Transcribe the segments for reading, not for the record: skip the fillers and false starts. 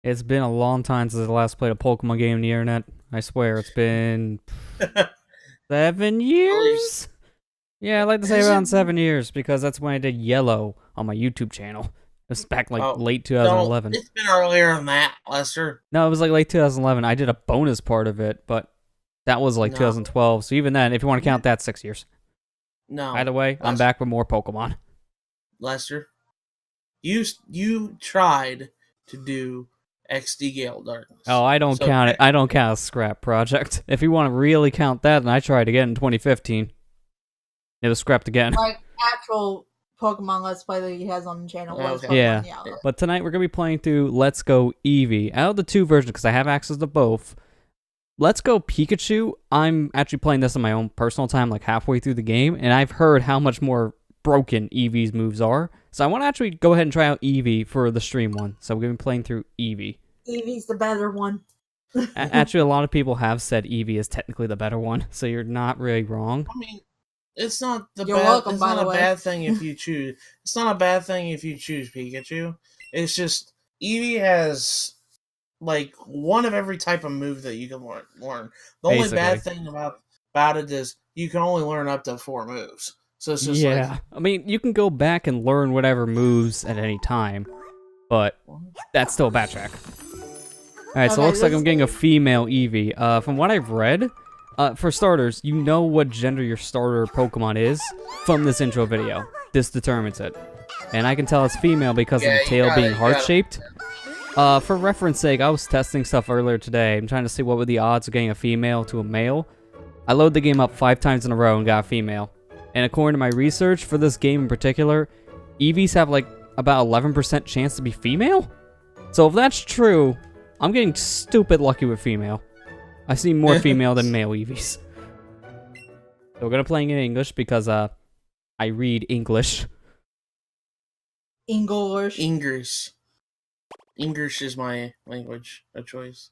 It's been a long time since I last played a Pokemon game on the internet. I swear, it's been 7 years? Yeah, I like to say around 7 years, because that's when I did Yellow on my YouTube channel. It was back late 2011. No, it's been earlier than that, Lester. No, it was like late 2011. I did a bonus part of it, but that was like 2012. So even then, if you want to count that, 6 years. No. Either way, I'm back with more Pokemon. Lester, you tried to do XD Gale Darkness. Oh, I don't count it. I don't count a scrap project. If you want to really count that, then I tried again in 2015. It was scrapped again. Like actual Pokemon Let's Play that he has on the channel. Okay. Yeah. But tonight we're going to be playing through Let's Go Eevee. Out of the two versions, because I have access to both, Let's Go Pikachu, I'm actually playing this on my own personal time, like halfway through the game, and I've heard how much more broken Eevee's moves are. So I want to actually go ahead and try out Eevee for the stream one. So we're going to be playing through Eevee. Eevee's the better one. Actually, a lot of people have said Eevee is technically the better one, so you're not really wrong. I mean, it's not the You're bad. welcome, It's by not the a way. bad thing if you choose. It's not a bad thing if you choose Pikachu. It's just Eevee has like one of every type of move that you can learn. The only bad thing about it is you can only learn up to 4 moves. So it's just I mean, you can go back and learn whatever moves at any time, but that's still a backtrack. Alright, so it looks like I'm getting a female Eevee. From what I've read, for starters, you know what gender your starter Pokemon is from this intro video. This determines it. And I can tell it's female because of the tail being heart-shaped. For reference sake, I was testing stuff earlier today. I'm trying to see what were the odds of getting a female to a male. I loaded the game up 5 times in a row and got a female. And according to my research for this game in particular, Eevees have like about 11% chance to be female? So if that's true, I'm getting stupid lucky with female. I see more female than male Eevees. So we're gonna play in English because I read English. English. English is my language of choice.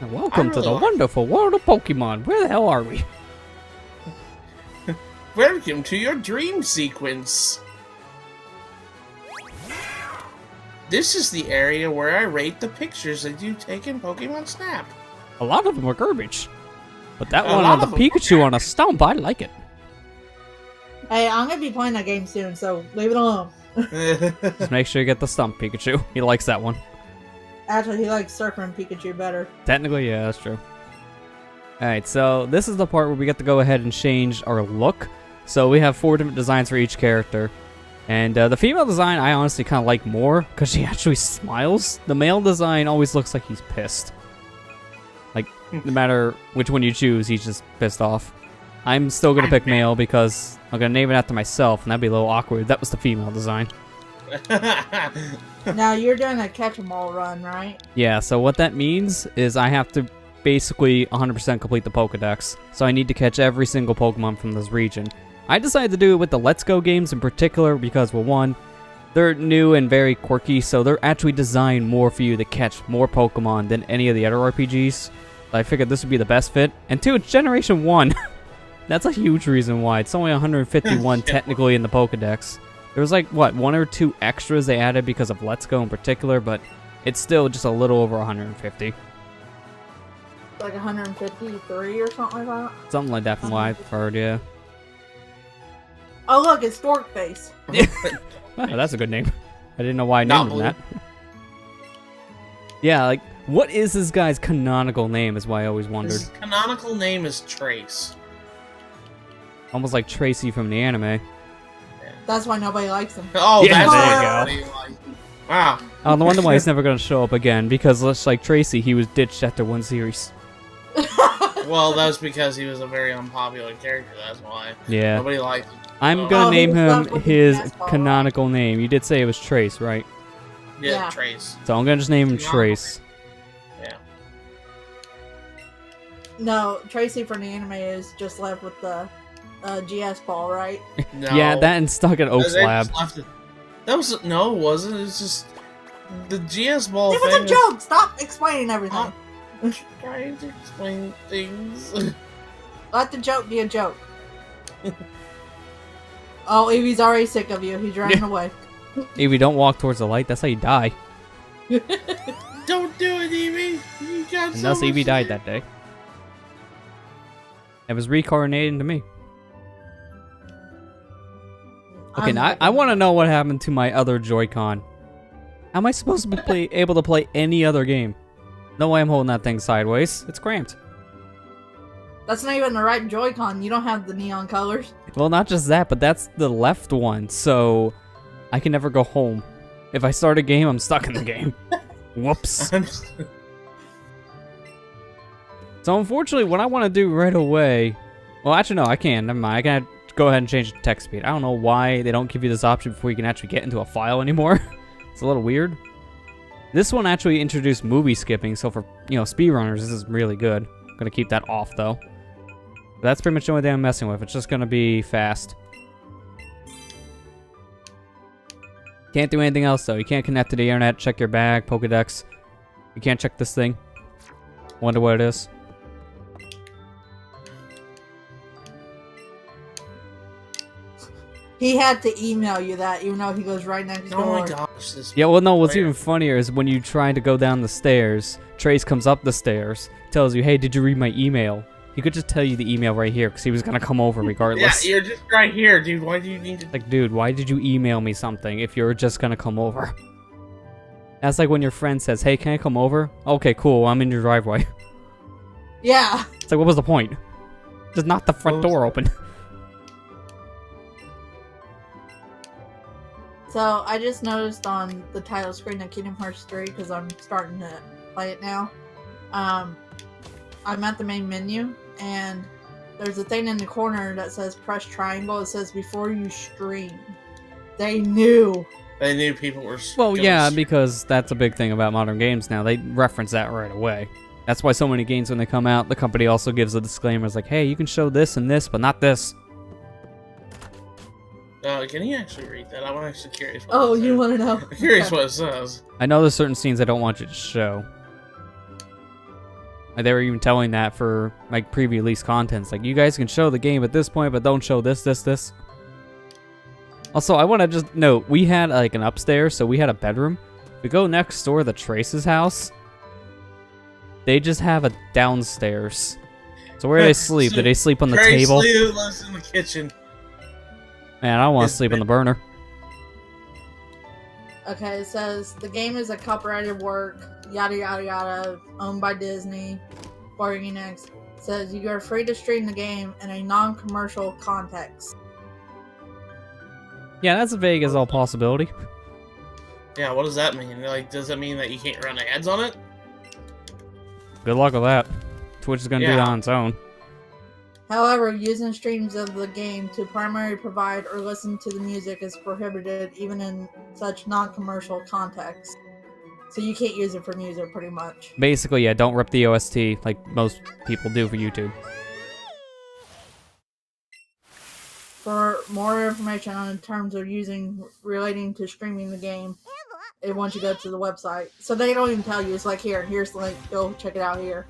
And welcome to the wonderful world of Pokemon. Where the hell are we? Welcome to your dream sequence. This is the area where I rate the pictures that you take in Pokemon Snap. A lot of them are garbage. But that one on the Pikachu on a stump, I like it. Hey, I'm going to be playing that game soon, so leave it alone. Just make sure you get the stump Pikachu. He likes that one. Actually, he likes Surfing Pikachu better. Technically, yeah, that's true. Alright, so this is the part where we get to go ahead and change our look. So we have 4 different designs for each character. And the female design I honestly kind of like more, because she actually smiles. The male design always looks like he's pissed. Like, no matter which one you choose, he's just pissed off. I'm still going to pick male because I'm going to name it after myself, and that'd be a little awkward. That was the female design. Now, you're doing a catch-em-all run, right? Yeah, so what that means is I have to basically 100% complete the Pokedex. So I need to catch every single Pokemon from this region. I decided to do it with the Let's Go games in particular because, well, one, they're new and very quirky, so they're actually designed more for you to catch more Pokemon than any of the other RPGs. I figured this would be the best fit. And 2, it's Generation 1. That's a huge reason why. It's only 151 technically in the Pokedex. There was like, what, 1 or 2 extras they added because of Let's Go in particular, but it's still just a little over 150. Like 153 or something like that? Something like that from what I've heard, yeah. Oh, look, it's Stork Face. Oh, that's a good name. I didn't know why I named him that. Yeah, like, what is this guy's canonical name is why I always wondered. His canonical name is Trace. Almost like Tracy from the anime. That's why nobody likes him. Oh, yeah, that's there you go. Wow. Oh, no wonder why he's never going to show up again, because just like Tracy, he was ditched after 1 series. Well, that was because he was a very unpopular character, that's why. Yeah. Nobody liked him. I'm going to name him his canonical name. You did say it was Trace, right? Yeah, Trace. So I'm going to just name him Trace. Yeah. No, Tracy from the anime is just left with the GS ball, right? No. Yeah, that and stuck at Oak's lab. That was no, it wasn't. It's just the GS ball. It was a joke. Stop explaining everything. I'm trying to explain things. Let the joke be a joke. Oh, Eevee's already sick of you. He's running away. Eevee, don't walk towards the light. That's how you die. Don't do it, Eevee. You got And so thus much Eevee to died do. that day. It was reincarnated into me. Okay, I'm now not I gonna- want to know what happened to my other Joy-Con. How am I supposed to be able to play any other game? No way I'm holding that thing sideways. It's cramped. That's not even the right Joy-Con. You don't have the neon colors. Well, not just that, but that's the left one, so I can never go home. If I start a game, I'm stuck in the game. Whoops. So unfortunately, what I want to do right away... Well, actually, no, I can. Never mind. I can go ahead and change the text speed. I don't know why they don't give you this option before you can actually get into a file anymore. It's a little weird. This one actually introduced movie skipping, so for, speedrunners, this is really good. I'm going to keep that off, though. But that's pretty much the only thing I'm messing with. It's just going to be fast. Can't do anything else, though. You can't connect to the internet, check your bag, Pokedex. You can't check this thing. Wonder what it is. He had to email you that, even though he goes right next door. Oh my gosh. This Yeah, well, no, what's player. even funnier is when you try to go down the stairs, Trace comes up the stairs, tells you, hey, did you read my email? He could just tell you the email right here, because he was going to come over Yeah, regardless. you're just right here, dude. Why do you need to... Like, dude, why did you email me something if you're just going to come over? That's like when your friend says, hey, can I come over? Okay, cool, I'm in your driveway. Yeah. It's like, what was the point? Just knock the front door open. So I just noticed on the title screen of Kingdom Hearts 3, because I'm starting to play it now. I'm at the main menu, and there's a thing in the corner that says press triangle. It says before you stream. They knew. They knew people were... Well, gonna yeah, stream. because that's a big thing about modern games now. They reference that right away. That's why so many games, when they come out, the company also gives a disclaimer. It's like, hey, you can show this and this, but not this. Can you actually read that? I'm actually curious. What Oh, it you says. want to know? I'm curious Okay. what it says. I know there's certain scenes I don't want you to show. Like, they were even telling that for, like, pre-release content. It's like, you guys can show the game at this point, but don't show this, this, this. Also, I want to just note, we had, like, an upstairs, so we had a bedroom. We go next door to Trace's house. They just have a downstairs. So where do they sleep? Do they sleep on the Trace table? lives in the kitchen. Man, I don't want to His sleep on the burner. Okay, it says the game is a copyrighted work, yada yada yada, owned by Disney, Square Enix. It says you are free to stream the game in a non-commercial context. Yeah, that's as vague as all possibility. Yeah, what does that mean? Like, does that mean that you can't run ads on it? Good luck with that. Twitch is going to do Yeah. that on its own. However, using streams of the game to primarily provide or listen to the music is prohibited even in such non-commercial contexts. So you can't use it for music, pretty much. Basically, yeah, don't rip the OST like most people do for YouTube. For more information on terms of using relating to streaming the game, it wants you to go to the website. So they don't even tell you. It's like, here's the link. Go check it out here.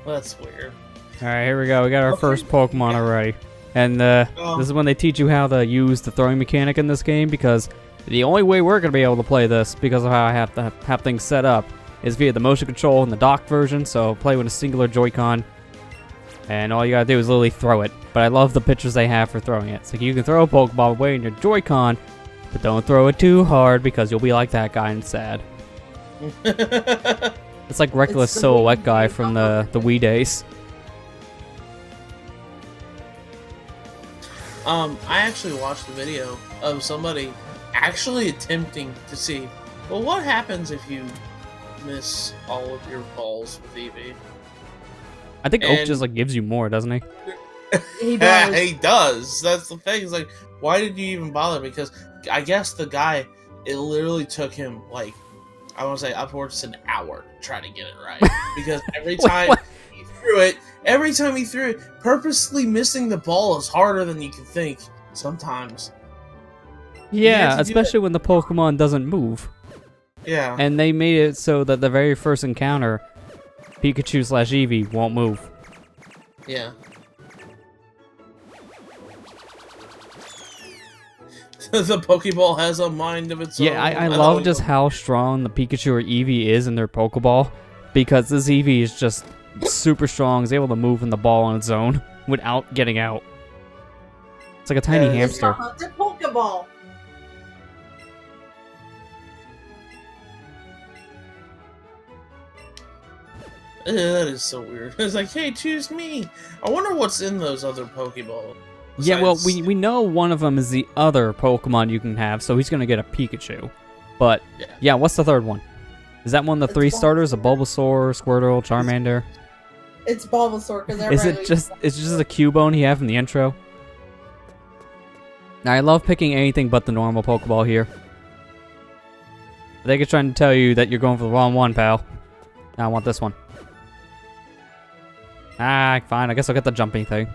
That's weird. Alright, here we go. We got our first Pokemon already. And this is when they teach you how to use the throwing mechanic in this game, because the only way we're going to be able to play this, because of how I have to have things set up, is via the motion control in the docked version, so play with a singular Joy-Con. And all you gotta do is literally throw it. But I love the pictures they have for throwing it. It's like you can throw a Pokeball away in your Joy-Con, but don't throw it too hard because you'll be like that guy and sad. It's like Reckless It's the Silhouette Wii guy from the Wii days. I actually watched a video of somebody actually attempting to see, well, what happens if you miss all of your balls with Eevee? I think Oak And- just like gives you more, doesn't he? He Yeah, does. he does. That's the thing. It's like, why did you even bother? Because I guess the guy, it literally took him like, I want to say upwards to an hour to try to get it right. Because every time What? he threw it, purposely missing the ball is harder than you can think sometimes. Yeah, to do especially when the Pokemon doesn't move. Yeah. And they made it so that the very first encounter, Pikachu/Eevee won't move. Yeah. The Pokeball has a mind of its own. Yeah, I love just how strong the Pikachu or Eevee is in their Pokeball, because this Eevee is just super strong, is able to move in the ball on its own without getting out. It's like a tiny hamster. It's a Pokeball. That is so weird. It's like, hey, choose me. I wonder what's in those other Pokeballs. Yeah, well, we know one of them is the other Pokemon you can have, so he's going to get a Pikachu. But, yeah, what's the third one? Is that one of the three starters? A Bulbasaur, Squirtle, Charmander? It's Bulbasaur, because Is it just a Cubone he have in the intro? Now, I love picking anything but the normal Pokeball here. I think it's trying to tell you that you're going for the wrong one, pal. Now I want this one. Ah, fine. I guess I'll get the jumping thing.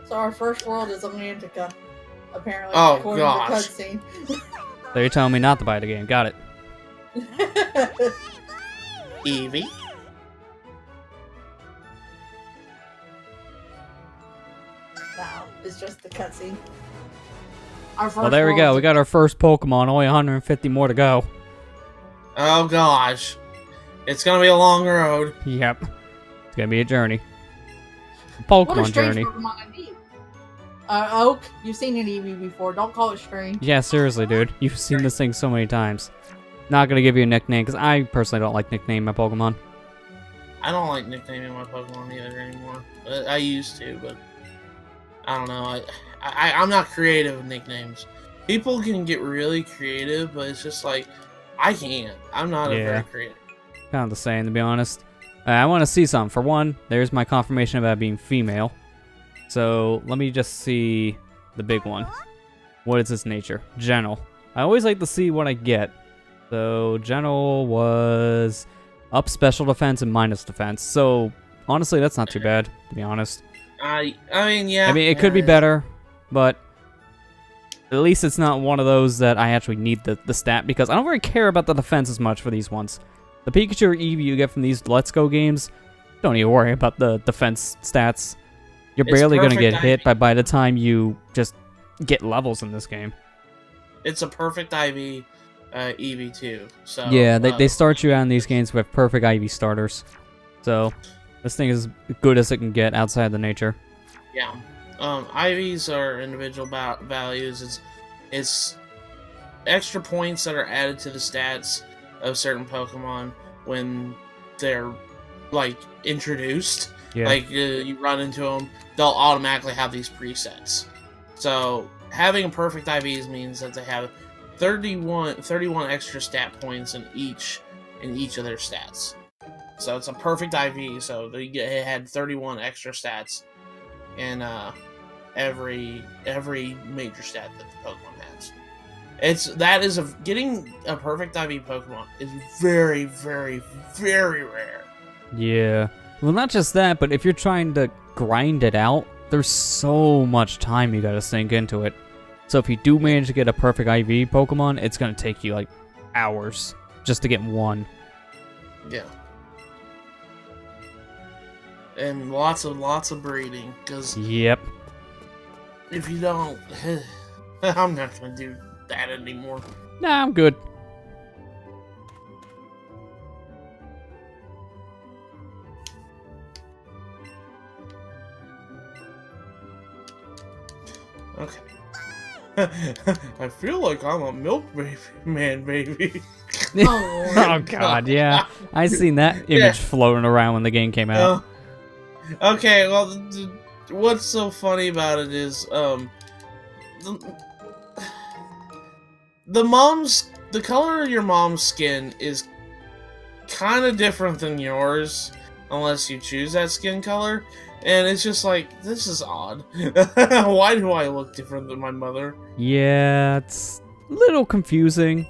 So our first world is Atlantica, apparently. Oh, according gosh. to the cutscene. So you're telling me not to buy the game. Got it. Eevee. No, it's just the cutscene. Our first Well, there we go. We got our first Pokemon. Only 150 more to go. Oh gosh, it's gonna be a long road. Yep. It's gonna be a journey. A What a Pokemon strange journey. Pokemon indeed. Oak, you've seen an Eevee before. Don't call it strange. Yeah, seriously, dude. You've seen this thing so many times. Not gonna give you a nickname, because I personally don't like nicknaming my Pokemon. I don't like nicknaming my Pokemon either anymore. I used to, but I don't know. I'm not creative with nicknames. People can get really creative, but it's just like, I can't. I'm not a very creative. Kind of the same, to be honest. I want to see something. For one, there's my confirmation about being female. So, let me just see the big one. What is its nature? Gentle. I always like to see what I get. So, Gentle was up special defense and minus defense. So, honestly, that's not too bad, to be honest. I mean, yeah. I mean, it could be better, but at least it's not one of those that I actually need the stat, because I don't really care about the defense as much for these ones. The Pikachu or Eevee you get from these Let's Go games, don't even worry about the defense stats. You're barely going to get hit by the time you just get levels in this game. It's a perfect IV Eevee too. So yeah, they start you out in these games with perfect IV starters. So this thing is as good as it can get outside the nature. Yeah. IVs are individual values. It's extra points that are added to the stats of certain Pokemon when they're like introduced. Yeah. Like you run into them, they'll automatically have these presets. So having a perfect IVs means that they have 31 extra stat points in each of their stats. So it's a perfect IV. So it had 31 extra stats in every major stat that the Pokemon has. Getting a perfect IV Pokemon is very, very, very rare. Yeah. Well, not just that, but if you're trying to grind it out, there's so much time you gotta sink into it. So if you do manage to get a perfect IV Pokemon, it's gonna take you like hours just to get one. Yeah. And lots of breeding, because yep. if you don't, I'm not gonna do that anymore. Nah, I'm good. Okay. I feel like I'm a milk baby. Oh, Oh god, yeah. I seen that image floating around when the game came out. Okay, well, what's so funny about it is, the color of your mom's skin is kind of different than yours, unless you choose that skin color. And it's just like, this is odd. Why do I look different than my mother? Yeah, it's a little confusing.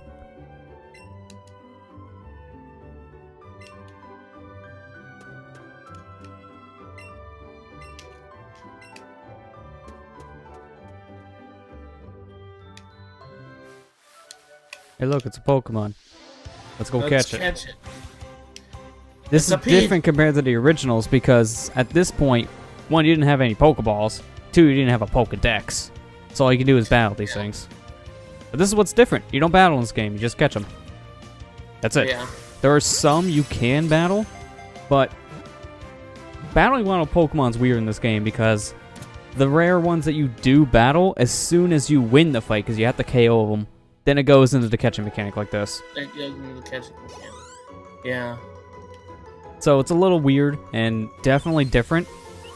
Hey, look, it's a Pokemon. Let's go Let's catch catch it. This is It's a different compared to the originals because at this point, 1, you didn't have any Pokeballs. 2, you didn't have a Pokedex. So all you can do is battle these things. But this is what's different. You don't battle in this game. You just catch them. That's it. Yeah. There are some you can battle, but battling one of Pokemon's weird in this game because the rare ones that you do battle, as soon as you win the fight, because you have to KO them, then it goes into the catching mechanic like this. It goes into the catching mechanic. Yeah. So it's a little weird and definitely different,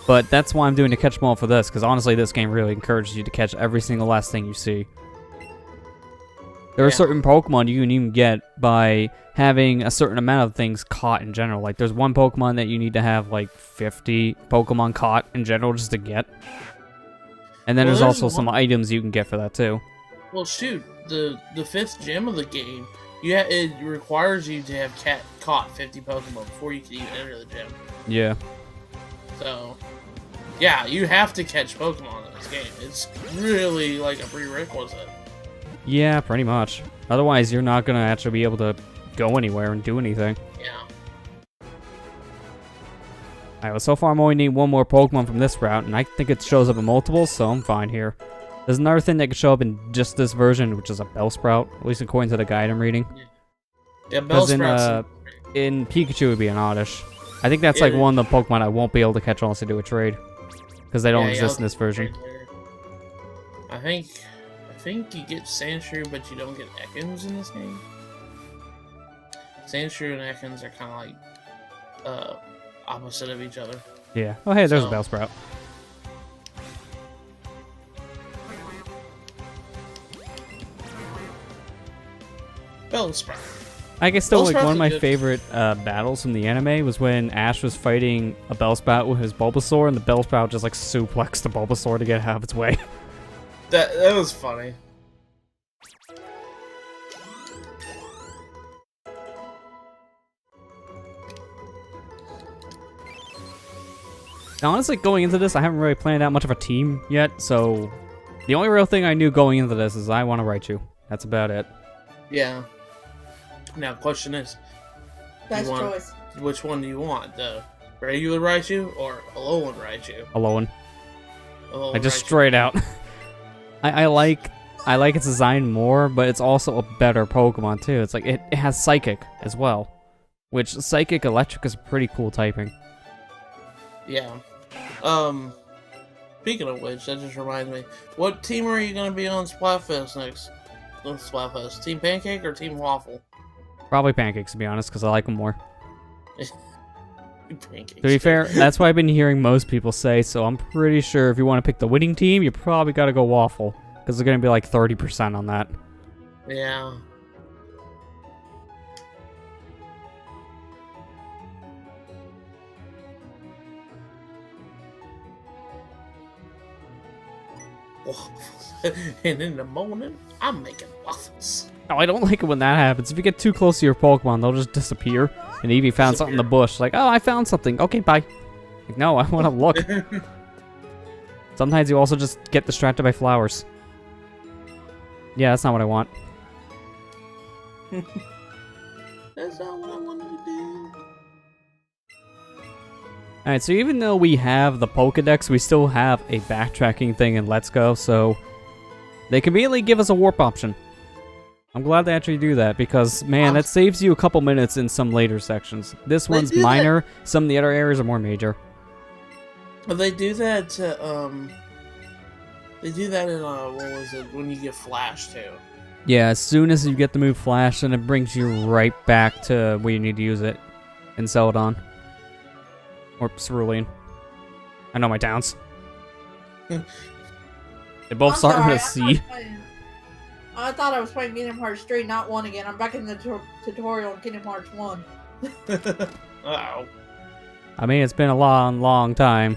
but that's why I'm doing the catch them all for this, because honestly this game really encourages you to catch every single last thing you see. There are certain Pokemon you can even get by having a certain amount of things caught in general. Like, there's one Pokemon that you need to have, like, 50 Pokemon caught in general just to get. And then there's also some items you can get for that, too. Well, shoot, the 5th gym of the game, it requires you to have caught 50 Pokemon before you can even enter the gym. Yeah. So, yeah, you have to catch Pokemon in this game. It's really, like, a prerequisite. Yeah, pretty much. Otherwise, you're not going to actually be able to go anywhere and do anything. Yeah. Alright, well, so far I'm only need one more Pokemon from this route, and I think it shows up in multiples, so I'm fine here. There's another thing that could show up in just this version, which is a Bellsprout, at least according to the guide I'm reading. Yeah, Bellsprout. In Pikachu it would be an Oddish. I think that's like one of the Pokemon I won't be able to catch unless I do a trade. Because they don't exist in this version. I think you get Sandshrew, but you don't get Ekans in this game. Sandshrew and Ekans are kind of like opposite of each other. Yeah. Oh, hey, there's a Bellsprout. Bellsprout. I guess still like one of my favorite battles from the anime was when Ash was fighting a Bellsprout with his Bulbasaur, and the Bellsprout just like suplexed the Bulbasaur to get out of its way. That was funny. Now, honestly, going into this, I haven't really planned out much of a team yet, so the only real thing I knew going into this is I want to Raichu. That's about it. Yeah. Now, question is, best choice. Which one do you want? The regular Raichu or Alolan Raichu? Alolan. Alolan I just Raichu. straight out. I like its design more, but it's also a better Pokemon too. It's like it has Psychic as well, which Psychic Electric is a pretty cool typing. Yeah. Speaking of which, that just reminds me, what team are you gonna be on Splatfest next? Splatfest, Team Pancake or Team Waffle? Probably Pancakes, to be honest, because I like them more. Pancakes. To be fair, that's what I've been hearing most people say, so I'm pretty sure if you want to pick the winning team, you probably got to go Waffle, because they're going to be like 30% on that. Yeah. And in the morning, I'm making waffles. No, I don't like it when that happens. If you get too close to your Pokemon, they'll just disappear. And Eevee found something in the bush. Like, oh, I found something. Okay, bye. Like, no, I want to look. Sometimes you also just get distracted by flowers. Yeah, that's not what I want. That's not what I wanted to do. Alright, so even though we have the Pokedex, we still have a backtracking thing in Let's Go, so they conveniently give us a warp option. I'm glad they actually do that, because, man, that saves you a couple minutes in some later sections. This one's minor, some of the other areas are more major. But they do that they do that in, what was it, when you get Flash, too. Yeah, as soon as you get the move Flash, then it brings you right back to where you need to use it in Celadon. Or Cerulean. I know my towns. They both start with a C. I thought I was playing Kingdom Hearts 3, not 1 again. I'm back in the tutorial in Kingdom Hearts 1. Uh-oh. I mean, it's been a long, long time.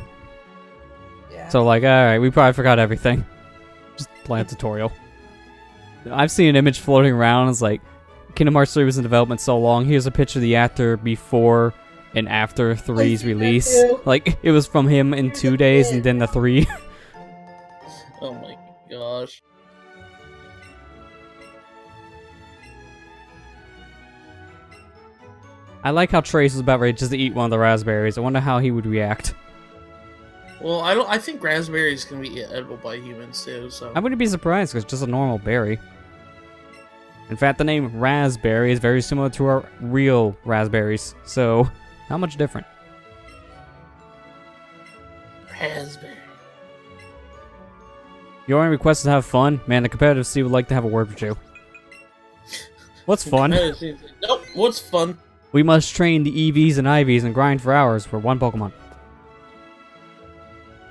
Yeah. So, like, alright, we probably forgot everything. Just play a tutorial. I've seen an image floating around. It's like, Kingdom Hearts 3 was in development so long. Here's a picture of the actor before and after 3's release. Like, it was from him in 2 days and then the 3. Oh my gosh. I like how Trace was about ready just to eat one of the raspberries. I wonder how he would react. Well, I think raspberries can be edible by humans too. So I wouldn't be surprised because it's just a normal berry. In fact, the name raspberry is very similar to our real raspberries. So, how much different? raspberry. Your only request is to have fun? Man, the competitive Steve would like to have a word with you. What's fun? Nope, what's fun? We must train the EVs and IVs and grind for hours for one Pokemon.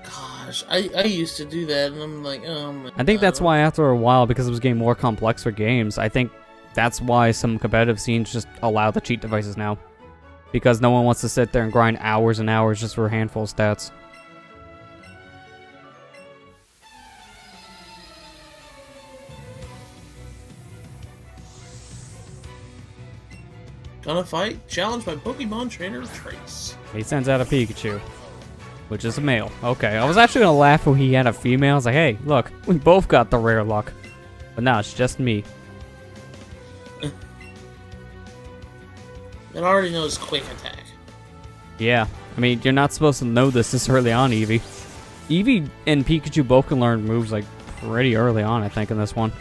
Gosh, I used to do that, and I'm like, oh my I think that's why after a while, because it was getting more complex for games, I think that's why some competitive scenes just allow the cheat devices now. Because no one wants to sit there and grind hours and hours just for a handful of stats. Gonna fight? Challenged by Pokemon trainer Trace. He sends out a Pikachu, which is a male. Okay, I was actually gonna laugh when he had a female. I was like, hey, look, we both got the rare luck. But now it's just me. It already knows quick attack. Yeah, I mean, you're not supposed to know this early on, Eevee. Eevee and Pikachu both can learn moves, like, pretty early on, I think, in this one.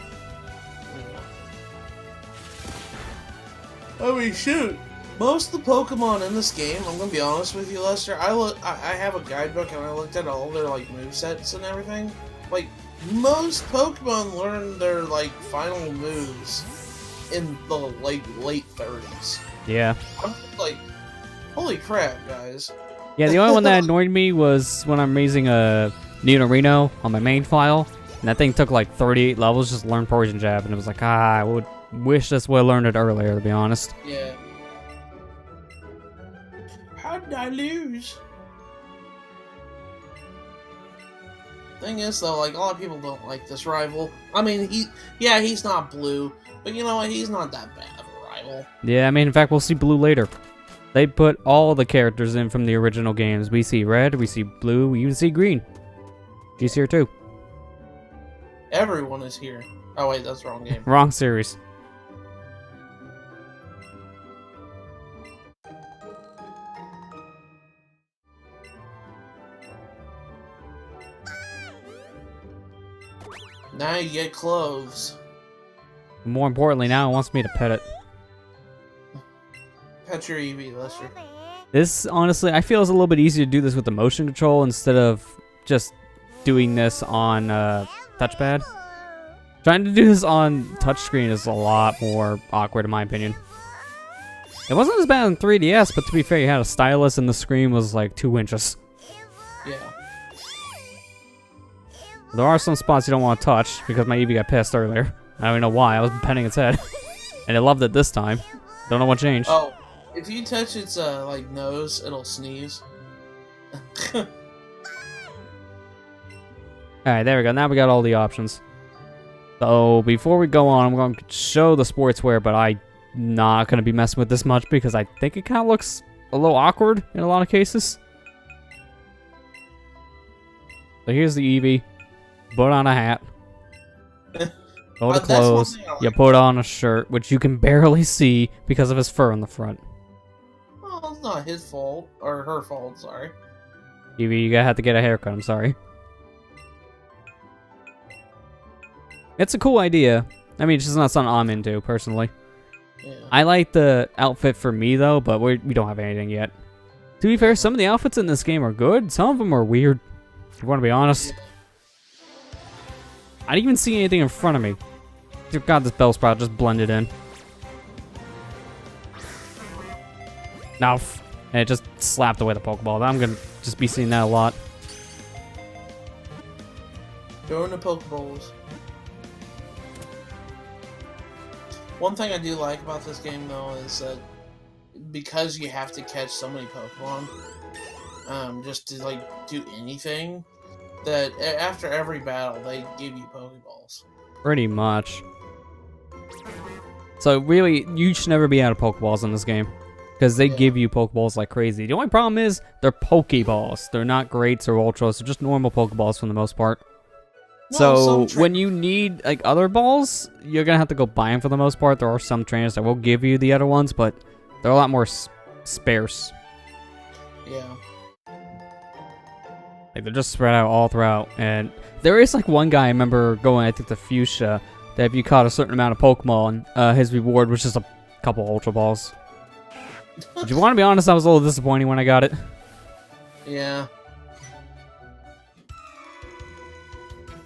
I mean, shoot. Most of the Pokemon in this game, I'm gonna be honest with you, Lester, I have a guidebook and I looked at all their, like, movesets and everything. Like, most Pokemon learn their, like, final moves in the, like, late 30s. Yeah. I'm like, holy crap, guys. Yeah, the only one that annoyed me was when I'm raising a Nidorino on my main file, and that thing took like 38 levels just to learn Poison Jab, and it was like, I would wish this would have learned it earlier, to be honest. Yeah. How did I lose? Thing is, though, like, a lot of people don't like this rival. I mean, he's not blue, but you know what? He's not that bad of a rival. Yeah, I mean, in fact, we'll see Blue later. They put all the characters in from the original games. We see Red, we see Blue, we even see Green. She's here too. Everyone is here. Oh wait, that's the wrong game. Wrong series. Now you get clothes. More importantly, now it wants me to pet it. Pet your Eevee, Lester. This, honestly, I feel is a little bit easier to do this with the motion control instead of just doing this on touchpad. Trying to do this on touchscreen is a lot more awkward, in my opinion. It wasn't as bad on 3DS, but to be fair, you had a stylus and the screen was like 2 inches. Yeah. There are some spots you don't want to touch because my Eevee got pissed earlier. I don't even know why. I was petting its head, and it loved it this time. Don't know what changed. Oh, if you touch its like nose, it'll sneeze. All right, there we go. Now we got all the options. So before we go on, I'm going to show the sportswear, but I'm not going to be messing with this much because I think it kind of looks a little awkward in a lot of cases. So here's the Eevee. Put on a hat. Go to clothes. You put on a shirt, which you can barely see because of his fur on the front. Well, it's not his fault. Or her fault, sorry. Eevee, you gotta have to get a haircut, I'm sorry. It's a cool idea. I mean, it's just not something I'm into, personally. Yeah. I like the outfit for me, though, but we don't have anything yet. To be fair, some of the outfits in this game are good. Some of them are weird, if you want to be honest. Yeah. I didn't even see anything in front of me. Dear God, this Bellsprout just blended in. Now, and it just slapped away the Pokeball. I'm gonna just be seeing that a lot. Throwing the Pokeballs. One thing I do like about this game, though, is that because you have to catch so many Pokemon, just to, like, do anything, that after every battle, they give you Pokeballs. Pretty much. So, really, you should never be out of Pokeballs in this game. Because they give you Pokeballs like crazy. The only problem is, they're Pokeballs. They're not Greats or Ultras. They're just normal Pokeballs for the most part. No, so, when you need, like, other balls, you're going to have to go buy them for the most part. There are some trainers that will give you the other ones, but they're a lot more sparse. Yeah. Like they're just spread out all throughout, and there is like one guy I remember going, I think to Fuchsia, that if you caught a certain amount of Pokemon, his reward was just a couple Ultra Balls. Do you want to be honest? I was a little disappointed when I got it. Yeah.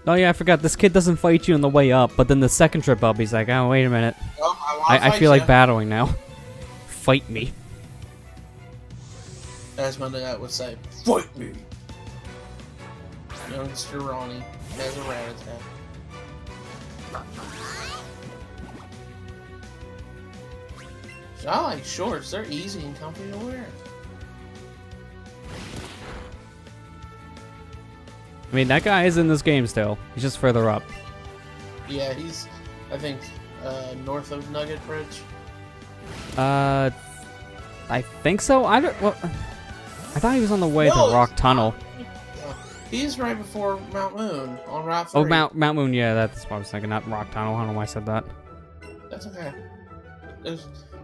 Oh yeah, I forgot. This kid doesn't fight you on the way up, but then the second trip up, he's like, oh, wait a minute. Oh, I feel like battling now. Fight me. As my dad would say, fight me. Youngster Ronnie has a rat attack. So I like shorts. They're easy and comfy to wear. I mean, that guy is in this game still. He's just further up. Yeah, he's, I think, north of Nugget Bridge. I think so. I thought he was on the way to Rock Tunnel. He's right before Mount Moon on Route 3. Oh, Mount Moon. Yeah, that's what I was thinking. Not Rock Tunnel. I don't know why I said that. That's okay. I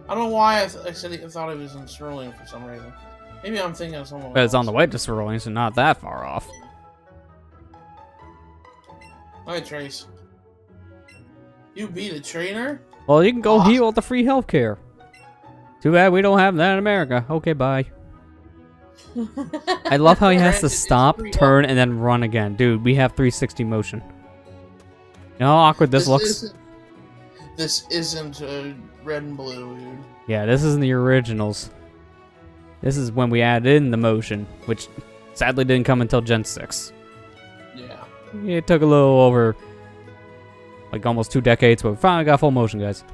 don't know why I thought it was in Sterling for some reason. Maybe I'm thinking of someone else. But it's on the way to Sterling, so not that far off. Alright, Trace. You beat a trainer? Well, you can go heal with the free healthcare. Too bad we don't have that in America. Okay, bye. I love how he has to stop, turn, and then run again. Dude, we have 360 motion. You know how awkward this looks? This isn't red and blue, dude. Yeah, this isn't the originals. This is when we added in the motion, which sadly didn't come until Gen 6. Yeah. It took a little over, like almost 2 decades, but we finally got full motion, guys.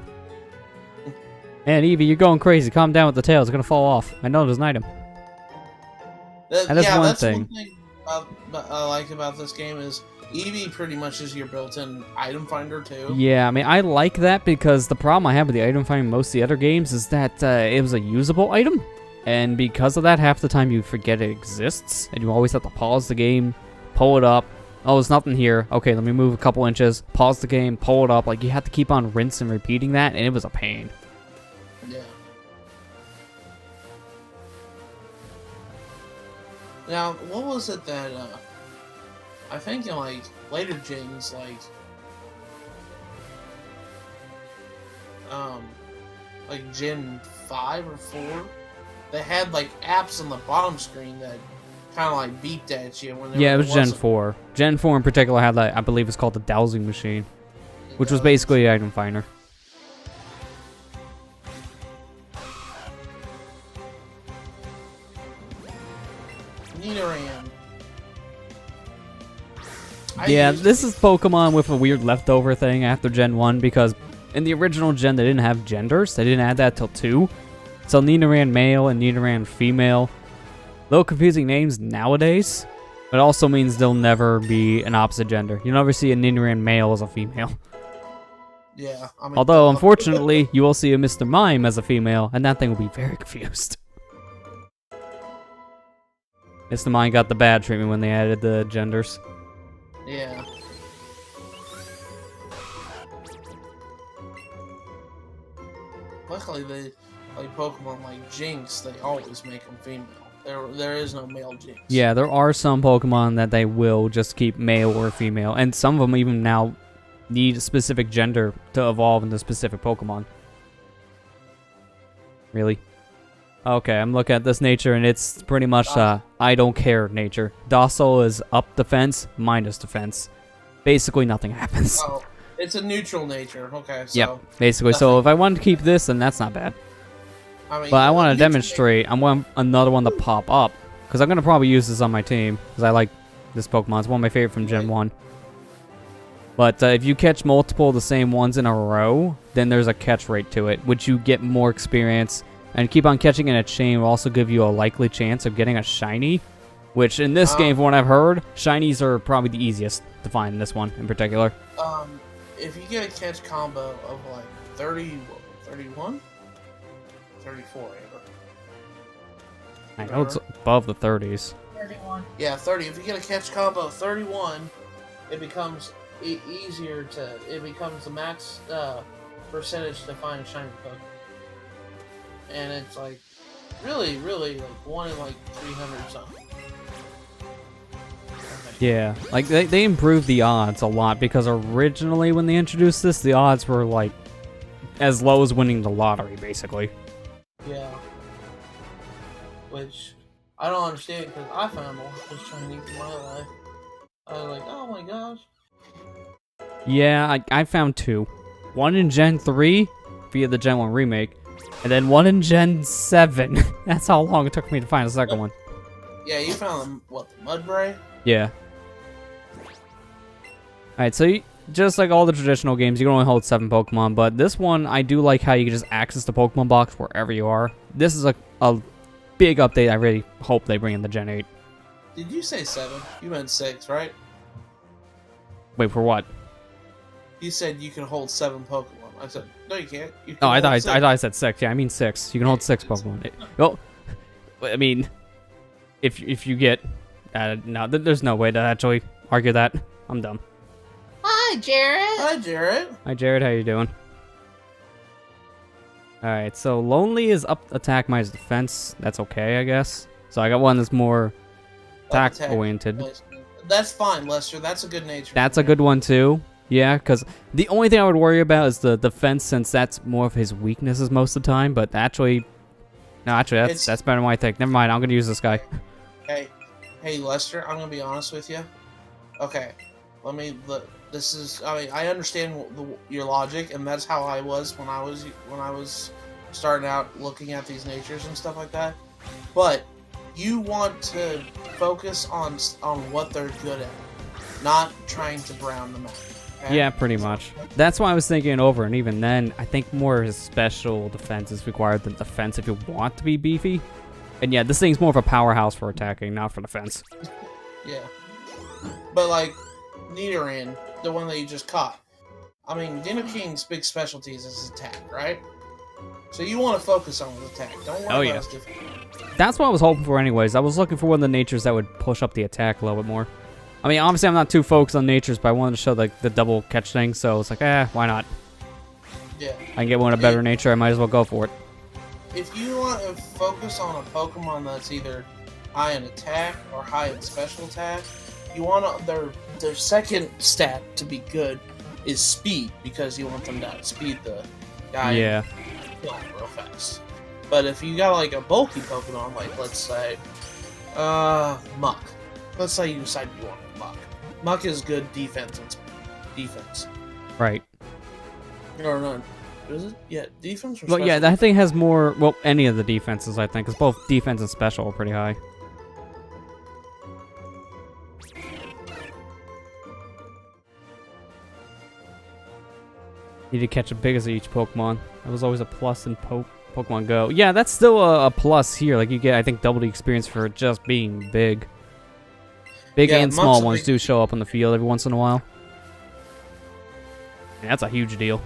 And Eevee, you're going crazy. Calm down with the tail. It's going to fall off. I know there's an item. That's one thing I like about this game is Eevee pretty much is your built-in item finder too. Yeah, I mean, I like that because the problem I have with the item finder in most of the other games is that it was a usable item. And because of that, half the time you forget it exists. And you always have to pause the game, pull it up. Oh, there's nothing here. Okay, let me move a couple inches, pause the game, pull it up. Like, you have to keep on rinsing and repeating that, and it was a pain. Yeah. Now, what was it that, I think in, like, later gens, like Gen 5 or 4, they had, like, apps on the bottom screen that kind of, like, beeped at you when it was Gen 4. Gen 4 in particular had, like, I believe it's called the dowsing machine, which was basically an item finder. Nidoran. Yeah, this is Pokemon with a weird leftover thing after Gen 1 because in the original Gen they didn't have genders. They didn't add that till 2. So Nidoran male and Nidoran female. Little confusing names nowadays. But it also means they'll never be an opposite gender. You'll never see a Nidoran male as a female. Yeah. I mean, although, unfortunately, you will see a Mr. Mime as a female, and that thing will be very confused. Mr. Mime got the bad treatment when they added the genders. Yeah. Luckily, they, like Pokemon like Jinx, they always make them female. There is no male Jinx. Yeah, there are some Pokemon that they will just keep male or female, and some of them even now need a specific gender to evolve into specific Pokemon. Really? Okay, I'm looking at this nature, and it's pretty much I don't care nature. Docile is up defense, minus defense. Basically, nothing happens. Oh, it's a neutral nature. Okay, so... Yep, basically. So if I wanted to keep this, then that's not bad. I mean, but I want to demonstrate. I want another one to pop up, because I'm going to probably use this on my team, because I like this Pokemon. It's one of my favorite from Gen 1. But if you catch multiple of the same ones in a row, then there's a catch rate to it, which you get more experience. And keep on catching in a chain will also give you a likely chance of getting a shiny, which in this game, from what I've heard, shinies are probably the easiest to find in this one in particular. If you get a catch combo of like 30, 31? 34, I know it's above the 30s. 31. Yeah, 30. If you get a catch combo of 31, it becomes easier to... It becomes the max percentage to find a shiny Pokemon. And it's like Really, like 1 in like 300 something. Yeah, like they improved the odds a lot because originally when they introduced this, the odds were like as low as winning the lottery, basically. Yeah. Which I don't understand because I found one was trying to eat my life. I was like, oh my gosh. Yeah, I found 2. One in Gen 3 via the Gen 1 remake, and then one in Gen 7. That's how long it took me to find the second one. Yeah, you found the Mudbray? Yeah. Alright, so just like all the traditional games, you can only hold 7 Pokemon, but this one, I do like how you can just access the Pokemon box wherever you are. This is a big update I really hope they bring in the Gen 8. Did you say 7? You meant 6, right? Wait, for what? You said you can hold 7 Pokemon. I said, no, you can't. You can Oh, I hold thought I said 6. Yeah, I mean 6. You can hold 6 Pokemon. Well, I mean, if you get... no, there's no way to actually argue that. I'm dumb. Hi, Jared. Hi, Jared. Hi, Jared. How you doing? Alright, so Lonely is up attack minus defense. That's okay, I guess. So I got one that's more attack-oriented. That's fine, Lester. That's a good nature. That's a good one, too. Yeah, because the only thing I would worry about is the defense, since that's more of his weaknesses most of the time. But actually... No, actually, that's better than what I think. Never mind, I'm going to use this guy. Hey, Lester, I'm going to be honest with you. Okay, this is... I mean, I understand your logic, and that's how I was when I was starting out looking at these natures and stuff like that. But you want to focus on what they're good at, not trying to brown them out. Okay? Yeah, pretty much. That's why I was thinking it over, and even then, I think more his special defense is required than defense if you want to be beefy. And yeah, this thing's more of a powerhouse for attacking, not for defense. Yeah. But like, Nidoran, the one that you just caught. I mean, Dino King's big specialty is his attack, right? So you want to focus on his attack. Don't worry about his defense. That's what I was hoping for anyways. I was looking for one of the natures that would push up the attack a little bit more. I mean, obviously I'm not too focused on natures, but I wanted to show like the double catch thing, so it's like, why not? Yeah. I can get one of a better nature, I might as well go for it. If you want to focus on a Pokemon that's either high in attack or high in special attack, you want their second stat to be good is speed, because you want them to outspeed the guy. Yeah. Real fast. But if you got like a bulky Pokemon, like let's say Muck. Let's say you decide you want Muck. Muck is good defense. Right. Or no. Is it? Yeah, defense or Well, special? yeah, that thing has more, well, any of the defenses, I think, because both defense and special are pretty high. Need to catch a big as each Pokemon. That was always a plus in Pokemon Go. Yeah, that's still a plus here. Like, you get, I think, double the experience for just being big. Big and small ones do show up on the field every once in a while. And that's a huge deal.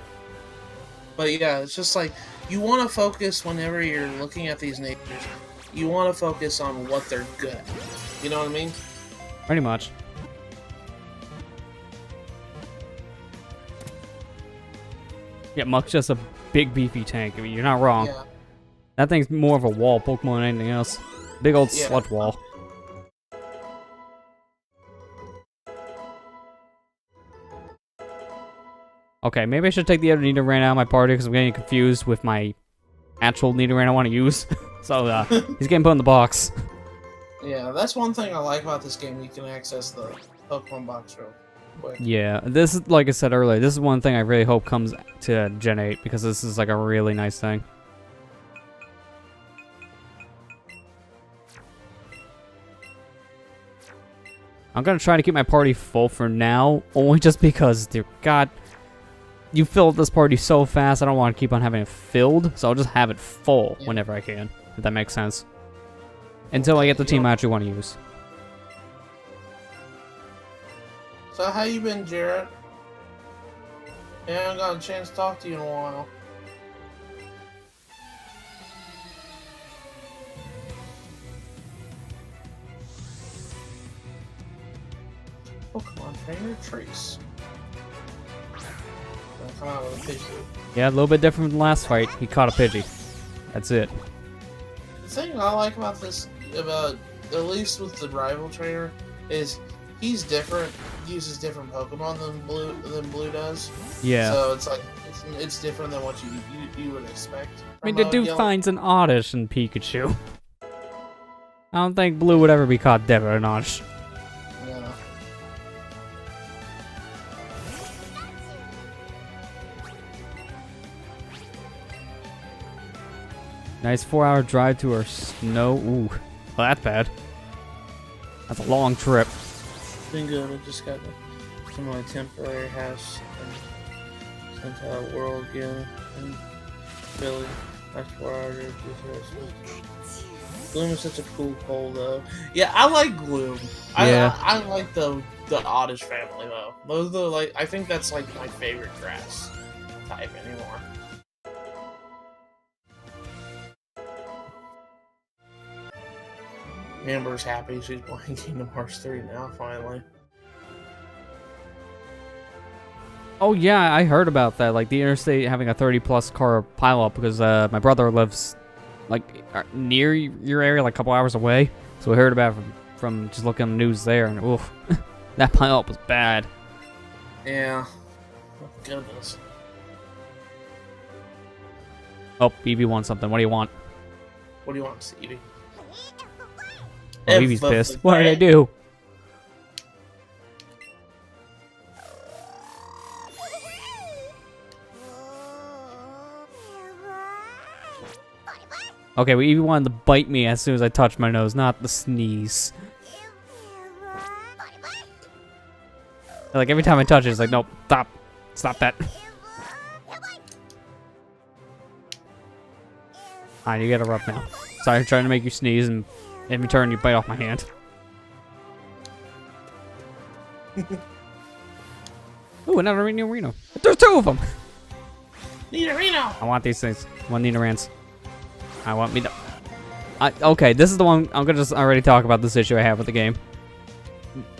But yeah, it's just like, you want to focus whenever you're looking at these natures. You want to focus on what they're good at. You know what I mean? Pretty much. Yeah, Muck's just a big beefy tank. I mean, you're not wrong. Yeah. That thing's more of a wall Pokemon than anything else. Big old sludge wall. Okay, maybe I should take the other Nidoran out of my party because I'm getting confused with my actual Nidoran I want to use. So, he's getting put in the box. Yeah, that's one thing I like about this game. You can access the Pokemon box real quick. Yeah, this is, like I said earlier, this is one thing I really hope comes to Gen 8 because this is like a really nice thing. I'm going to try to keep my party full for now, only just because, dear God, you filled this party so fast, I don't want to keep on having it filled, so I'll just have it full whenever I can, if that makes sense. Until I get the team I actually want to use. So how you been, Jared? Yeah, I haven't got a chance to talk to you in a while. Pokemon Trainer Trace. Gonna come out with a Pidgey. Yeah, a little bit different from the last fight. He caught a Pidgey. That's it. thing I like about this, about at least with the rival trainer, is he's different. He uses different Pokemon than Blue does. Yeah. So it's like it's different than what you would expect. I mean, the dude finds an Oddish in Pikachu. I don't think Blue would ever be caught dead with an Oddish. Yeah. Nice 4-hour drive to our snow. Ooh, well, that's bad. That's a long trip. Been good. I just got to my temporary house and sent out World again and Philly. That's where I did this. Gloom is such a cool pole, though. Yeah, I like Gloom. Yeah. I like the Oddish family, though. Those are like, I think that's like my favorite grass type anymore. Amber's happy she's playing Kingdom Hearts 3 now, finally. Oh yeah, I heard about that. Like the interstate having a 30+ car pileup because my brother lives like near your area, like a couple hours away. So we heard about it from just looking on the news there, and oof, that pileup was bad. Yeah. Oh, goodness. Oh, Eevee wants something. What do you want? What do you want, Stevie? Oh, Eevee's pissed. What did I do? Okay, well, Eevee wanted to bite me as soon as I touched my nose, not the sneeze. Like, every time I touch it, it's like, nope, stop. Stop that. Alright, you gotta rub now. Sorry, I'm trying to make you sneeze, and in return, you bite off my hand. Ooh, another Reno. There's 2 of them! Nidorino! I want these things. One Nidorans. I want me to... okay, this is the one... I'm gonna just already talk about this issue I have with the game.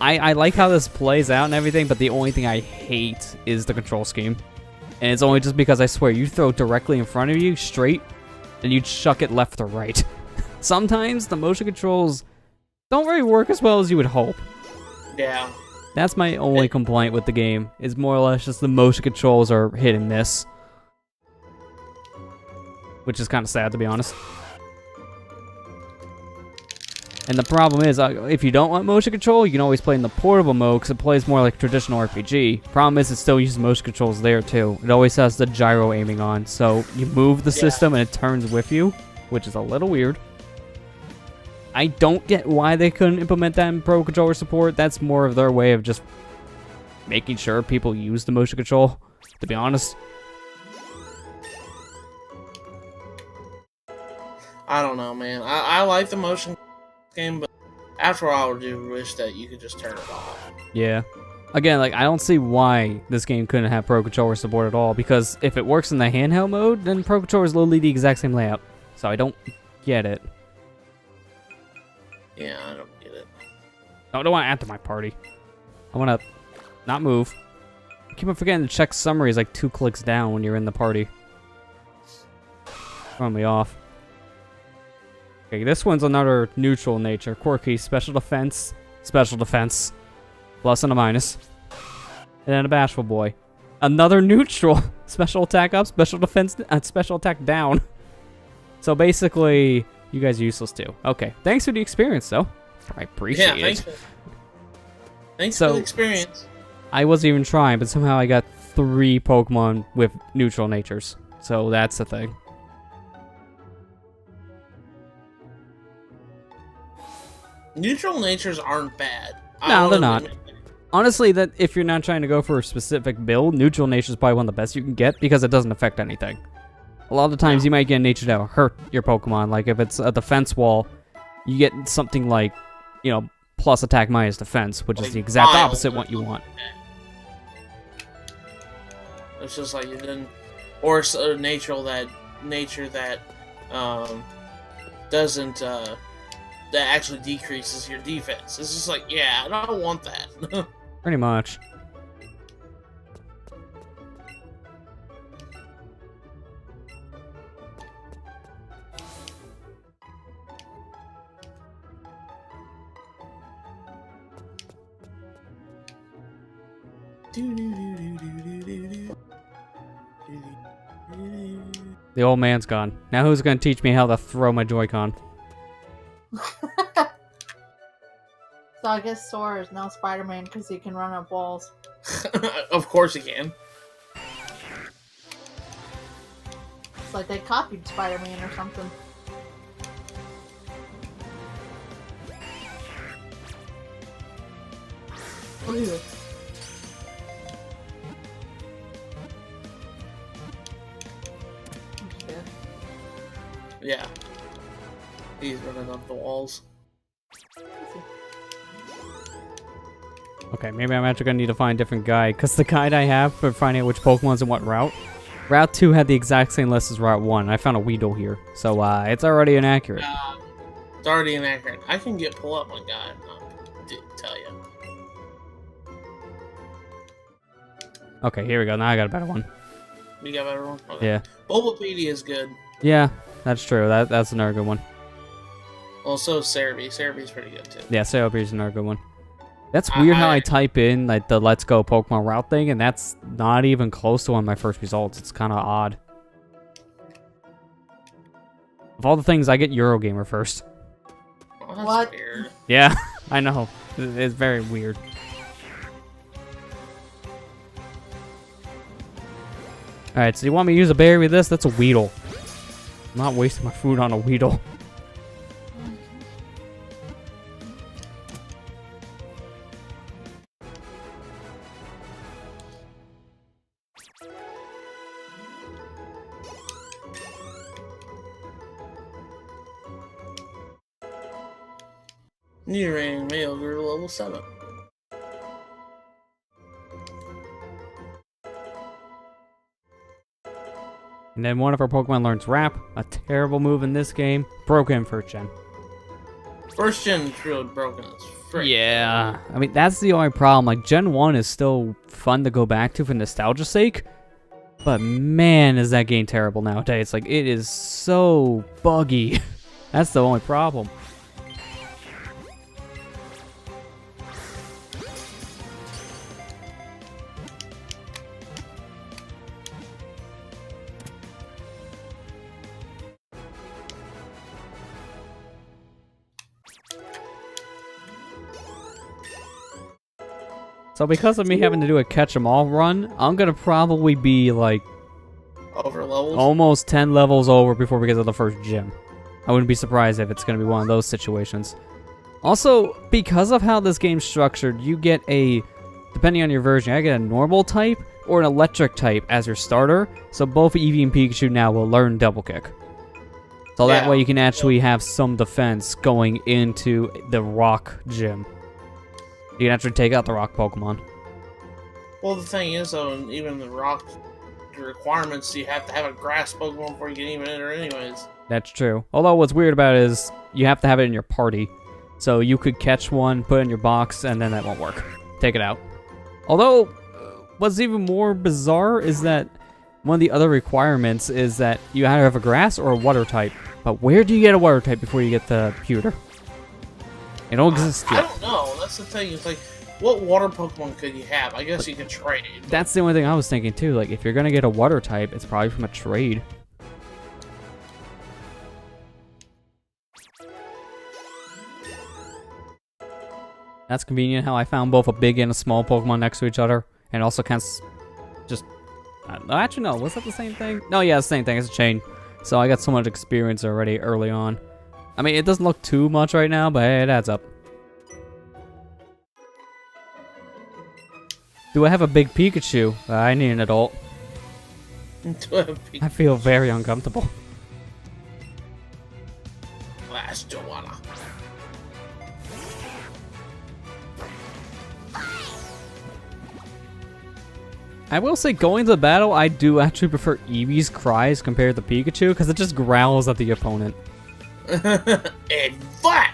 I like how this plays out and everything, but the only thing I hate is the control scheme. And it's only just because I swear, you throw it directly in front of you, straight, and you chuck it left or right. Sometimes the motion controls don't really work as well as you would hope. Yeah. That's my only complaint with the game, is more or less just the motion controls are hit and miss. Which is kind of sad, to be honest. And the problem is, if you don't want motion control, you can always play in the portable mode, because it plays more like traditional RPG. Problem is, it still uses motion controls there, too. It always has the gyro aiming on, so you move the system and it turns with you, which is a little weird. I don't get why they couldn't implement that in Pro Controller support. That's more of their way of just making sure people use the motion control, to be honest. I don't know, man. I like the motion game, but after all, I do wish that you could just turn it off. Yeah. Again, like, I don't see why this game couldn't have Pro Controller support at all, because if it works in the handheld mode, then Pro Controller is literally the exact same layout. So I don't get it. Yeah, I don't get it. I don't want to add to my party. I want to not move. I keep on forgetting to check summaries like 2 clicks down when you're in the party. Throwing me off. Okay, this one's another neutral nature. Quirky, special defense, plus and a minus. And then a bashful boy. Another neutral. Special attack up, special defense, special attack down. So basically, you guys are useless too. Okay, thanks for the experience though. I appreciate it. Thanks for the experience. I wasn't even trying, but somehow I got 3 Pokemon with neutral natures. So that's the thing. Neutral natures aren't bad. No, they're not. Honestly, that if you're not trying to go for a specific build, neutral nature is probably one of the best you can get because it doesn't affect anything. A lot of the times you might get a nature that will hurt your Pokemon. Like if it's a defense wall, you get something like, you know, plus attack minus defense, which is the exact opposite what you want. It's just like you didn't, or a nature that doesn't that actually decreases your defense. It's just like, yeah, I don't want that. Pretty much. The old man's gone. Now who's gonna teach me how to throw my Joy-Con? So I guess Sora is now Spider-Man because he can run up walls. Of course he can. It's like they copied Spider-Man or something. Ooh. Yeah. He's running up the walls. Okay, maybe I'm actually gonna need to find a different guide, because the guide I have for finding out which Pokemon's in what route, Route 2 had the exact same list as Route 1, and I found a Weedle here, so it's already inaccurate. It's already inaccurate. I can pull up my guide. Didn't tell you. Okay, here we go. Now I got a better one. You got a better one? Okay. Yeah. Bulbapedia is good. Yeah, that's true. That's another good one. Also, Cerebi. Cerebi's pretty good too. Yeah, Cerebi's another good one. That's weird how I type in like the Let's Go Pokemon route thing, and that's not even close to one of my first results. It's kind of odd. Of all the things, I get Eurogamer first. Oh, that's What? weird. Yeah, I know. It's very weird. Alright, so you want me to use a berry with this? That's a Weedle. I'm not wasting my food on a Weedle. New ring male grew level 7. And then one of our Pokemon learns Wrap, a terrible move in this game. Broken first gen. First gen's real broken as frick. Yeah. I mean, that's the only problem. Like, Gen 1 is still fun to go back to for nostalgia's sake. But man, is that game terrible nowadays. Like, it is so buggy. That's the only problem. So because of me having to do a catch-em-all run, I'm gonna probably be like Over levels? almost 10 levels over before we get to the first gym. I wouldn't be surprised if it's gonna be one of those situations. Also, because of how this game's structured, you get depending on your version, I get a normal type or an electric type as your starter. So both Eevee and Pikachu now will learn Double Kick. So that way you can actually have some defense going into the rock gym. You can actually take out the rock Pokemon. Well, the thing is, though, even the rock requirements, you have to have a grass Pokemon before you can even enter anyways. That's true. Although what's weird about it is you have to have it in your party. So you could catch one, put it in your box, and then that won't work. Take it out. Although, what's even more bizarre is that one of the other requirements is that you either have a grass or a water type. But where do you get a water type before you get the pewter? It don't exist I yet. don't know. That's the thing. It's like, what water Pokemon could you have? I guess you could trade. That's the only thing I was thinking too. Like, if you're gonna get a water type, it's probably from a trade. That's convenient how I found both a big and a small Pokemon next to each other, and also kind of just. Actually, no. Was that the same thing? No, yeah, it's the same thing. It's a chain. So I got so much experience already early on. I mean, it doesn't look too much right now, but hey, it adds up. Do I have a big Pikachu? I need an adult. I feel very uncomfortable. Last Joanna. I will say, going to the battle, I do actually prefer Eevee's cries compared to Pikachu, because it just growls at the opponent. And what?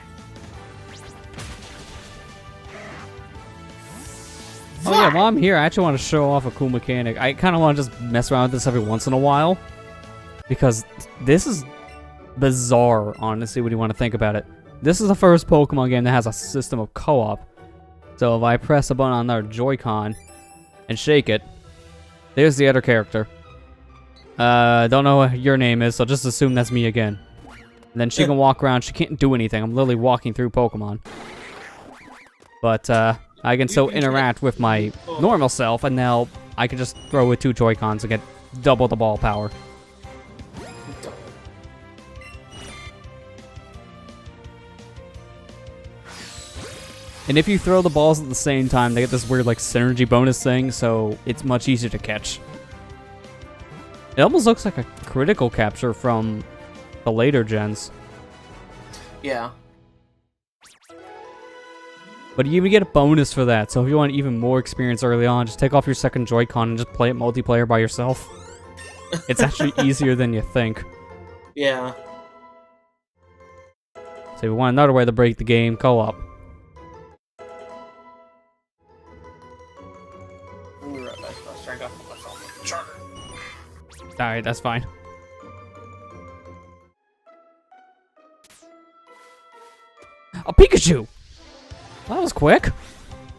Oh yeah, while I'm here, I actually want to show off a cool mechanic. I kind of want to just mess around with this every once in a while, because this is bizarre, honestly, when you want to think about it. This is the first Pokemon game that has a system of co-op. So if I press a button on our Joy-Con, and shake it. There's the other character. Don't know what your name is, so just assume that's me again. And then she can walk around. She can't do anything. I'm literally walking through Pokemon. But I can still interact with my normal self, and now I can just throw with 2 Joy-Cons and get double the ball power. And if you throw the balls at the same time, they get this weird like synergy bonus thing, so it's much easier to catch. It almost looks like a critical capture from the later gens. Yeah. But you even get a bonus for that, so if you want even more experience early on, just take off your second Joy-Con and just play it multiplayer by yourself. It's actually easier than you think. Yeah. So if you want another way to break the game, co-op. I'll be right back. I'll check out my phone with the charger. Alright, that's fine. A Pikachu! Well, that was quick.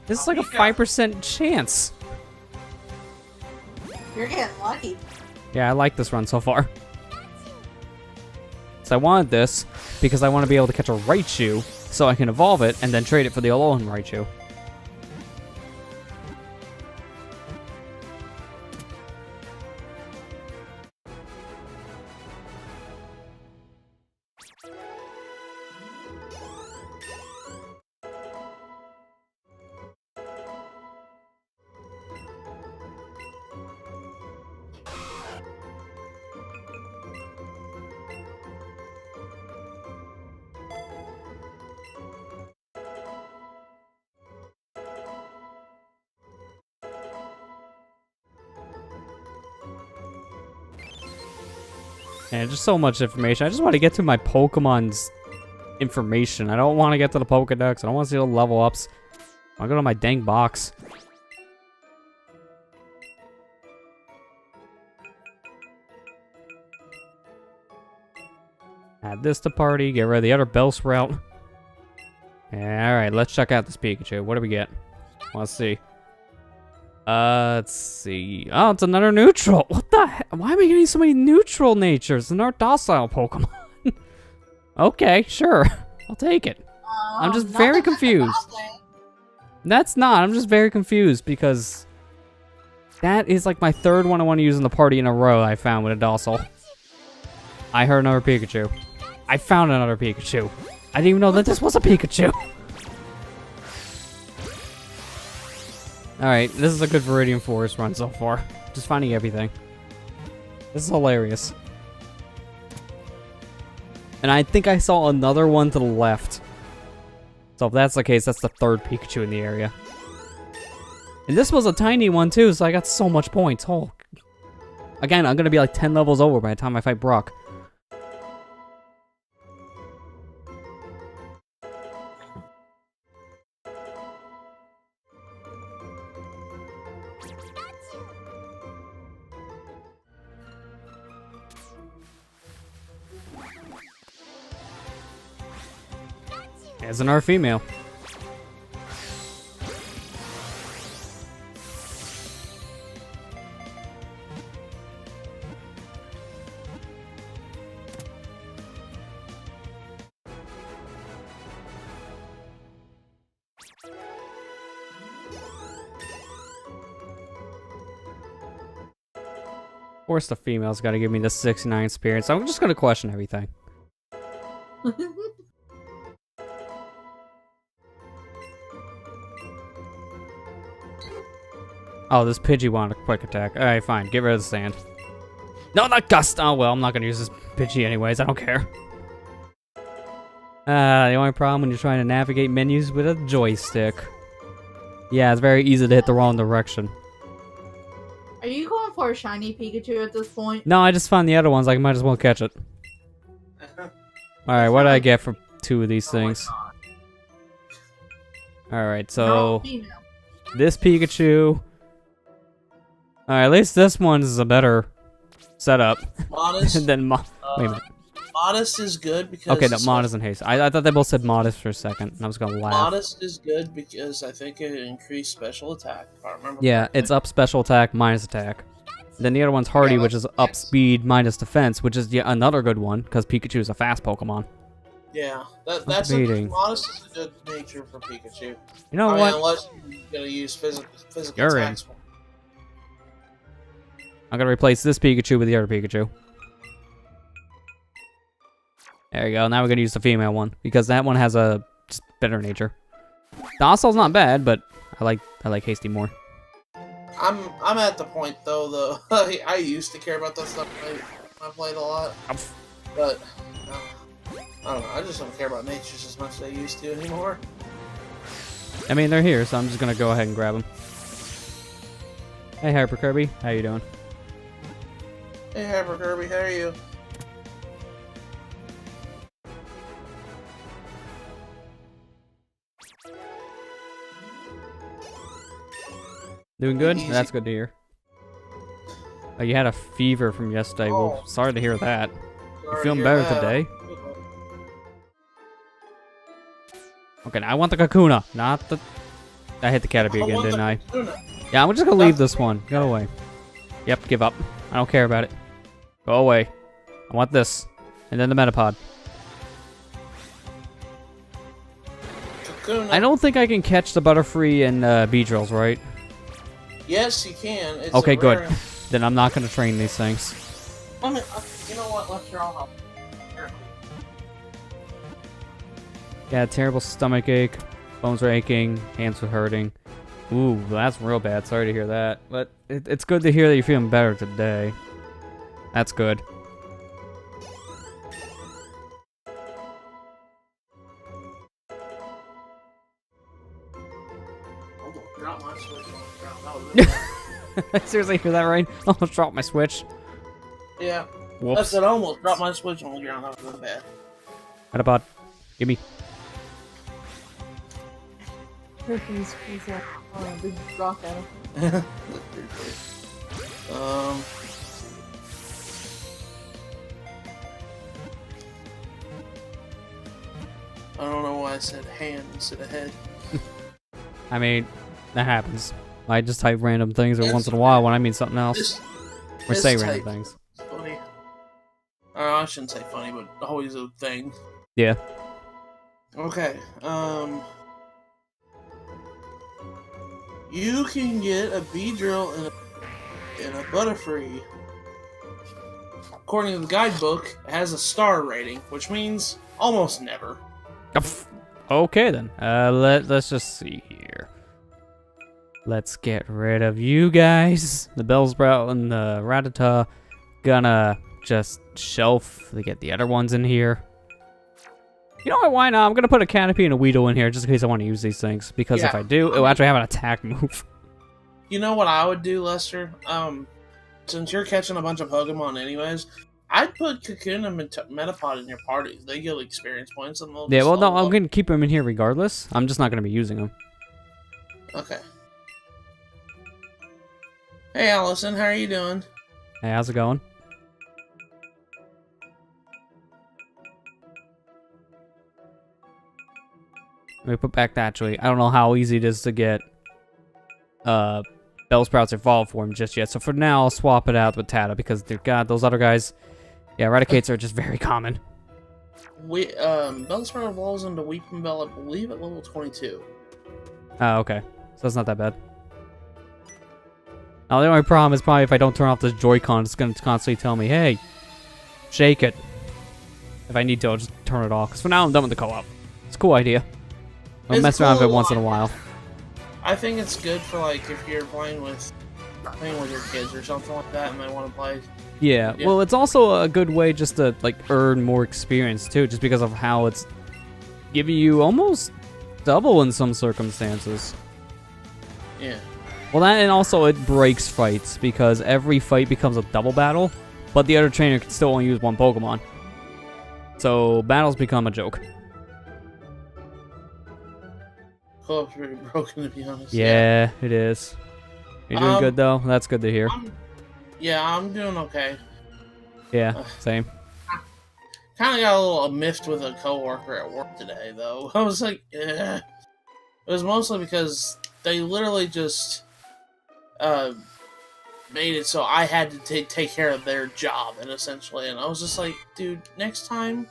This is like a 5% chance. You're getting lucky. Yeah, I like this run so far. So I wanted this because I want to be able to catch a Raichu so I can evolve it and then trade it for the Alolan Raichu. And just so much information. I just want to get to my Pokemon's information. I don't want to get to the Pokedex. I don't want to see the level ups. I'll go to my dang box. Add this to party. Get rid of the other Bellsprout. Alright, let's check out this Pikachu. What do we get? Let's see. Let's see. Oh, it's another neutral. What the heck? Why am I getting so many neutral natures? Another docile Pokemon. Okay, sure. I'll take it. I'm just very confused. That's not. I'm just very confused because that is like my third one I want to use in the party in a row I found with a docile. I heard another Pikachu. I found another Pikachu. I didn't even know that this was a Pikachu. Alright, this is a good Viridian Forest run so far. Just finding everything. This is hilarious. And I think I saw another one to the left. So if that's the case, that's the third Pikachu in the area. And this was a tiny one too, so I got so much points. Oh. Again, I'm going to be like 10 levels over by the time I fight Brock. As another female. Of course the female's gotta give me the 69 experience. I'm just gonna question everything. Oh, this Pidgey wanted a quick attack. Alright, fine. Get rid of the sand. No, not Gust! Oh, well, I'm not gonna use this Pidgey anyways. I don't care. The only problem when you're trying to navigate menus with a joystick. Yeah, it's very easy to hit the wrong direction. Are you going for a shiny Pikachu at this point? No, I just found the other ones. I might as well catch it. Alright, what did I get for 2 of these things? Alright, so... this Pikachu... Alright, at least this one is a better setup. Modest. Than wait a minute. Modest is good because Okay, no, modest and haste. I thought they both said modest for a second, and I was gonna laugh. Modest is good because I think it increased special attack. If I remember. Yeah, correctly. it's up special attack minus attack. Then the other one's hardy, which is up speed minus defense, which is yet another good one because Pikachu is a fast Pokemon. Yeah, that's debating. modest is a good nature for Pikachu. You know I what? mean, unless you're gonna use physical You're in. attacks. I'm gonna replace this Pikachu with the other Pikachu. There you go. Now we're gonna use the female one because that one has a just better nature. Docile's not bad, but I like Hasty more. I'm at the point though. I used to care about that stuff. I played a lot, but I don't know. I just don't care about natures as much as I used to anymore. I mean, they're here, so I'm just gonna go ahead and grab them. Hey, Hyper Kirby, how you doing? Hey, Hyper Kirby, how are you? Doing good? Easy. That's good to hear. Oh, you had a fever from yesterday. Well, sorry to hear that. You feeling better today? Okay, now I want the Kakuna, not the... I hit the Caterpie again, didn't I? Yeah, I'm just gonna leave this one. Go away. Yep, give up. I don't care about it. Go away. I want this. And then the Metapod. Kakuna. I don't think I can catch the Butterfree and Beedrills, right? Yes, you can. It's Okay, a good. rare- Then I'm not gonna train these things. Let me, you know what? Let's draw help. Yeah, terrible stomach ache, bones are aching, hands are hurting. Ooh, that's real bad. Sorry to hear that. But it's good to hear that you're feeling better today. That's good. Drop my switch on the ground. That was really Seriously, hear that right? Almost dropped my Switch. yeah. I Whoops. said I almost dropped my switch on the ground. That was really bad. Metapod. Give me. He's a big rock at him. I don't know why I said hand instead of head. I mean, that happens. I just type random things every It's once in a while when I mean something else. This, Or say this random type things. is funny. I shouldn't say funny, but always a thing. Yeah. Okay. You can get a Beedrill and a Butterfree. According to the guidebook, it has a star rating, which means almost never. Okay then. Let's just see here. Let's get rid of you guys. The Bellsprout and the Rattata. Gonna just shelf to get the other ones in here. You know what? Why not? I'm gonna put a Caterpie and a Weedle in here just in case I want to use these things. Because if Yeah. I do, it'll actually have an attack move. You know what I would do, Lester? Since you're catching a bunch of Pokemon anyways, I'd put Cocoon and Metapod in your parties. They get experience points and they'll Yeah, just well, no, level I'm up. gonna keep them in here regardless. I'm just not gonna be using them. Okay. Hey, Allison, how are you doing? Hey, how's it going? Let me put back that tree. I don't know how easy it is to get Bellsprouts evolved form just yet. So for now, I'll swap it out with Tata because, dear God, those other guys, yeah, Raticates are just very common. Bellsprout evolves into Weeping Bell, I believe, at level 22. Oh, okay. So that's not that bad. Now, the only problem is probably if I don't turn off this Joy-Con, it's going to constantly tell me, hey, shake it. If I need to, I'll just turn it off. Because for now, I'm done with the co-op. It's a cool idea. I'll It's mess around with it cool. once in a while. I think it's good for, like, if you're playing with your kids or something like that and they want to play. Yeah, Yeah. well, it's also a good way just to, like, earn more experience, too, just because of how it's giving you almost double in some circumstances. Yeah. Well, that, and also it breaks fights, because every fight becomes a double battle, but the other trainer can still only use one Pokemon. So, battles become a joke. Co-op's pretty broken, to be honest. Yeah, it is. You're doing good, though? That's good to hear. I'm doing okay. Yeah, same. Kind of got a little miffed with a coworker at work today, though. I was like, eh. It was mostly because they literally just made it so I had to take care of their job, and essentially, and I was just like, dude, next time,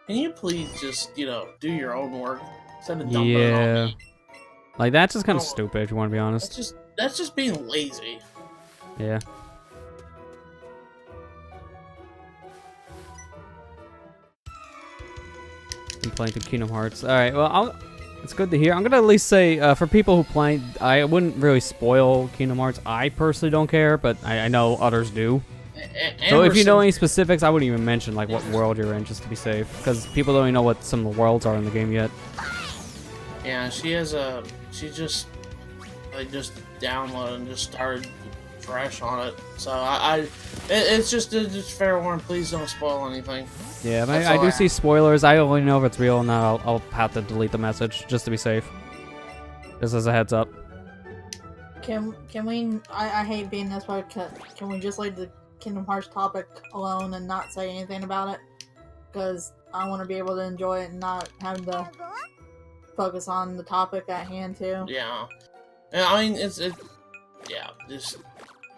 can you please just, do your own work instead of dumping it on me? Like, that's just kind of stupid, if you want to be honest. That's just being lazy. Yeah. I'm playing through Kingdom Hearts. Alright, well, it's good to hear. I'm going to at least say, for people who play, I wouldn't really spoil Kingdom Hearts. I personally don't care, but I know others do. So if you know any specifics, I wouldn't even mention, like, what world you're in, just to be safe. Because people don't even know what some of the worlds are in the game yet. Yeah, she just downloaded and just started fresh on it. So it's just fair warning. Please don't spoil anything. Yeah, but I do see spoilers. I only know if it's real, and then I'll have to delete the message just to be safe. Just as a heads up. Can we? I hate being this way. Can we just leave the Kingdom Hearts topic alone and not say anything about it? Because I want to be able to enjoy it and not having to focus on the topic at hand too. Yeah. I mean, just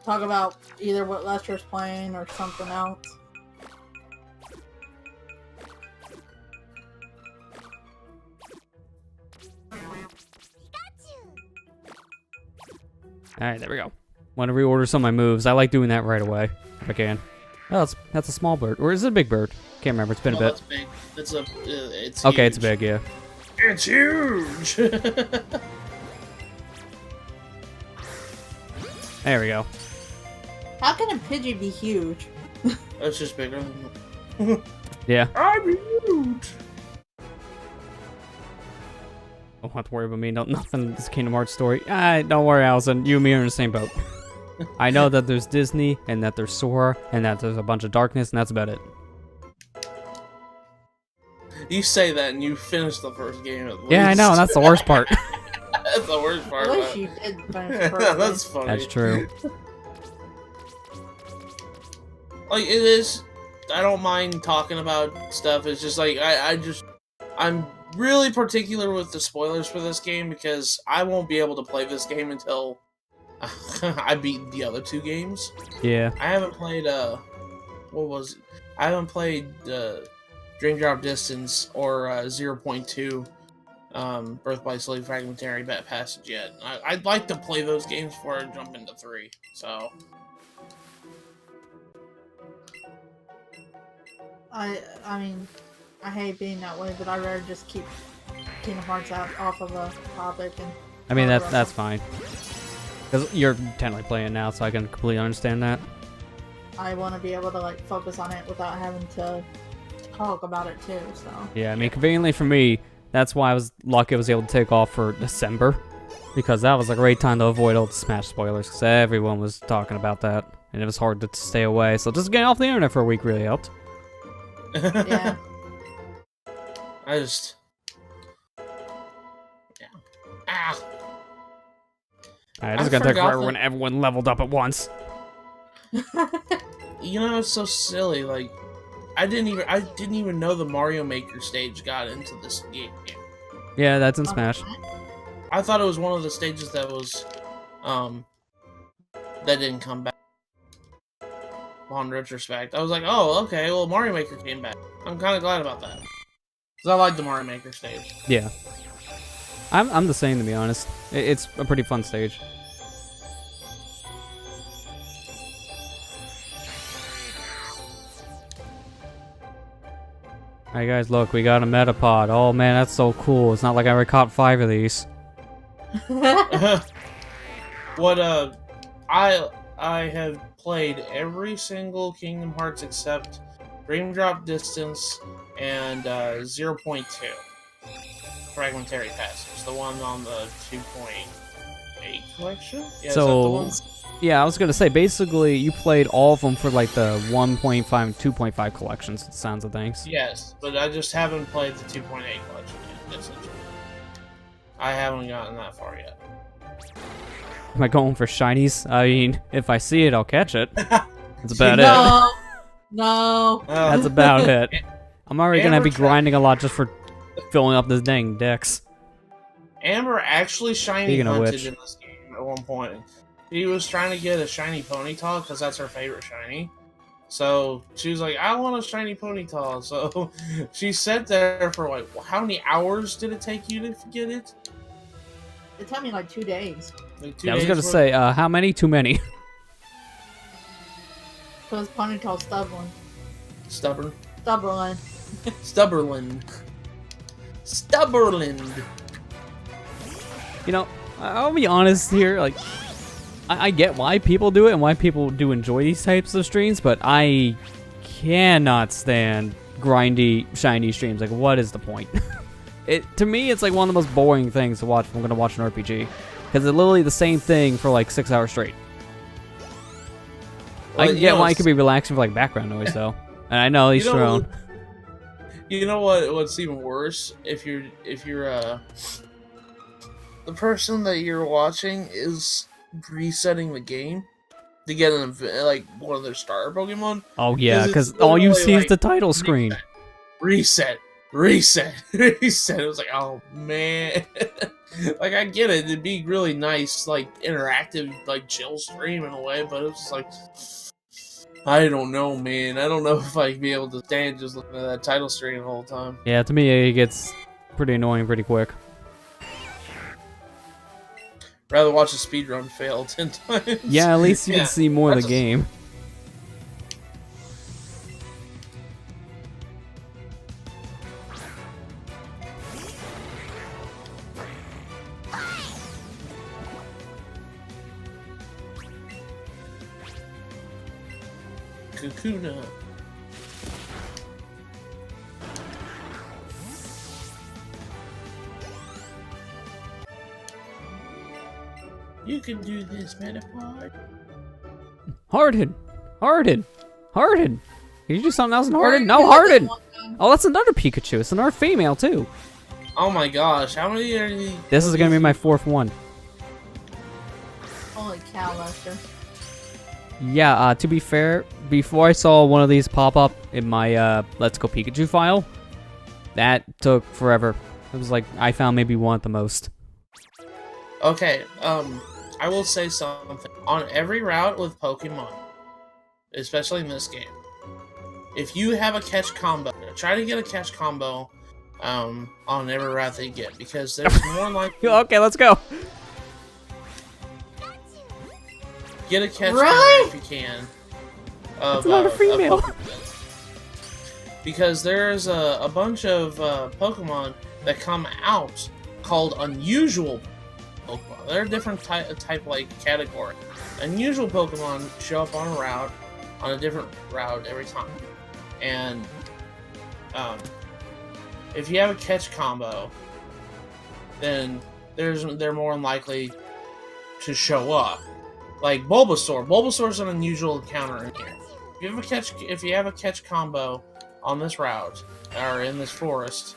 talk about either what Lester's playing or something else. Alright, there we go. Want to reorder some of my moves. I like doing that right away, if I can. Oh, that's a small bird. Or is it a big bird? Can't remember. It's been a bit. It's big. It's okay, huge. It's big, yeah. It's huge! There we go. How can a Pidgey be huge? That's just bigger than Yeah. I'm huge! Don't have to worry about me. Nothing in this Kingdom Hearts story. Don't worry, Allison. You and me are in the same boat. I know that there's Disney, and that there's Sora, and that there's a bunch of darkness, and that's about it. You say that, and you finish the first game at least. Yeah, I know, and that's the worst part. That's the worst part. I wish you did finish the first That's funny. That's true. Like, it is... I don't mind talking about stuff. It's just like, I'm really particular with the spoilers for this game because I won't be able to play this game until I beat the other two games. Yeah. I haven't played, I haven't played, Dream Drop Distance or, 0.2, Birth by Slave Fragmentary Bat Passage yet. I'd like to play those games before I jump into 3, so... I mean, I hate being that way, but I'd rather just keep Kingdom Hearts off of the topic. And I mean, that's fine. Because you're technically playing now, so I can completely understand that. I want to be able to, like, focus on it without having to talk about it, too, so... Yeah, I mean, conveniently for me, that's why I was lucky I was able to take off for December. Because that was a great time to avoid all the Smash spoilers, because everyone was talking about that. And it was hard to stay away, so just getting off the internet for a week really helped. Yeah. I just... Yeah. Ah! Alright, this is gonna take forever when everyone leveled up at once. You know, it's so silly, like... I didn't even know the Mario Maker stage got into this game. Yeah, that's in Smash. I thought it was one of the stages that was... that didn't come back. On retrospect, I was like, oh, okay, well, Mario Maker came back. I'm kind of glad about that. Because I like the Mario Maker stage. Yeah. I'm the same, to be honest. It's a pretty fun stage. Alright guys, look, we got a Metapod. Oh man, that's so cool. It's not like I ever caught 5 of these. What, I have played every single Kingdom Hearts except Dream Drop Distance and 0.2 Fragmentary Passage, the one on the 2.8 collection. Yeah, so, yeah, I was gonna say basically you played all of them for like the 1.5 and 2.5 collections. Sounds of things. Yes, but I just haven't played the 2.8 collection yet. Essentially, I haven't gotten that far yet. Am I going for shinies? I mean, if I see it, I'll catch it. That's about it. No. That's about it. I'm already gonna be grinding a lot just for filling up this dang decks. Amber actually shiny Speaking of hunted which. in this game at one point. She was trying to get a shiny Ponyta because that's her favorite shiny. So she was like, I want a shiny Ponyta. So she sat there for like, how many hours did it take you to get it? It took me like 2 days. Like 2 Yeah, I was days gonna worth? say, how many? Too many. Because Ponyta's stubborn. Stubborn. Stubborn. Stubberland. Stubberland. You know, I'll be honest here. Like, I get why people do it and why people do enjoy these types of streams, but I cannot stand grindy, shiny streams. Like, what is the point? To me, it's like one of the most boring things to watch if I'm gonna watch an RPG, because it's literally the same thing for like 6 hours straight. Well, I can get why it could be relaxing for like background noise though, and I know he's thrown. You know what? What's even worse if you're the person that you're watching is resetting the game to get like one of their starter Pokemon. Oh yeah, because all you see is the title screen. Reset. It was like, oh man. Like, I get it. It'd be really nice, like, interactive, like, chill stream in a way, but it was just like, I don't know, man. I don't know if I'd be able to stand just looking at that title screen the whole time. Yeah, to me, it gets pretty annoying pretty quick. Rather watch a speedrun fail 10 times. Yeah, at least you can see more of the game. Kakuna. You can do this, Metapod. Harden! Did you do something else in Harden? No, Harden! Oh, that's another Pikachu. It's another female, too. Oh my gosh, how many are these? This is gonna be my 4th one. Holy cow, Lester. Yeah, to be fair, before I saw one of these pop up in my Let's Go Pikachu file, that took forever. It was like, I found maybe one at the most. Okay, I will say something. On every route with Pokemon, especially in this game, if you have a catch combo, try to get a catch combo on every route that you get, because there's more likely... Okay, let's go. Get a catch Really? if you can. That's not a female. Because there's a bunch of Pokemon that come out called unusual Pokemon. They're a different type like category. Unusual Pokemon show up on a different route every time. And if you have a catch combo, then they're more unlikely to show up. Like Bulbasaur. Bulbasaur's an unusual encounter in here. If you have a catch combo on this route or in this forest,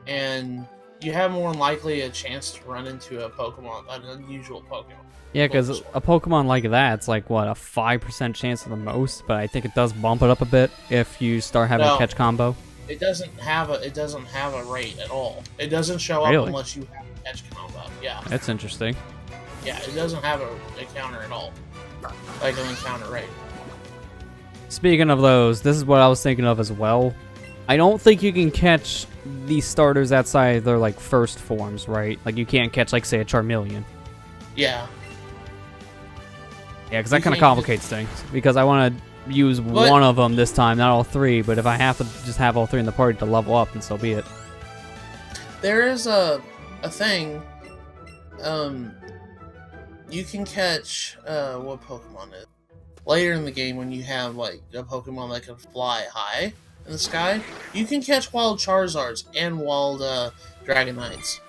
and you have more than likely a chance to run into a Pokemon, an unusual Pokemon. Yeah, because a Pokemon like that, it's like, what, a 5% chance at the most, but I think it does bump it up a bit if you start having a catch combo. It doesn't have a rate at all. It doesn't show up unless you have a catch combo. Yeah. That's interesting. Yeah, it doesn't have a counter at all. Like an encounter rate. Speaking of those, this is what I was thinking of as well. I don't think you can catch these starters outside their like first forms, right? Like you can't catch, like, say, a Charmeleon. Yeah. Yeah, because that kind of complicates things. Because I want to use one of them this time, not all three. But if I have to just have all three in the party to level up, then so be it. There is a thing. You can catch what Pokemon is later in the game when you have like a Pokemon that can fly high in the sky. You can catch wild Charizards and wild Dragonites.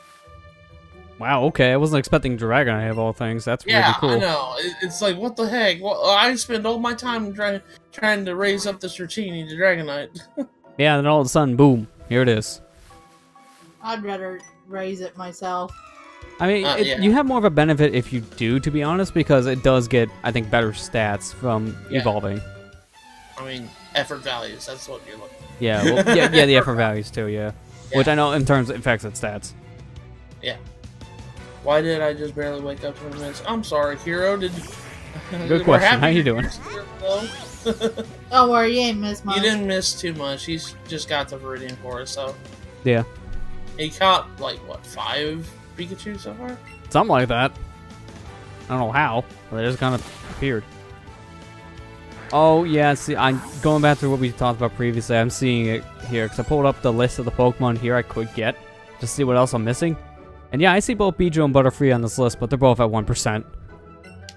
Wow, okay. I wasn't expecting Dragonite of all things. That's really cool. Yeah, I know. It's like, what the heck? Well, I spend all my time trying to raise up this Rotini to Dragonite. Yeah, and then all of a sudden, boom, here it is. I'd rather raise it myself. I mean, you have more of a benefit if you do, to be honest, because it does get, I think, better stats from evolving. I mean, effort values. That's what you're looking for. Yeah, well, yeah, the effort values too, yeah. Which I know in terms it affects its stats. Yeah. Why did I just barely wake up 20 minutes? I'm sorry, Hero. Good question. How you doing? Don't worry, you ain't missed much. You didn't miss too much. He's just got the Viridian Forest, so. Yeah. He caught, like, what, 5 Pikachu so far? Something like that. I don't know how, but it just kind of appeared. Oh, yeah, see, I'm going back to what we talked about previously. I'm seeing it here, because I pulled up the list of the Pokemon here I could get, to see what else I'm missing. And yeah, I see both Beedrill and Butterfree on this list, but they're both at 1%.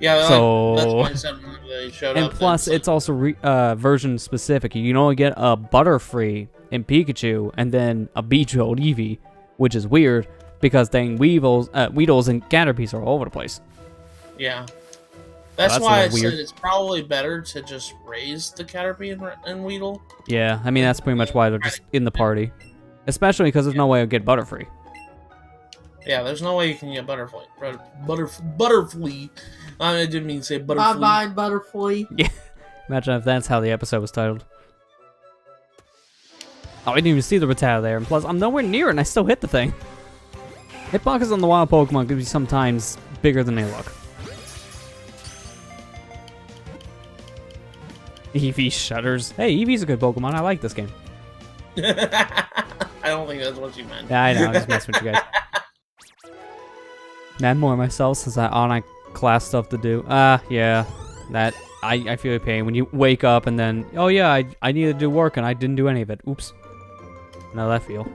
Yeah, so... that's why I said they showed up. And plus, it's also version specific. You can only get a Butterfree in Pikachu, and then a Beedrill and Eevee, which is weird, because dang Weedles and Caterpies are all over the place. Yeah. That's why I weird. said it's probably better to just raise the Caterpie and Weedle. Yeah, I mean, that's pretty much why they're just in the party. Especially because there's no way I'll get Butterfree. Yeah, there's no way you can get Butterfly. Butterfly. I didn't mean to say Butterfly. Bye-bye, Butterfly. Yeah. Imagine if that's how the episode was titled. Oh, I didn't even see the Rattata there. And plus, I'm nowhere near it, and I still hit the thing. Hitboxes on the wild Pokemon can be sometimes bigger than they look. Eevee shudders. Hey, Eevee's a good Pokemon. I like this game. I don't think that's what you meant. Yeah, I know. I'm just messing with you guys. Mad more myself since I on class stuff to do. Yeah. That I feel your pain when you wake up and then, oh yeah, I need to do work and I didn't do any of it. Oops. Know that feel.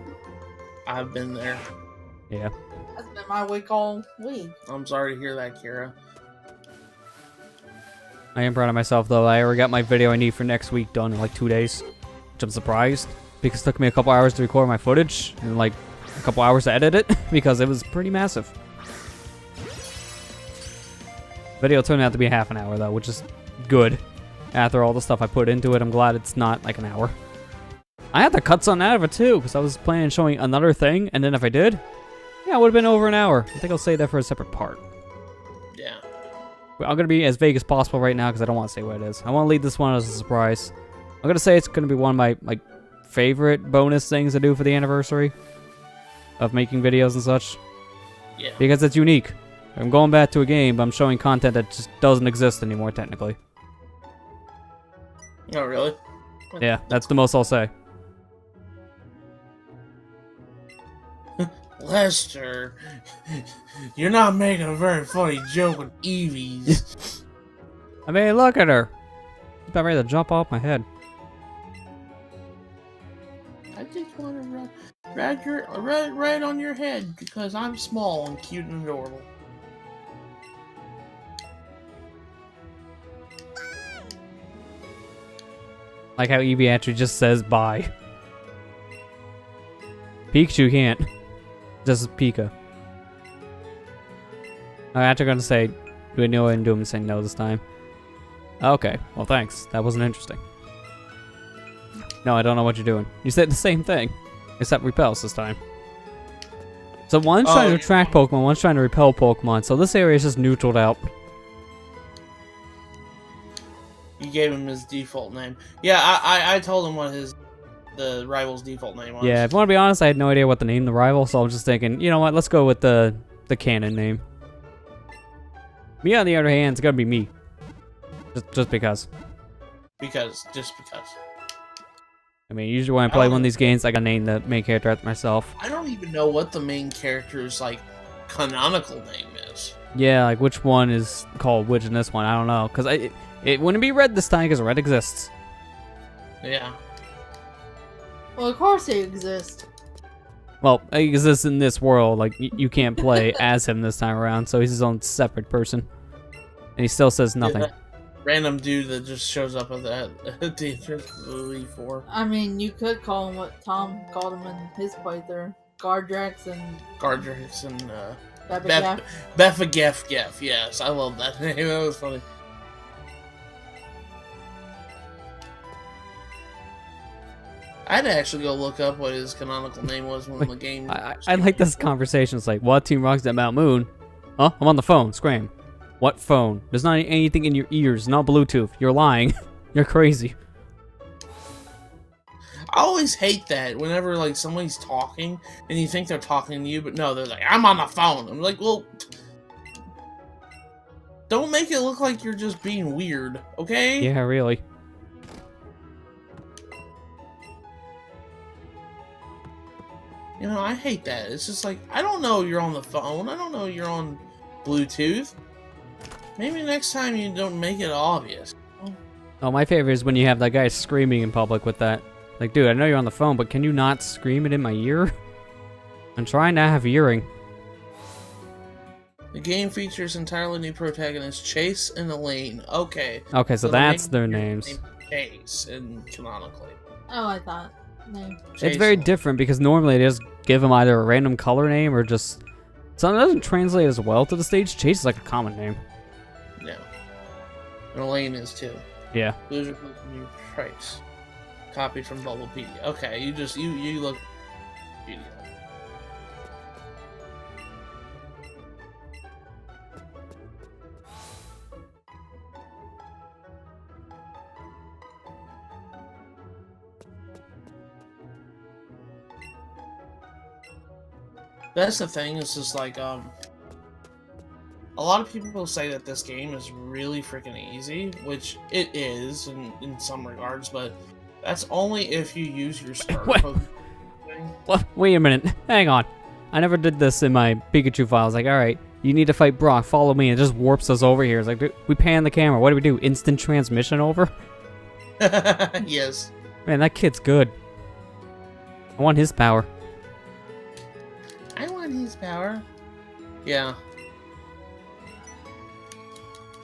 I've been there. Yeah. That's been my week all week. I'm sorry to hear that, Kira. I am proud of myself though. I already got my video I need for next week done in like 2 days. Which I'm surprised. Because it took me a couple hours to record my footage and like a couple hours to edit it because it was pretty massive. Video turned out to be half an hour though, which is good. After all the stuff I put into it, I'm glad it's not like an hour. I had to cut something out of it too, because I was planning on showing another thing, and then if I did, yeah, it would have been over an hour. I think I'll save that for a separate part. Yeah. But I'm going to be as vague as possible right now, because I don't want to say what it is. I want to leave this one as a surprise. I'm going to say it's going to be one of my favorite bonus things to do for the anniversary of making videos and such. Yeah. Because it's unique. I'm going back to a game, but I'm showing content that just doesn't exist anymore, technically. Oh, really? Yeah, that's the most I'll say. Lester, you're not making a very funny joke with Eevees. I mean, look at her. She's about ready to jump off my head. I just want to right on your head because I'm small and cute and adorable. Like how Eevee actually just says bye. Pikachu can't. Just Pika. I'm actually going to say, do I know what I'm doing and saying no this time? Okay, well thanks. That wasn't interesting. No, I don't know what you're doing. You said the same thing, except repels this time. So one's trying to attract Pokemon, one's trying to repel Pokemon, so this area is just neutraled out. You gave him his default name. Yeah, I told him what the rival's default name was. Yeah, if you want to be honest, I had no idea what to name the rival, so I was just thinking, you know what, let's go with the canon name. Me, on the other hand, it's gonna be me. Just because. Just because. I mean, usually when I play one of these games, I gotta name the main character after myself. I don't even know what the main character's, canonical name is. Yeah, like which one is called which in this one, I don't know. Because it wouldn't be Red this time, because Red exists. Yeah. Well, of course he exists. Well, he exists in this world. Like, you can't play as him this time around, so he's his own separate person. And he still says nothing. Yeah, random dude that just shows up at the entrance to the Elite Four. I mean, you could call him what Tom called him in his playthrough. Gardrax and Befagef. Yes, I love that name. That was funny. I had to actually go look up what his canonical name was when the game... I like this conversation. It's like, what Team Rocket's at Mount Moon? Huh? I'm on the phone. Scram. What phone? There's not anything in your ears. Not Bluetooth. You're lying. You're crazy. I always hate that whenever like somebody's talking and you think they're talking to you, but no, they're like, I'm on the phone. I'm like, well, don't make it look like you're just being weird, okay? Yeah, really. You know, I hate that. It's just like, I don't know you're on the phone. I don't know you're on Bluetooth. Maybe next time you don't make it obvious. Oh, my favorite is when you have that guy screaming in public with that. Like, dude, I know you're on the phone, but can you not scream it in my ear? I'm trying to have hearing. The game features entirely new protagonists, Chase and Elaine. Okay. Okay, so that's their names. Chase, and canonically. Oh, I thought. No. It's very different because normally they just give them either a random color name or just something that doesn't translate as well to the stage. Chase is like a common name. No. And Elaine is too. Yeah. Those are new traits. Copied from Bubblepedia. Okay, you look. That's the thing. It's just like a lot of people say that this game is really freaking easy, which it is in some regards, but that's only if you use your starter Pokemon. What? Wait a minute. Hang on. I never did this in my Pikachu files. Like, all right, you need to fight Brock. Follow me. It just warps us over here. It's like, dude, we pan the camera. What do we do? Instant transmission over? Yes. Man, that kid's good. I want his power. I want his power. Yeah.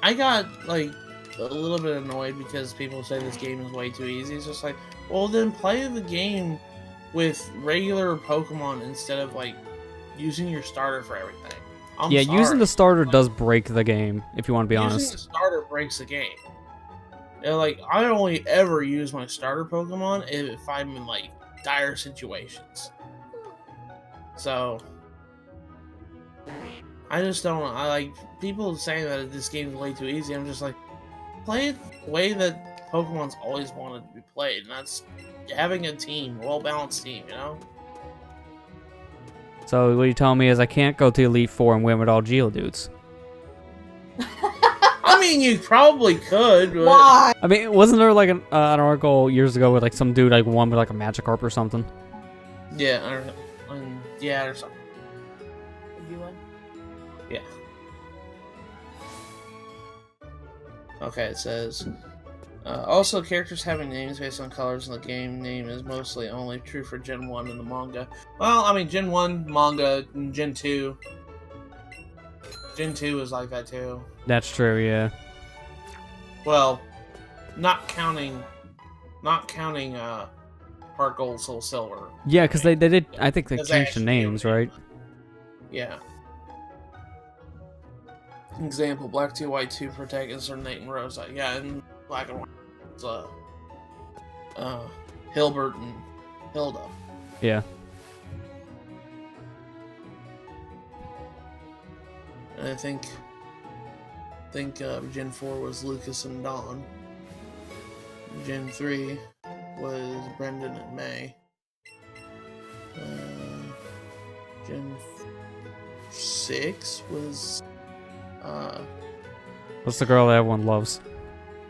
I got, like, a little bit annoyed because people say this game is way too easy. It's just like, well, then play the game with regular Pokemon instead of, like, using your starter for everything. I'm sorry. Using the starter does break the game, if you want to be honest. Using the starter breaks the game. They're like, I only ever use my starter Pokemon if I'm in, like, dire situations. So, I just don't. I like people saying that this game is way too easy. I'm just like, play it the way that Pokemon's always wanted to be played, and that's having a team, a well-balanced team, you know? So what you telling me is I can't go to Elite Four and win with all Geodudes? I mean, you probably could. But... Why? I mean, wasn't there like an article years ago with like some dude like won with like a Magikarp or something? Yeah, or something. Did you win? Yeah. Okay, it says, also characters having names based on colors in the game name is mostly only true for Gen 1 in the manga. Well, I mean, Gen 1 manga and Gen 2. Gen 2 is like that too. That's true, yeah. Well, not counting Heart Gold, Soul Silver. Yeah, because they did, I think they Because changed the actually names, right? Yeah. Example, Black 2, White 2 protagonists are Nate and Rosa. Yeah, in Black and White, it's Hilbert and Hilda. Yeah. And I think Gen 4 was Lucas and Dawn. Gen 3 was Brendan and May. Gen 6 was What's the girl that everyone loves?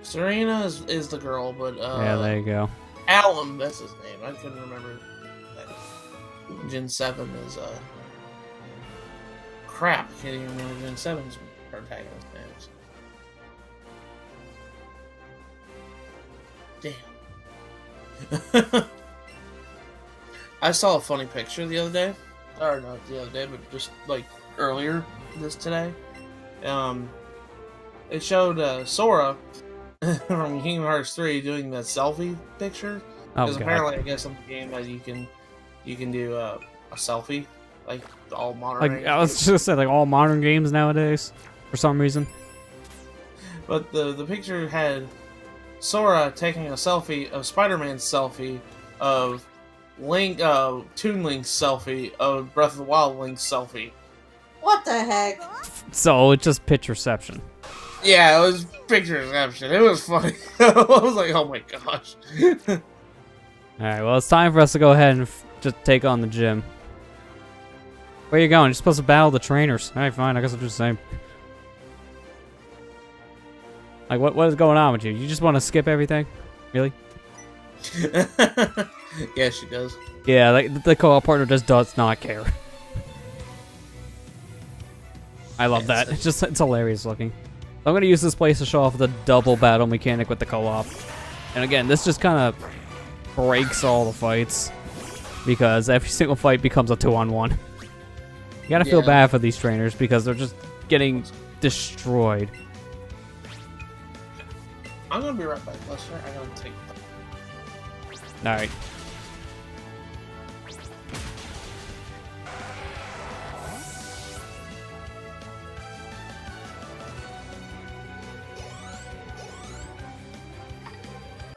Serena is the girl, but Yeah, there you go. Alum, that's his name. I couldn't remember that. Gen 7 is crap, I can't even remember Gen 7's protagonist names. Damn. I saw a funny picture the other day. Or not the other day, but just like earlier today. It showed Sora from Kingdom Hearts 3 doing that selfie picture. Oh, Because God. apparently, I guess in the game that you can do a selfie, like all modern. Like, I was just gonna say, like, all modern games nowadays, for some reason. But the picture had Sora taking a selfie of Spider-Man's selfie, of Link, Toon Link's selfie, of Breath of the Wild Link's selfie. What the heck? So, it's just pitch reception. Yeah, it was picture reception. It was funny. I was like, oh my gosh. Alright, well, it's time for us to go ahead and just take on the gym. Where you going? You're supposed to battle the trainers. Alright, fine. I guess I'll do the same. Like, what is going on with you? You just want to skip everything? Really? Yeah, she does. Yeah, like, the co-op partner just does not care. I love that. It's hilarious looking. I'm going to use this place to show off the double battle mechanic with the co-op. And again, this just kind of breaks all the fights. Because every single fight becomes a 2-on-1. You gotta feel bad for these trainers because they're just getting destroyed. I'm gonna be right back, Lester. I gotta take. Alright.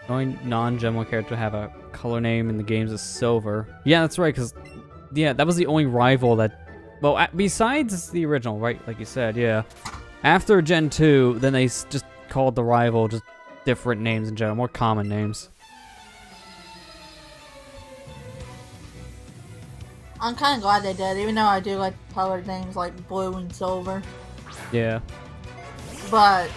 The only non-Gemma character to have a color name in the games is Silver. Yeah, that's right, because yeah, that was the only rival that... Well, besides the original, right? Like you said, yeah. After Gen 2, then they just called the rival just different names in general, more common names. I'm kind of glad they did, even though I do like colored names like Blue and Silver. Yeah. But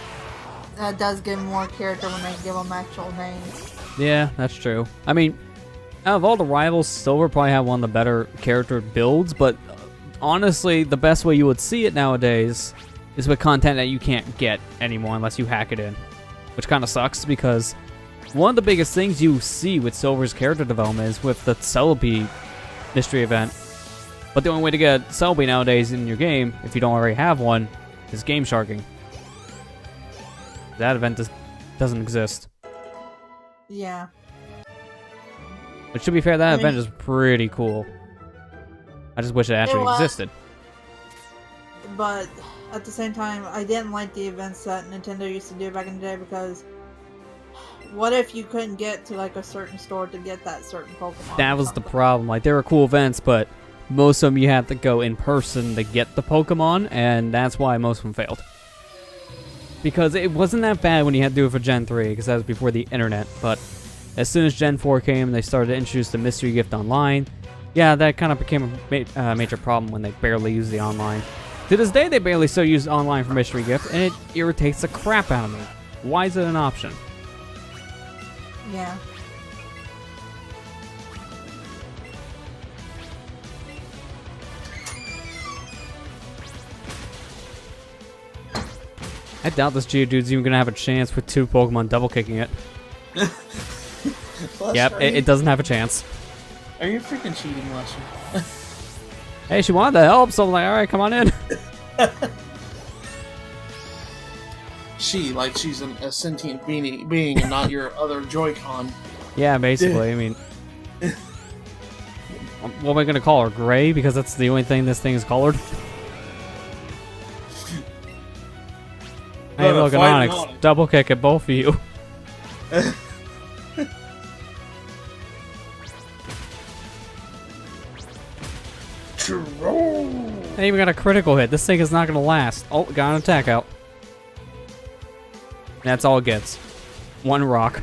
that does give more character when they give them actual names. Yeah, that's true. I mean, out of all the rivals, Silver probably had one of the better character builds, but honestly, the best way you would see it nowadays is with content that you can't get anymore unless you hack it in. Which kind of sucks because one of the biggest things you see with Silver's character development is with the Celebi mystery event. But the only way to get Celebi nowadays in your game, if you don't already have one, is game sharking. That event doesn't exist. Yeah. Which, to be fair, that event is pretty cool. I just wish it actually existed. But at the same time, I didn't like the events that Nintendo used to do back in the day because what if you couldn't get to like a certain store to get that certain Pokemon? That was the problem. Like, they were cool events, but most of them you had to go in person to get the Pokemon, and that's why most of them failed. Because it wasn't that bad when you had to do it for Gen 3, because that was before the internet, but as soon as Gen 4 came and they started to introduce the Mystery Gift Online, yeah, that kind of became a major problem when they barely used the online. To this day, they barely still use online for Mystery Gift, and it irritates the crap out of me. Why is it an option? Yeah. I doubt this Geodude's even going to have a chance with 2 Pokemon double kicking it. Yep, it doesn't have a chance. Are you freaking cheating, Lester? Hey, she wanted to help, so I'm like, alright, come on in. She's a sentient being and not your other Joy-Con. Yeah, basically, I mean... What am I going to call her? Gray? Because that's the only thing this thing is colored? Hey, look, Onyx, double kick at both of you. I even got a critical hit. This thing is not going to last. Oh, got an attack out. That's all it gets. 1 rock.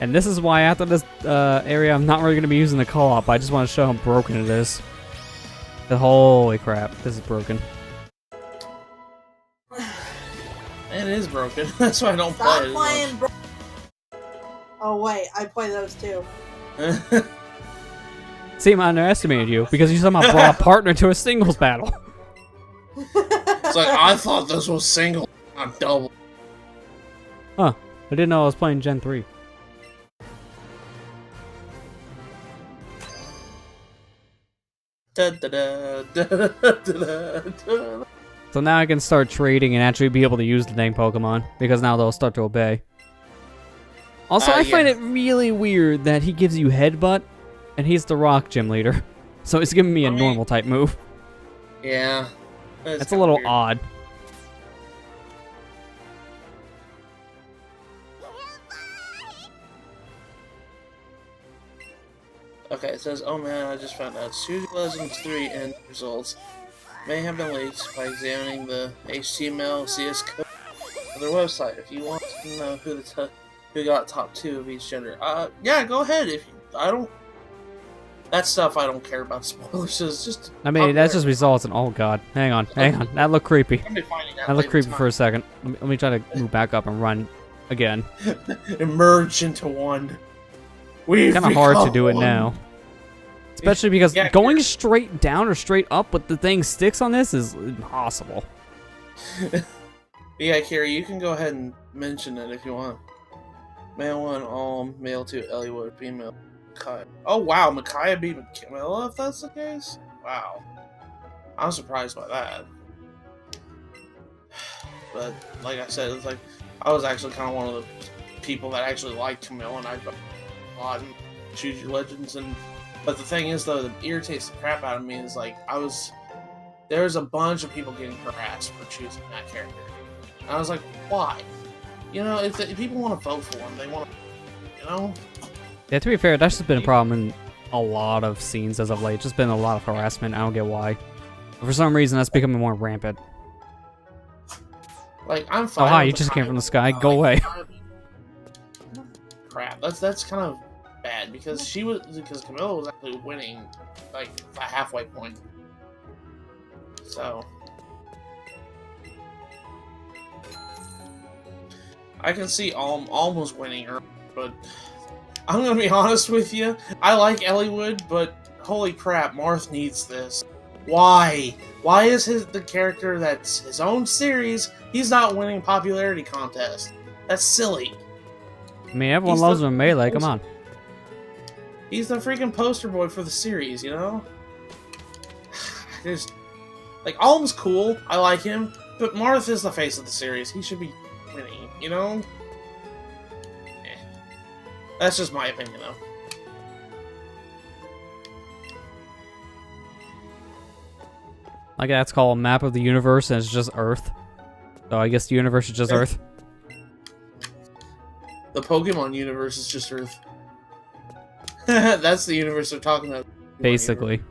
And this is why after this area, I'm not really going to be using the co-op. I just want to show how broken it is. Holy crap, this is broken. It is broken. That's why I don't Stop play it. Playing oh wait, I play those too. See, I underestimated you because you somehow brought a partner to a singles battle. It's like, I thought this was single, not double. Huh. I didn't know I was playing Gen 3. Da, da, da, da, da, da, da. So now I can start trading and actually be able to use the dang Pokemon, because now they'll start to obey. Also, I find it really weird that he gives you Headbutt, and he's the Rock Gym Leader. So he's giving me a normal type move. Yeah. That's a little odd. Okay, it says, oh man, I just found out Suzy Legends 3 end results may have been leaked by examining the HTML CS code of their website. If you want to know who the who got top 2 of each gender. Yeah, go ahead. If I don't, that stuff I don't care about spoilers. It's just. I mean, that's just results, and oh god, hang on, that looked creepy. That looked creepy for a second. Let me try to move back up and run again. Emerge into one. We've kind of hard to do it one. now. Especially because going straight down or straight up with the thing sticks on this is impossible. Yeah, Carrie, you can go ahead and mention it if you want. Male 1, all, male 2, Eliwood, female, Micaiah. Oh wow, Micaiah beat Camilla if that's the case? Wow. I'm surprised by that. But, like I said, it's like, I was actually kind of one of the people that actually liked Camilla, and I a lot and choose your legends, but the thing is, though, that irritates the crap out of me is, like, there's a bunch of people getting harassed for choosing that character. And I was like, why? You know, if people want to vote for him, they want to, you know? Yeah, to be fair, that's just been a problem in a lot of scenes as of late. Just been a lot of harassment. I don't get why. But for some reason, that's becoming more rampant. Like, I'm fine. Oh, hi, you just came from the sky. Go away. Crap, that's kind of bad because Camilla was actually winning, like, a halfway point. So I can see almost winning her, but I'm gonna be honest with you. I like Eliwood, but holy crap, Marth needs this. Why? Why is the character that's his own series? He's not winning popularity contest. That's silly. I mean, everyone loves him in Melee. Come on. He's the freaking poster boy for the series, you know? Like, Alm's cool, I like him, but Marth is the face of the series. He should be winning, you know? That's just my opinion, though. Like, that's called a map of the universe, and it's just Earth. So I guess the universe is just Earth. The Pokemon universe is just Earth. That's the universe they're talking about. Basically.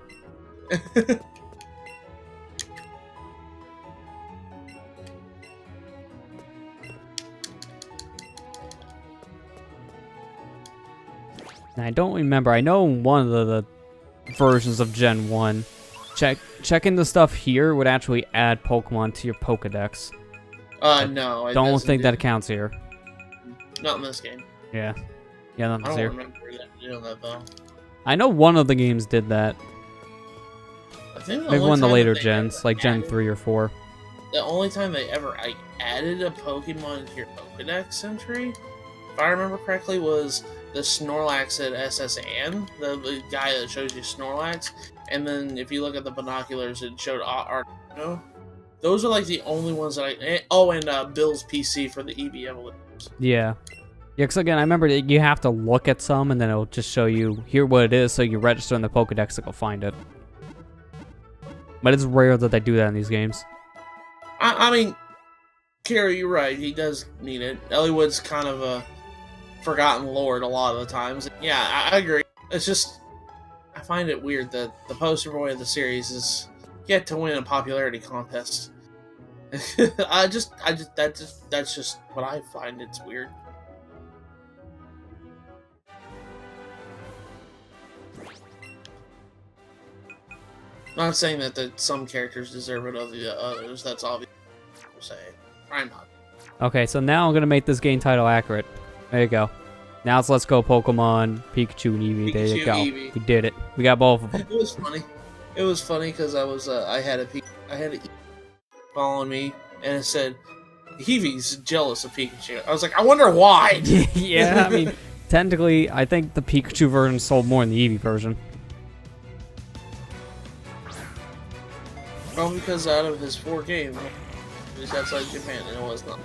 I don't remember. I know one of the versions of Gen 1, checking the stuff here would actually add Pokemon to your Pokedex. No. I don't think that counts here. Not in this game. Yeah. Yeah, not this I here. don't remember doing that, though. I know one of the games did that. I think maybe one of the later gens, like Gen 3 or 4. The only time they ever added a Pokemon to your Pokedex entry, if I remember correctly, was the Snorlax at SSN, the guy that shows you Snorlax, and then if you look at the binoculars, it showed Articuno. Those are like the only ones that and Bill's PC for the Eevee evolutions. Yeah. Yeah, because again, I remember that you have to look at some, and then it'll just show you here what it is, so you register in the Pokedex to go find it. But it's rare that they do that in these games. I mean, Carrie, you're right. He does need it. Eliwood's kind of a forgotten lord a lot of the times. Yeah, I agree. It's just, I find it weird that the poster boy of the series is yet to win a popularity contest. That's just what I find. It's weird. Not saying that some characters deserve it over the others. That's obvious. I'm saying. I'm not. Okay, so now I'm gonna make this game title accurate. There you go. Now it's Let's Go Pokemon Pikachu and Eevee. There you go. Eevee. We did it. We got both of them. It was funny. It was funny because I had a Eevee following me, and it said Eevee's jealous of Pikachu. I was like, I wonder why. Yeah, I mean, technically, I think the Pikachu version sold more than the Eevee version. Probably because out of his 4 games, he's outside Japan, and it was not.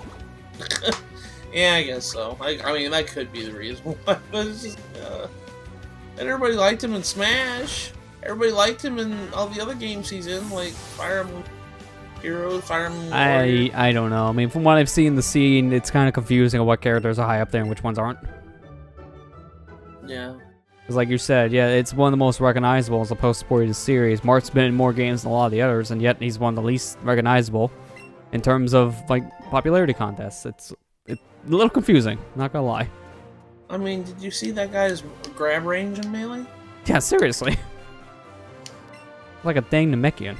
Yeah, I guess so. I mean, that could be the reason why, but it's just, and everybody liked him in Smash. Everybody liked him in all the other games he's in, like Fire Emblem Heroes, Fire Emblem Warriors. I don't know. I mean, from what I've seen in the scene, it's kind of confusing on what characters are high up there and which ones aren't. Yeah. Because like you said, yeah, it's one of the most recognizable as opposed to supported series. Mark's been in more games than a lot of the others, and yet he's one of the least recognizable in terms of, like, popularity contests. It's a little confusing, not gonna lie. I mean, did you see that guy's grab range in Melee? Yeah, seriously. Like a dang Namekian.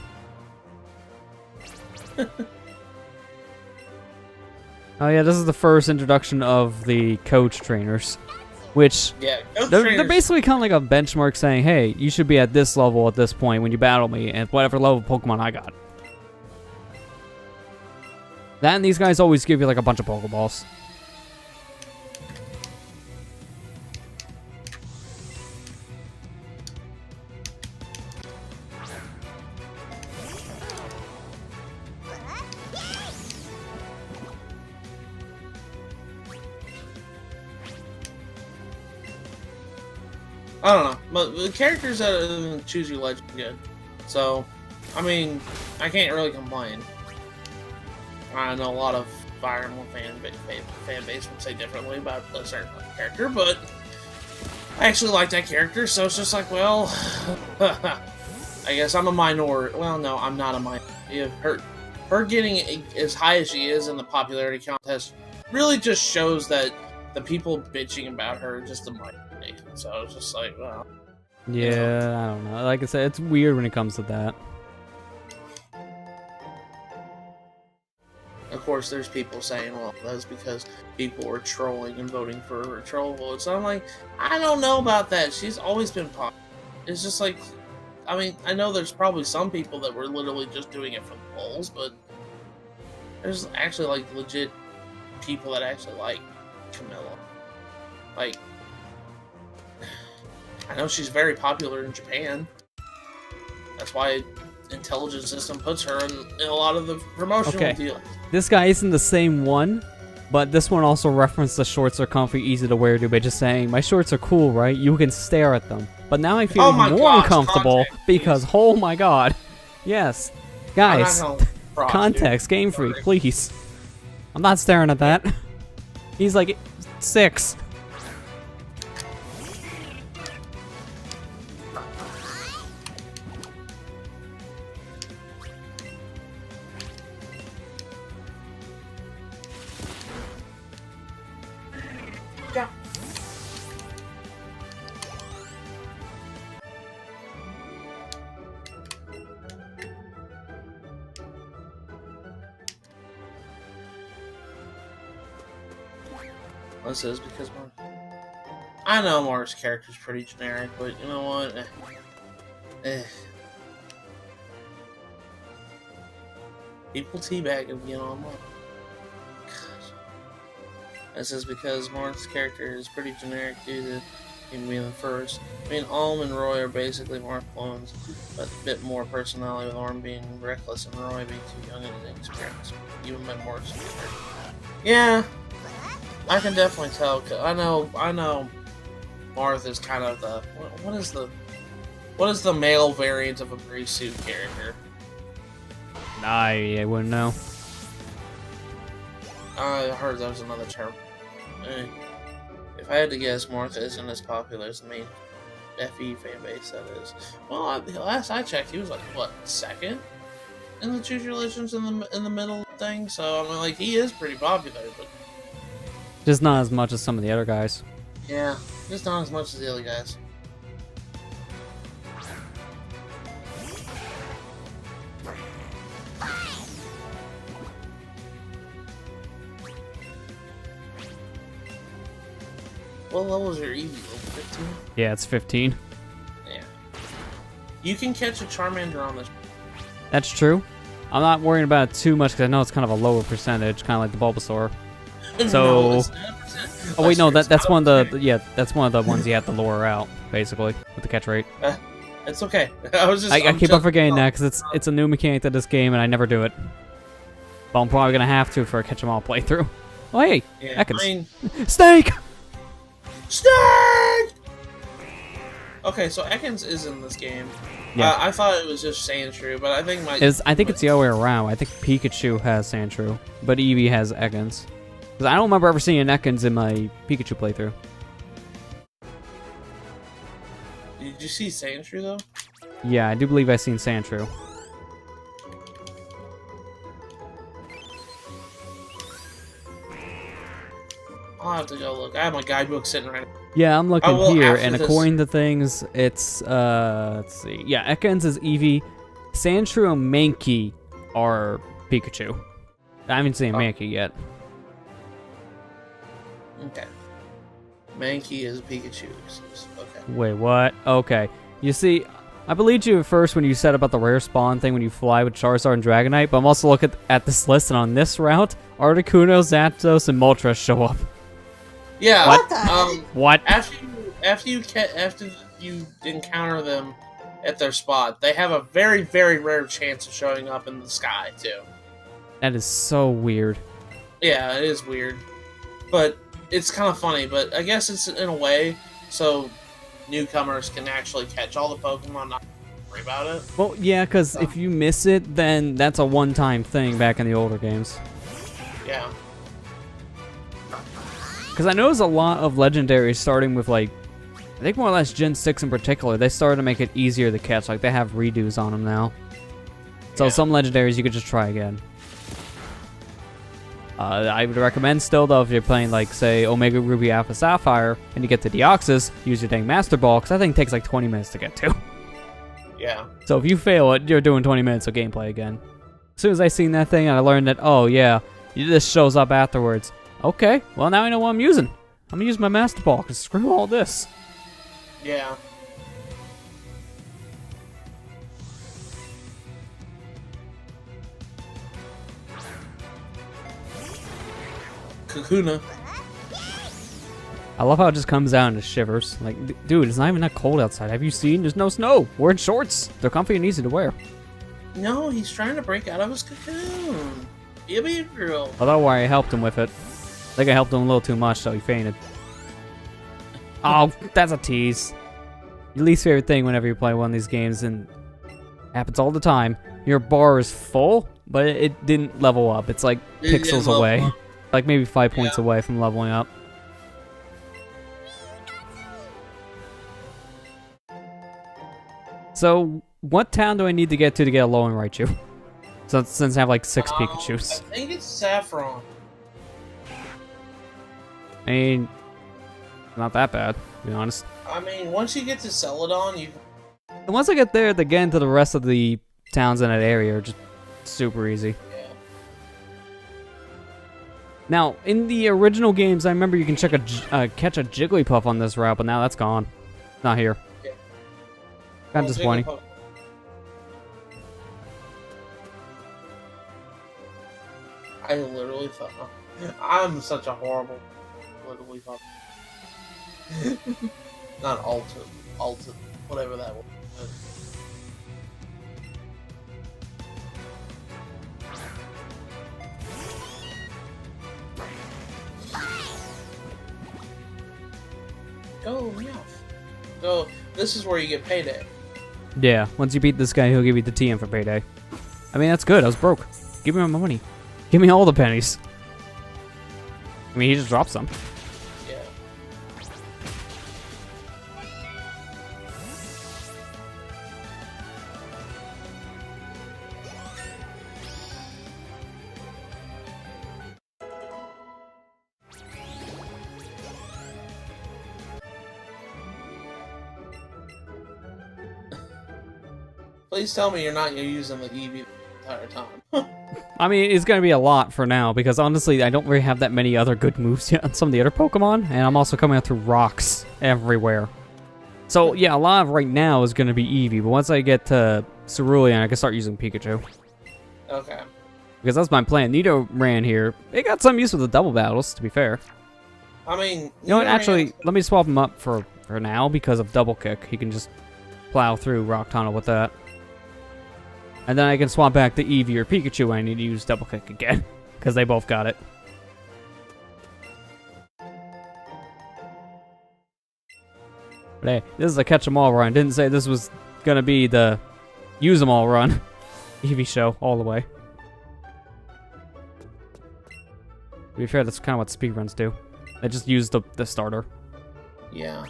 Oh yeah, this is the first introduction of the coach trainers, which Yeah, they're basically kind of like a benchmark saying, hey, you should be at this level at this point when you battle me, and whatever level of Pokemon I got. That and these guys always give you like a bunch of Pokeballs. I don't know, but the characters that are in Choose Your Legend are good. So, I mean, I can't really complain. I know a lot of Fire Emblem fan base would say differently about a certain character, but I actually like that character, so it's just like, well, I guess I'm a minority. Well, no, I'm not a minority. Her getting as high as she is in the popularity contest really just shows that the people bitching about her are just the minority. So it's just like, well. Yeah, you know. I don't know. Like I said, it's weird when it comes to that. Of course, there's people saying, well, that's because people were trolling and voting for her troll votes. I'm like, I don't know about that. She's always been popular. It's just like, I mean, I know there's probably some people that were literally just doing it for the polls, but there's actually, like, legit people that actually like Camilla. Like, I know she's very popular in Japan. That's why Intelligence System puts her in a lot of the promotional deals. This guy isn't the same one, but this one also referenced the shorts are comfy, easy to wear dude by just saying, my shorts are cool, right? You can stare at them. But now I feel more uncomfortable because, oh my god. Yes. Guys, context, Game Freak, please. I'm not staring at that. He's like 6. This is because I know Mark's character's pretty generic, but you know what? People teabag him again on Mark. This is because Mark's character is pretty generic due to him being the first. I mean, Alm and Roy are basically Mark clones, but a bit more personality with Alm being reckless and Roy being too young and inexperienced, even by Mark's character. Yeah. I can definitely tell. I know. Martha's kind of the what is the male variant of a gray suit character? I wouldn't know. I heard that was another term. If I had to guess, Martha isn't as popular as the main FE fan base. That is. Well, last I checked, he was like what, second in the Choose Your Legends in the middle thing. So I mean, like, he is pretty popular, but. Just not as much as some of the other guys. Yeah, just not as much as the other guys. What level is your Eevee? 15? Yeah, it's 15. Yeah. You can catch a Charmander on this. That's true. I'm not worrying about it too much because I know it's kind of a lower percentage, kind of like the Bulbasaur. So, no, oh wait, no, that's one of the that's one of the ones you have to lure out, basically, with the catch rate. It's okay. I keep on forgetting that because it's a new mechanic to this game and I never do it. But I'm probably gonna have to for a catch 'em all playthrough. Oh hey, yeah, Ekans. I mean, Snake. Snake. Okay, so Ekans is in this game. Yeah. I thought it was just Sandshrew, but I think I think it's the other way around. I think Pikachu has Sandshrew, but Eevee has Ekans. Because I don't remember ever seeing an Ekans in my Pikachu playthrough. Did you see Sandshrew, though? Yeah, I do believe I've seen Sandshrew. I'll have to go look. I have my guidebook sitting right now. Yeah, I'm looking will here, after and this. according to things, it's, let's see. Yeah, Ekans is Eevee. Sandshrew and Mankey are Pikachu. I haven't seen Mankey yet. Okay. Mankey is Pikachu. Okay. Wait, what? Okay. You see, I believed you at first when you said about the rare spawn thing when you fly with Charizard and Dragonite, but I'm also looking at this list, and on this route, Articuno, Zapdos, and Moltres show up. Yeah. What? What? After you encounter them at their spot, they have a very, very rare chance of showing up in the sky too. That is so weird. Yeah, it is weird, but it's kind of funny. But I guess it's in a way so newcomers can actually catch all the Pokemon, not worry about it. Well, yeah, because if you miss it, then that's a one-time thing back in the older games. Yeah. Because I noticed a lot of legendaries starting with, like, I think more or less Gen 6 in particular, they started to make it easier to catch. Like, they have redos on them now. So Yeah. some legendaries you could just try again. I would recommend still, though, if you're playing, like, say, Omega Ruby Alpha Sapphire, and you get to Deoxys, use your dang Master Ball, because that thing takes like 20 minutes to get to. Yeah. So if you fail it, you're doing 20 minutes of gameplay again. As soon as I seen that thing, I learned that, oh yeah, this shows up afterwards. Okay, well now I know what I'm using. I'm gonna use my Master Ball, because screw all this. Yeah. Kakuna. I love how it just comes out and just shivers. Like, dude, it's not even that cold outside. Have you seen? There's no snow. We're in shorts. They're comfy and easy to wear. No, he's trying to break out of his cocoon. Be a girl. Oh, don't worry, I helped him with it. I think I helped him a little too much, so he fainted. Oh, that's a tease. Your least favorite thing whenever you play one of these games, and it happens all the time. Your bar is full, but it didn't level up. It's like pixels away. Like maybe 5 points away from leveling up. So, what town do I need to get to get a Alolan Raichu? Since I have like 6 Pikachus. I think it's Saffron. I mean, not that bad, to be honest. I mean, once you get to Celadon, you... And once I get there, to get into the rest of the towns in that area are just super easy. Yeah. Now, in the original games, I remember you can catch a Jigglypuff on this route, but now that's gone. Not here. Yeah. Kind of disappointing. Jigglypuff. I literally thought... I'm such a horrible... Literally thought... Not Alta, whatever that was. Go, Meowth. Go, this is where you get payday. Yeah, once you beat this guy, he'll give you the TM for payday. I mean, that's good. I was broke. Give me my money. Give me all the pennies. I mean, he just dropped some. Yeah. Please tell me you're not using the Eevee the entire time. I mean, it's going to be a lot for now, because honestly, I don't really have that many other good moves yet on some of the other Pokemon, and I'm also coming out through rocks everywhere. So, yeah, a lot of right now is going to be Eevee, but once I get to Cerulean, I can start using Pikachu. Okay. Because that's my plan. Nidoran here, it got some use with the double battles, to be fair. I mean... You know what, actually, let me swap him up for now, because of Double Kick. He can just plow through Rock Tunnel with that. And then I can swap back to Eevee or Pikachu when I need to use Double Kick again, because they both got it. But hey, this is a catch 'em all run. Didn't say this was gonna be the use 'em all run. Eevee show all the way. To be fair, that's kind of what speedruns do. They just use the starter. Yeah.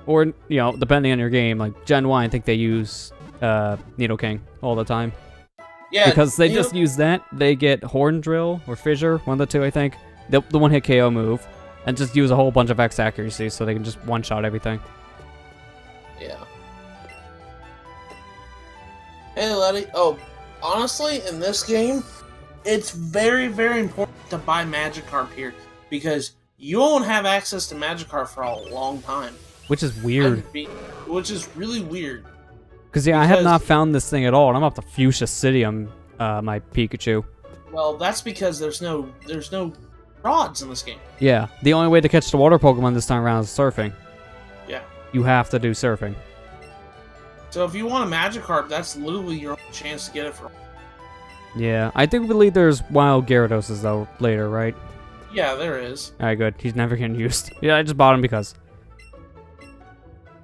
Or, you know, depending on your game, like Gen 1, I think they use Nidoking all the time. Yeah. Because they just use that, they get Horn Drill or Fissure, one of the two, I think. The one-hit KO move, and just use a whole bunch of X accuracy so they can just one-shot everything. Yeah. Hey, Letty. Oh, honestly, in this game, it's very, very important to buy Magikarp here because you won't have access to Magikarp for a long time. Which is weird. Which is really weird. Because I have not found this thing at all, and I'm up to Fuchsia City on my Pikachu. Well, that's because there's no rods in this game. Yeah, the only way to catch the water Pokemon this time around is surfing. Yeah. You have to do surfing. So if you want a Magikarp, that's literally your only chance to get it for. Yeah, I do believe there's wild Gyarados though later, right? Yeah, there is. Alright, good. He's never getting used. Yeah, I just bought him because.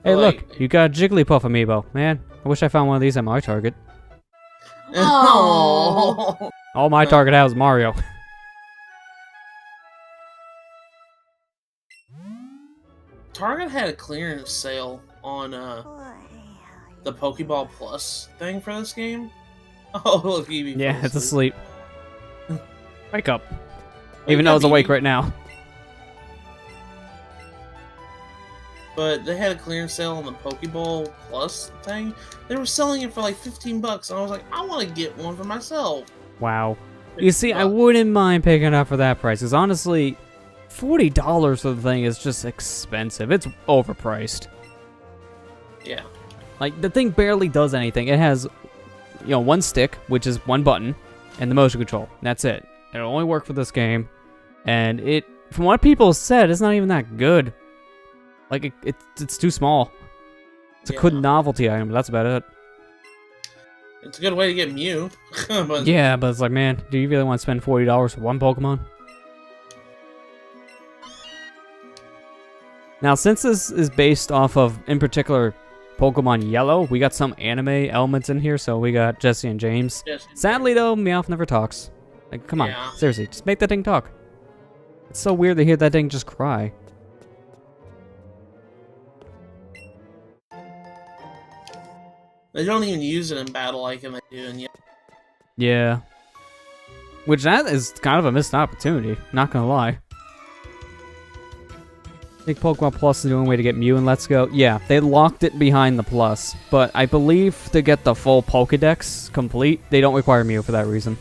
Hey, Like- look, you got a Jigglypuff amiibo. Man, I wish I found one of these at my Target. Oh. All my Target has is Mario. Target had a clearance sale on the Pokeball Plus thing for this game. Oh, look, Eevee. Yeah, fell it's asleep. asleep. Wake up. Wake Even though up, it's awake Eevee. right now. But they had a clearance sale on the Pokeball Plus thing. They were selling it for like $15, and I was like, I want to get one for myself. Wow. You see, I $15. wouldn't mind picking it up for that price, because honestly, $40 for the thing is just expensive. It's overpriced. Yeah. Like, the thing barely does anything. It has, you know, one stick, which is one button, and the motion control. That's it. It'll only work for this game. And it, from what people said, it's not even that good. Like, it's too small. It's a good Yeah. novelty item, but that's about it. It's a good way to get Mew. But Yeah, but it's like, man, do you really want to spend $40 for one Pokemon? Now, since this is based off of, in particular, Pokemon Yellow, we got some anime elements in here, so we got Jesse and James. Yes. Sadly, though, Meowth never talks. Like, come on, Yeah. seriously, just make that thing talk. It's so weird to hear that thing just cry. They don't even use it in battle like they do in Yellow. Yeah. Which, that is kind of a missed opportunity, not gonna lie. I think Pokemon Plus is the only way to get Mew in Let's Go. Yeah, they locked it behind the Plus, but I believe to get the full Pokedex complete, they don't require Mew for that reason.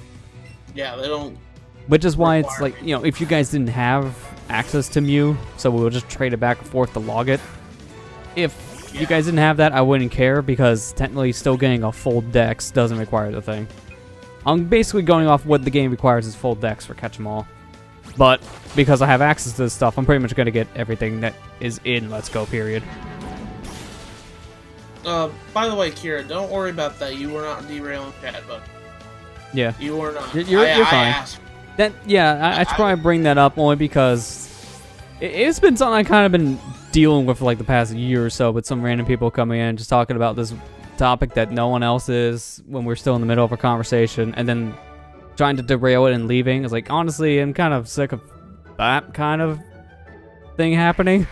Yeah, they don't. Which is why it's Require like, you know, if you guys didn't have access to Mew, so we'll just trade it back and forth to log it. If you guys didn't have that, I wouldn't care, because technically still getting a full Dex doesn't require the thing. I'm basically going off what the game requires is full Dex for Catch 'em All. But because I have access to this stuff, I'm pretty much going to get everything that is in Let's Go, period. By the way, Kira, don't worry about that. You were not derailing chat, but Yeah. you were not. You're I fine. asked. I should probably bring that up only because it's been something I kind of been dealing with for like the past year or so, with some random people coming in just talking about this topic that no one else is when we're still in the middle of a conversation, and then trying to derail it and leaving. It's like, honestly, I'm kind of sick of that kind of thing happening.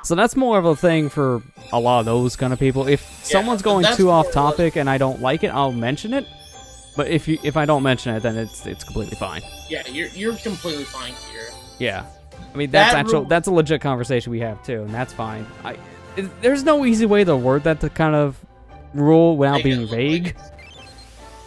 So that's more of a thing for a lot of those kind of people. If someone's going that's too off more topic and I don't like it, I'll mention it. But if I don't mention it, then it's completely fine. Yeah, you're completely fine, Kira. Yeah. I mean, that's That that's a legit conversation we have too, and that's fine. There's no easy way to word that to kind of rule without Make it being look vague. like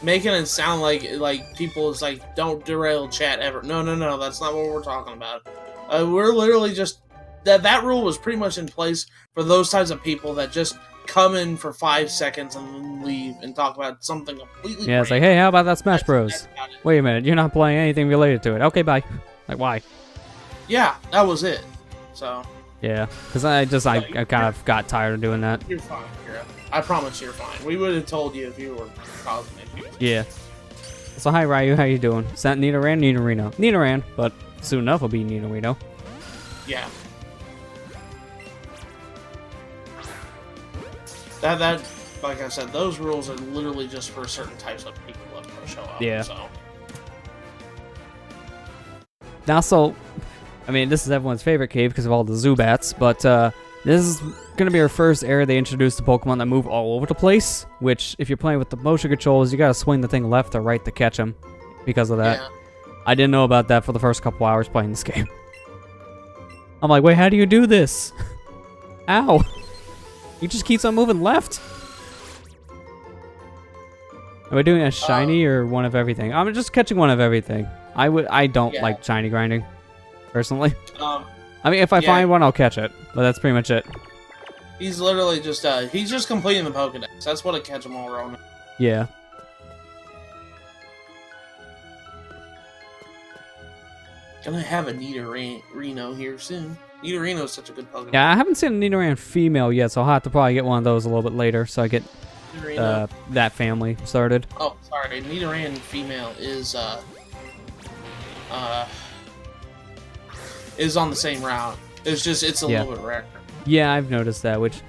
making it sound like people is like, don't derail chat ever. No, that's not what we're talking about. We're literally just that rule was pretty much in place for those types of people that just come in for 5 seconds and then leave and talk about something completely. Yeah, it's like, random. hey, how about that Smash That's Bros? about it. Wait a minute, you're not playing anything related to it. Okay, bye. Like, why? Yeah, that was it. So Yeah, because I kind of got tired of doing that. you're fine, Kira. I promise you're fine. We would have told you if you were causing issues. Yeah. So hi Ryu, how you doing? Is that Nidoran? Nidorino. Nidoran, but soon enough will be Nidorino. Yeah. That like I said, those rules are literally just for certain types of people that show up. Yeah. So Now, so, I mean, this is everyone's favorite cave because of all the Zubats, but this is going to be our first area they introduced the Pokemon that move all over the place, which, if you're playing with the motion controls, you got to swing the thing left or right to catch them because of that. yeah. I didn't know about that for the first couple hours playing this game. I'm like, wait, how do you do this? Ow. He just keeps on moving left. Am I doing a shiny or one of everything? I'm just catching one of everything. I don't like shiny grinding, personally. I mean, if I find one, I'll catch it. But that's pretty much it. He's literally just he's just completing the Pokédex. That's what a catch 'em all around. Yeah. Gonna have a Nidorino here soon. Nidorino is such a good Pokemon. Yeah, I haven't seen a Nidoran female yet, so I'll have to probably get one of those a little bit later, so I get that family started. Oh, sorry, Nidoran female is on the same route. It's just it's a little bit rare. Yeah, I've noticed that, which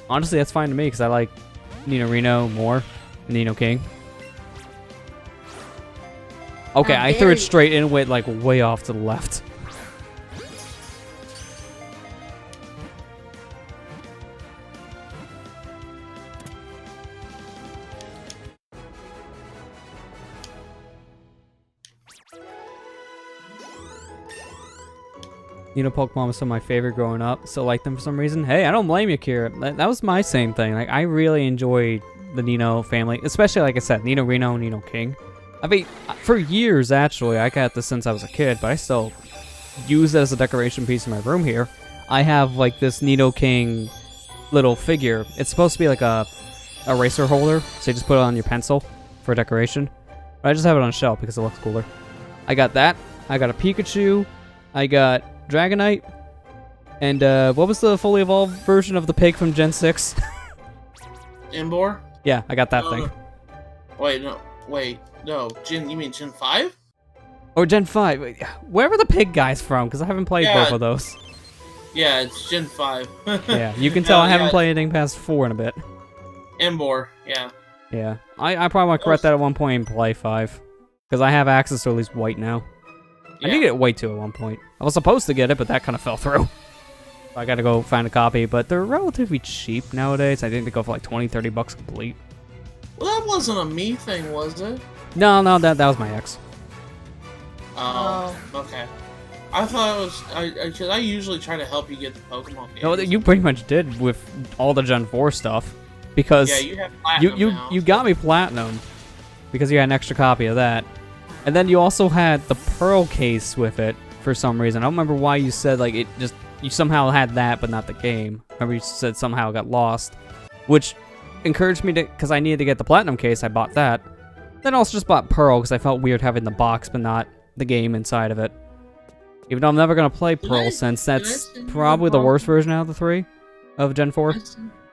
honestly that's fine to me because I like Nidorino more than Nidoking. Okay, I threw it straight in with like way off to the left. Pokemon was some of my favorite growing up. Still like them for some reason. Hey, I don't blame you, Kira. That was my same thing. Like, I really enjoyed the Nino family, especially, like I said, Nidorino, Nidoking. I mean, for years, actually, I got this since I was a kid, but I still use it as a decoration piece in my room here. I have, like, this Nidoking little figure. It's supposed to be like a eraser holder, so you just put it on your pencil for decoration. But I just have it on a shelf because it looks cooler. I got that. I got a Pikachu. I got Dragonite. And, what was the fully evolved version of the pig from Gen 6? Embor? Yeah, I got that thing. Wait, no. You mean Gen 5? Or Gen 5. Wait, wherever the pig guy's from, because I haven't played both of those. Yeah, it's Gen 5. Yeah, you can tell I haven't played anything past 4 in a bit. Embor, yeah. Yeah, I probably want to correct that at one point and play 5. Because I have access to at least White now. I did get White 2 at one point. I was supposed to get it, but that kind of fell through. I gotta go find a copy, but they're relatively cheap nowadays. I think they go for like 20-30 bucks complete. Well, that wasn't a me thing, was it? No, that was my ex. Oh, okay. I thought it was... I usually try to help you get the Pokemon games. No, you pretty much did with all the Gen 4 stuff. Because you have Platinum now. You got me Platinum. Because you had an extra copy of that. And then you also had the Pearl case with it for some reason. I don't remember why you said like it just... You somehow had that, but not the game. Remember you said somehow it got lost. Which encouraged me to... Because I needed to get the Platinum case, I bought that. Then I also just bought Pearl because I felt weird having the box, but not the game inside of it. Even though I'm never going to play Pearl since that's probably the worst version out of the 3 of Gen 4.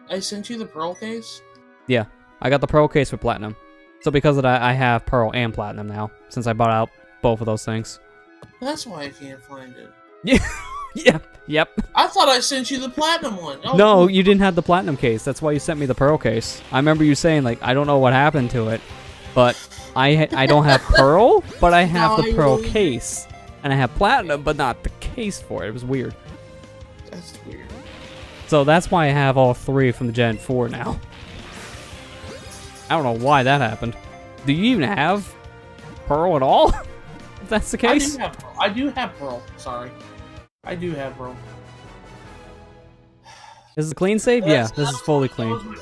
I sent you the Pearl case? Yeah, I got the Pearl case with Platinum. So because of that, I have Pearl and Platinum now, since I bought out both of those things. That's why I can't find it. Yeah. Yep. I thought I sent you the Platinum one. Oh, no, you didn't have the Platinum case. That's why you sent me the Pearl case. I remember you saying, like, I don't know what happened to it, but I don't have Pearl, but I have the Pearl case. And I have Platinum, but not the case for it. It was weird. That's weird. So that's why I have all 3 from the Gen 4 now. I don't know why that happened. Do you even have Pearl at all? If that's the case? I do have Pearl. Sorry. I do have Pearl. Is it clean save? Yeah, this is fully clean.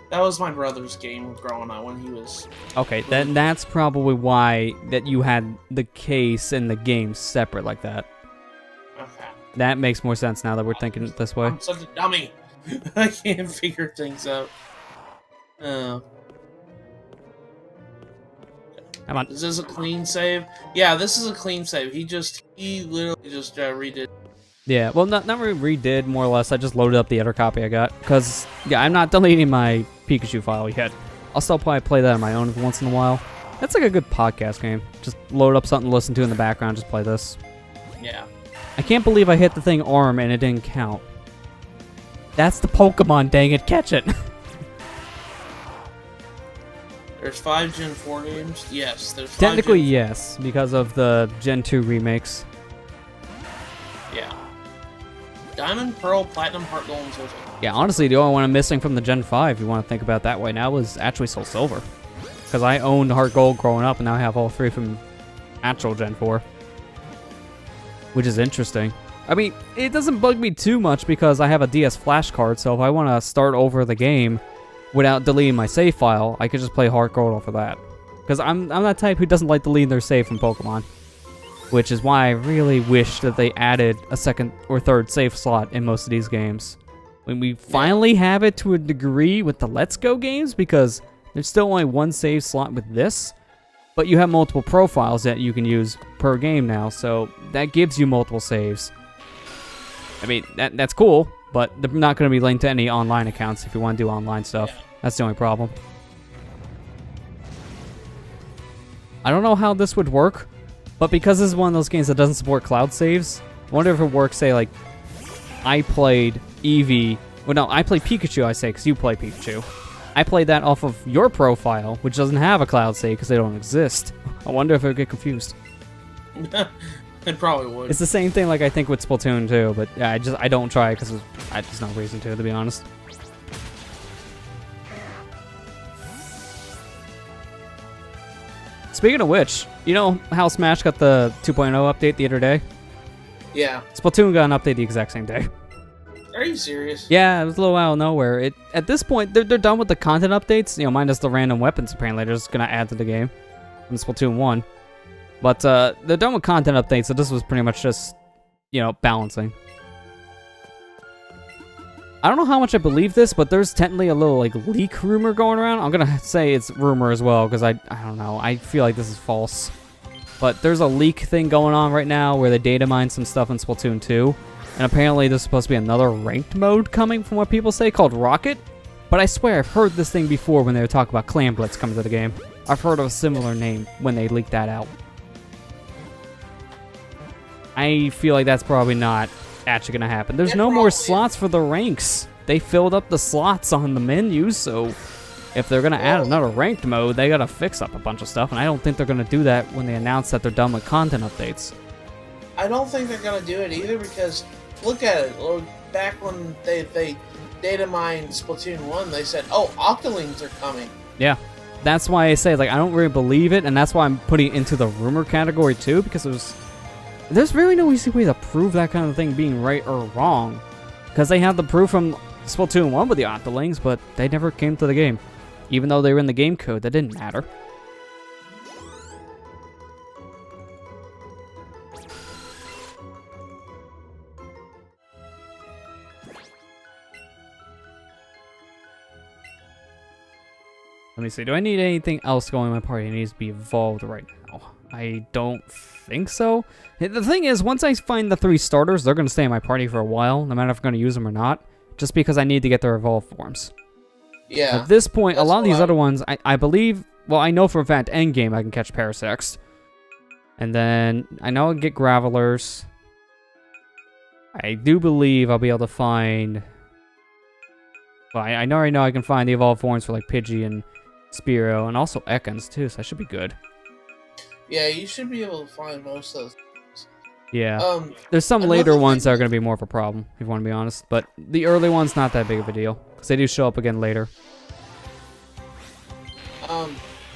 That was my brother's game growing up when he was... Okay, then that's probably why that you had the case and the game separate like that. Okay. That makes more sense now that we're thinking it this way. I'm such a dummy. I can't figure things out. Come on. Is this a clean save? Yeah, this is a clean save. He literally just redid. Yeah, well, not really redid, more or less. I just loaded up the other copy I got. Because, yeah, I'm not deleting my Pikachu file yet. I'll still probably play that on my own once in a while. That's like a good podcast game. Just load up something to listen to in the background, just play this. Yeah. I can't believe I hit the thing arm and it didn't count. That's the Pokemon, dang it, catch it! There's 5 Gen 4 games? Yes, there's 5 Technically, yes, because of the Gen 2 remakes. Yeah. Diamond, Pearl, Platinum, Heart Gold, and Soul Silver. Yeah, honestly, the only one I'm missing from the Gen 5, if you want to think about it that way now, is actually Soul Silver. Because I owned Heart Gold growing up, and now I have all 3 from actual Gen 4. Which is interesting. I mean, it doesn't bug me too much because I have a DS flash card, so if I want to start over the game without deleting my save file, I could just play Heart Gold off of that. Because I'm that type who doesn't like deleting their save from Pokemon. Which is why I really wish that they added a second or third save slot in most of these games. When we finally have it to a degree with the Let's Go games, because there's still only one save slot with this, but you have multiple profiles that you can use per game now, so that gives you multiple saves. I mean, that's cool, but they're not going to be linked to any online accounts if you want to do online stuff. That's the only problem. I don't know how this would work, but because this is one of those games that doesn't support cloud saves, I wonder if it works, say, like, I played Eevee. Well, no, I played Pikachu, I say, because you play Pikachu. I played that off of your profile, which doesn't have a cloud save because they don't exist. I wonder if it would get confused. It probably would. It's the same thing, like, I think with Splatoon, too, but yeah, I don't try because there's no reason to be honest. Speaking of which, you know how Smash got the 2.0 update the other day? Yeah. Splatoon got an update the exact same day. Are you serious? Yeah, it was a little out of nowhere. At this point, they're done with the content updates, you know, minus the random weapons apparently they're just going to add to the game from Splatoon 1. But they're done with content updates, so this was pretty much just, you know, balancing. I don't know how much I believe this, but there's technically a little, like, leak rumor going around. I'm going to say it's rumor as well, because I don't know. I feel like this is false. But there's a leak thing going on right now where they data mine some stuff in Splatoon 2. And apparently there's supposed to be another ranked mode coming from what people say called Rocket. But I swear I've heard this thing before when they were talking about Clan Blitz coming to the game. I've heard of a similar name when they leaked that out. I feel like that's probably not actually going to happen. There's no more slots for the ranks. They filled up the slots on the menus, so if they're going to add another ranked mode, they got to fix up a bunch of stuff, and I don't think they're going to do that when they announce that they're done with content updates. I don't think they're going to do it either because, look at it, back when they data mined Splatoon 1, they said, oh, Octolings are coming. Yeah, that's why I say, like, I don't really believe it, and that's why I'm putting it into the rumor category too, because there's really no easy way to prove that kind of thing being right or wrong. Because they have the proof from Splatoon 1 with the Octolings, but they never came to the game. Even though they were in the game code, that didn't matter. Let me see, do I need anything else going in my party? It needs to be evolved right now. I don't think so. The thing is, once I find the 3 starters, they're going to stay in my party for a while, no matter if I'm going to use them or not, just because I need to get their evolved forms. Yeah. At this point, a lot of these other ones, I believe, well, I know for a fact, endgame I can catch Parasects. And then, I know I can get Gravelers. I do believe I'll be able to find... Well, I know right now I can find the evolved forms for, like, Pidgey and Spearow, and also Ekans, too, so that should be good. Yeah, you should be able to find most of those things. Yeah. There's some later ones that are going to be more of a problem, if you want to be honest. But the early ones, not that big of a deal. Because they do show up again later.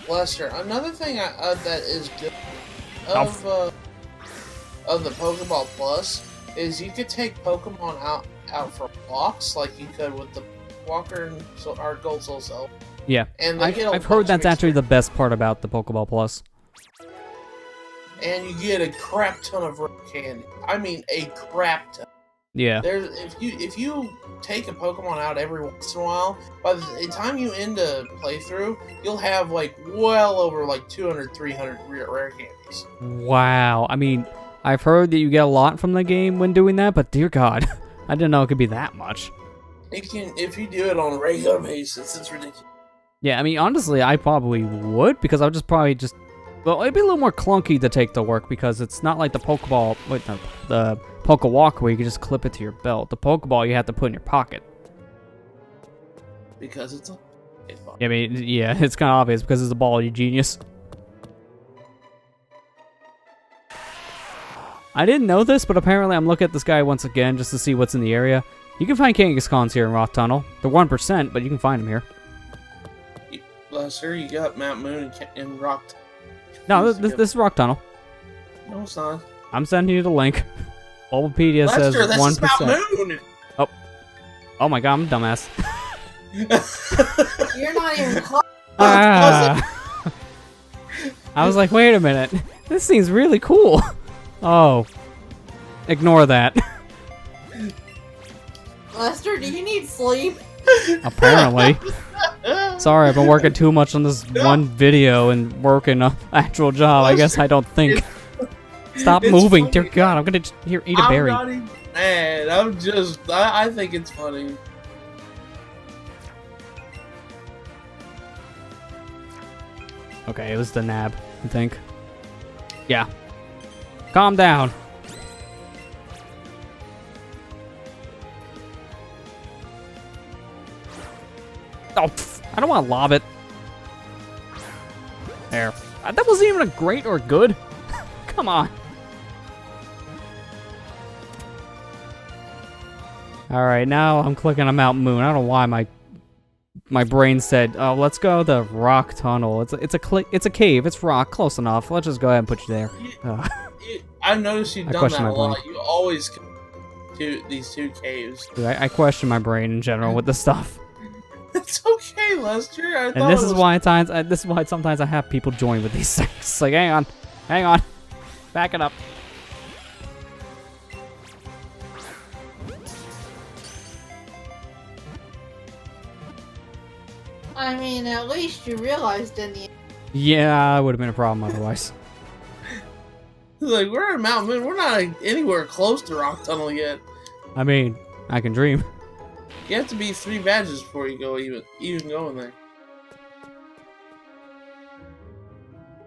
Lester, another thing that is good of the Pokeball Plus is you could take Pokemon out for walks like you could with the Walker and our Gold Soul Cell. Yeah. And I've heard that's actually the best part about the Pokeball Plus. And you get a crap ton of rare candy. I mean, a crap ton. Yeah. If you take a Pokemon out every once in a while, by the time you end a playthrough, you'll have like well over like 200, 300 rare candies. Wow. I mean, I've heard that you get a lot from the game when doing that, but dear God, I didn't know it could be that much. If you do it on a regular basis, it's ridiculous. Yeah, I mean, honestly, I probably would, because I would probably just... Well, it'd be a little more clunky to take to work, because it's not like the Pokeball... Wait, no, the Pokewalk where you can just clip it to your belt. The Pokeball you have to put in your pocket. Because it's a... I mean, yeah, it's kind of obvious, because it's a ball, you genius. I didn't know this, but apparently I'm looking at this guy once again, just to see what's in the area. You can find Kangaskhan's here in Rock Tunnel. They're 1%, but you can find them here. Lester, you got Mount Moon and Rock Tunnel. No, this is Rock Tunnel. No, it's not. I'm sending you the link. Bulbapedia says Lester, this is about 1%. Moon. Oh my god, I'm a dumbass. You're not even close. Ah. I was like, wait a minute. This seems really cool. Oh. Ignore that. Lester, do you need sleep? Apparently. Sorry, I've been working too much on this one video and working an actual job. I guess I don't think. Stop It's moving, funny. dear God. I'm gonna here eat a berry. I'm not even mad. I'm just. I think it's funny. Okay, it was the nab, I think. Yeah. Calm down. Oh, pff, I don't want to lob it. There. That wasn't even a great or good. Come on. All right, now I'm clicking on Mount Moon. I don't know why my brain said, "Oh, let's go the rock tunnel." It's a cave. It's rock, close enough. Let's just go ahead and put you there. Ugh. I've noticed you've I done question that my a lot. brain. You always come to these two caves. Dude, I question my brain in general with this stuff, It's okay, Lester. I and thought this it is was why this is why sometimes I have people join with these things. It's like, hang on, back it up. I mean, at least you realized in the end. Yeah, it would have been a problem otherwise. like we're in Mount Moon. We're not anywhere close to Rock Tunnel yet. I mean, I can dream. You have to be 3 badges before you go even go in there.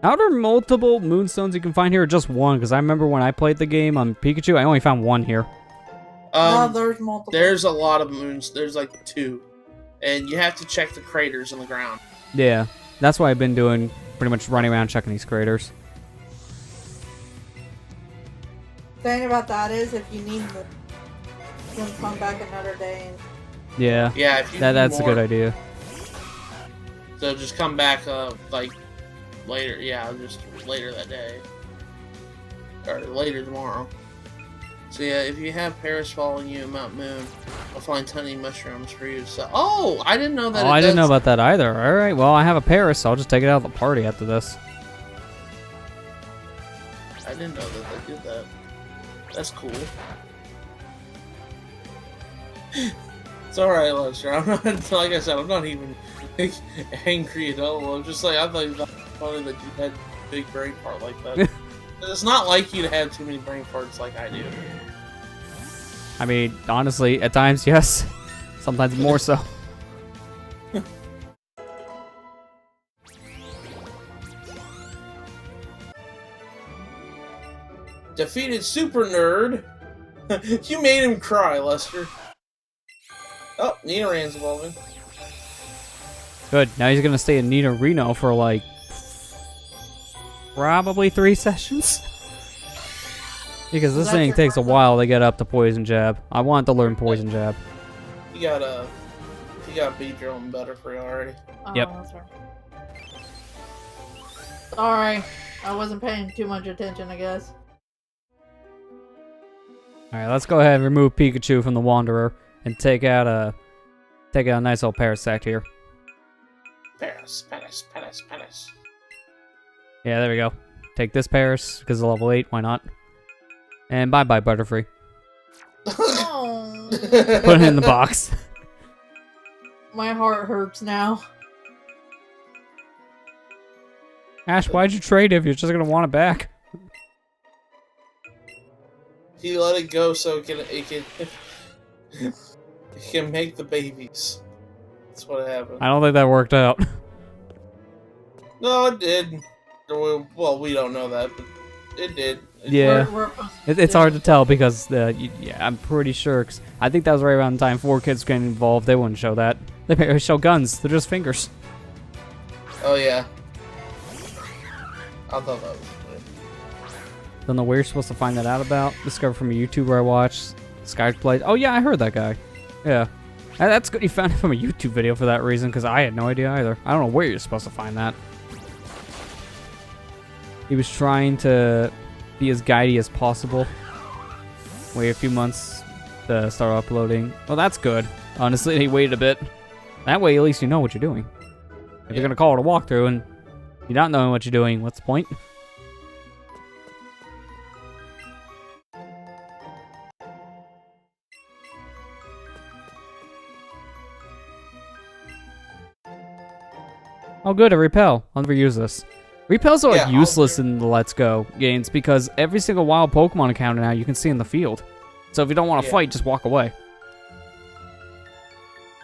Are there multiple moonstones you can find here, or just one? Because I remember when I played the game on Pikachu, I only found one here. No, there's multiple. There's a lot of moons. There's like 2, and you have to check the craters in the ground. Yeah, that's what I've been doing, pretty much running around checking these craters. thing about that is, if you need them, you can come back another day. And Yeah, Yeah, if you that's need a good more, idea. So just come back like later. Yeah, just later that day, or later tomorrow. So yeah, if you have Paris following you in Mount Moon, I'll find tiny mushrooms for you. So I didn't know that. Oh, I didn't know about that either. All right, well, I have a Paris, so I'll just take it out of the party after this. I didn't know that they did that. That's cool. It's alright, Lester. I'm not, like I said, I'm not even angry at all. I'm just like, I thought it was funny that you had a big brain fart like that. It's not like you to have too many brain farts like I do. I mean, honestly, at times, yes. Sometimes more so. Defeated Super Nerd. You made him cry, Lester. Oh, Nidoran's evolving. Good. Now he's gonna stay in Nina Reno for like probably 3 sessions. Because this thing takes a while to get up to Poison Jab. I want to learn Poison Jab. You got B-Drone better for you already. oh, Yep. That's right. Sorry, I wasn't paying too much attention, I guess. Alright, let's go ahead and remove Pikachu from the Wanderer and take out a nice old Parasect here. Paris. Yeah, there we go. Take this Paris, because it's level 8, why not? And bye-bye, Butterfree. Oh, Put it in the box. my heart hurts now. Ash, why'd you trade it if you're just gonna want it back? He let it go so it can make the babies. That's what happened. I don't think that worked out. No, it did. Well, we don't know that, but it did. Yeah. We're It's hard to tell because, yeah, I'm pretty sure. 'Cause I think that was right around the time 4 kids getting involved. They wouldn't show that. They barely show guns. They're just fingers. Oh yeah. I thought that was good. Don't know where you're supposed to find that out about. Discovered from a YouTuber I watched. Skyplay. Oh yeah, I heard that guy. Yeah. That's good. You found it from a YouTube video for that reason, because I had no idea either. I don't know where you're supposed to find that. He was trying to be as guidey as possible. Wait a few months to start uploading. Well, that's good. Honestly, they waited a bit. That way, at least you know what you're doing. If you're gonna call it a walkthrough and you're not knowing what you're doing, what's the point? Oh good, a repel. I'll never use this. Repels are like useless in the Let's Go games because every single wild Pokemon encounter now you can see in the field. So if you don't want to fight, just walk away.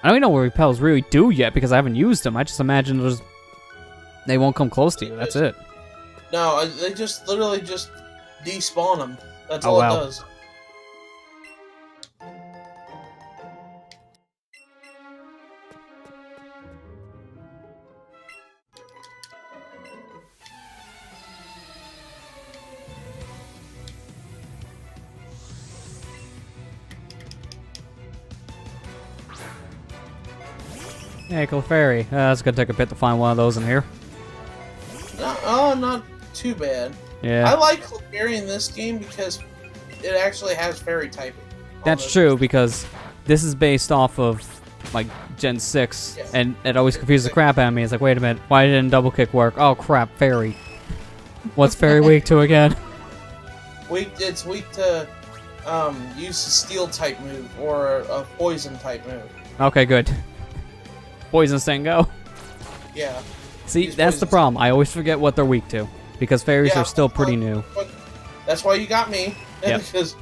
I don't even know what repels really do yet because I haven't used them. I just imagine they won't come close to you. That's it. No, they just literally just despawn them. That's all it does. Hey, Clefairy. It's gonna take a bit to find one of those in here. Oh, not too bad. Yeah. I like Clefairy in this game because it actually has fairy typing. That's true because this is based off of like Gen 6, and it always confuses the crap out of me. It's like, wait a minute, why didn't double kick work? Oh crap, fairy. What's fairy weak to again? It's weak to use a steel type move or a poison type move. Okay, good. Poison Sting go. Yeah. See, that's the problem. I always forget what they're weak to because fairies are still pretty new. That's why you got me. Yep. Because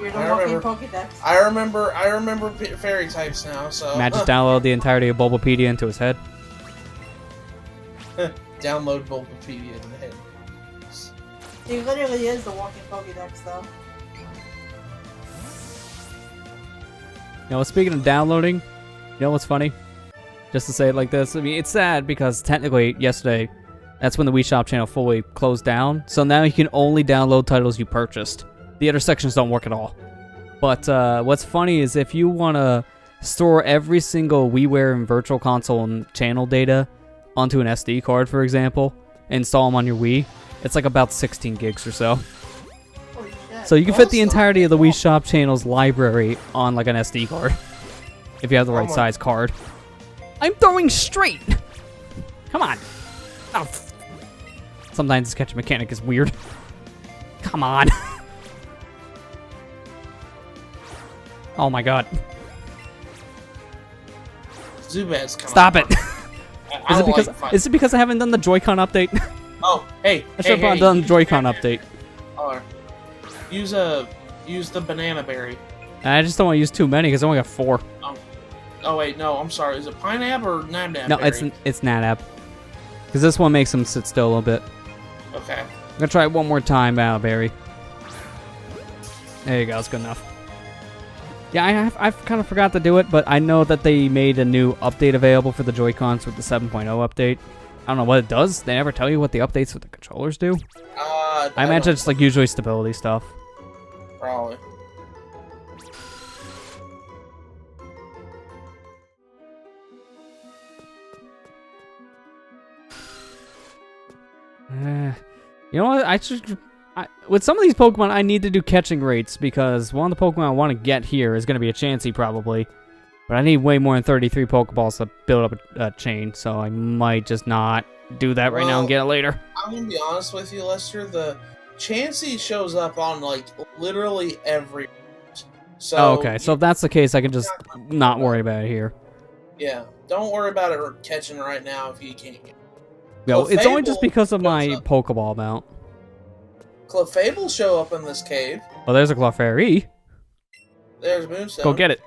You're the walking Pokédex. I remember fairy types now. So Matt just download the entirety of Bulbapedia into his head. Download Bulbapedia in the head. He literally is the walking Pokédex, though. You know, speaking of downloading, you know what's funny? Just to say it like this, I mean, it's sad because technically yesterday, that's when the Wii Shop channel fully closed down. So now you can only download titles you purchased. The other sections don't work at all. But what's funny is if you want to store every single WiiWare and Virtual Console and channel data onto an SD card, for example, install them on your Wii, it's like about 16 gigs or so. Holy shit. So you can fit the entirety of the Wii Shop channel's library on like an SD card. If you have the right size card. I'm throwing straight! Come on. Oh. Sometimes this catch mechanic is weird. Come on. Oh my god. Zubat's coming. Stop it. Is it Like because I haven't done the Joy-Con update? Oh, hey. I should have done the Joy-Con update. Use the banana berry. I just don't want to use too many because I only got 4. Oh wait, no, I'm sorry. Is it Pinab or Nabnab? No, it's Nanab. Because this one makes them sit still a little bit. Okay. I'm gonna try it one more time, Barry. There you go, that's good enough. Yeah, I've kind of forgot to do it, but I know that they made a new update available for the Joy-Cons with the 7.0 update. I don't know what it does. They never tell you what the updates with the controllers do. I imagine it's like usually stability stuff. Probably. You know what? With some of these Pokemon, I need to do catching rates because one of the Pokemon I want to get here is going to be a Chansey probably. But I need way more than 33 Pokeballs to build up a chain, so I might just not do that right now and get it later. I'm going to be honest with you, Lester. The Chansey shows up on, like, literally every... So oh, okay, so if that's the case, I can just not worry about it here. Yeah, don't worry about it catching right now if you can't get it. No, it's only just because of my Pokeball amount. Clefable show up in this cave. Oh, there's a Clefairy. There's Moonstone. Go get it.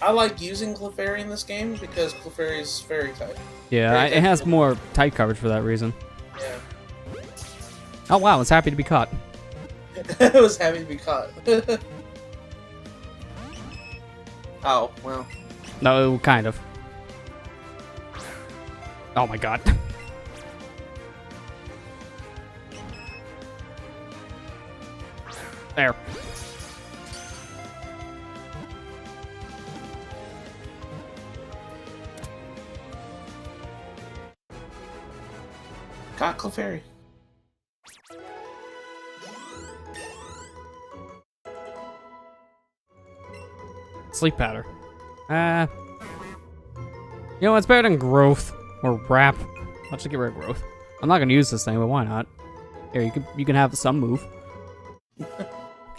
I like using Clefairy in this game because Clefairy is fairy type. Yeah, it has more type coverage for that reason. Yeah. Oh wow, it's happy to be caught. It was happy to be caught. Oh, well. No, kind of. Oh my god. There. Got Clefairy. Sleep powder. You know what's better than growth or wrap? Let's just get rid of growth. I'm not gonna use this thing, but why not? Here, you can have some move.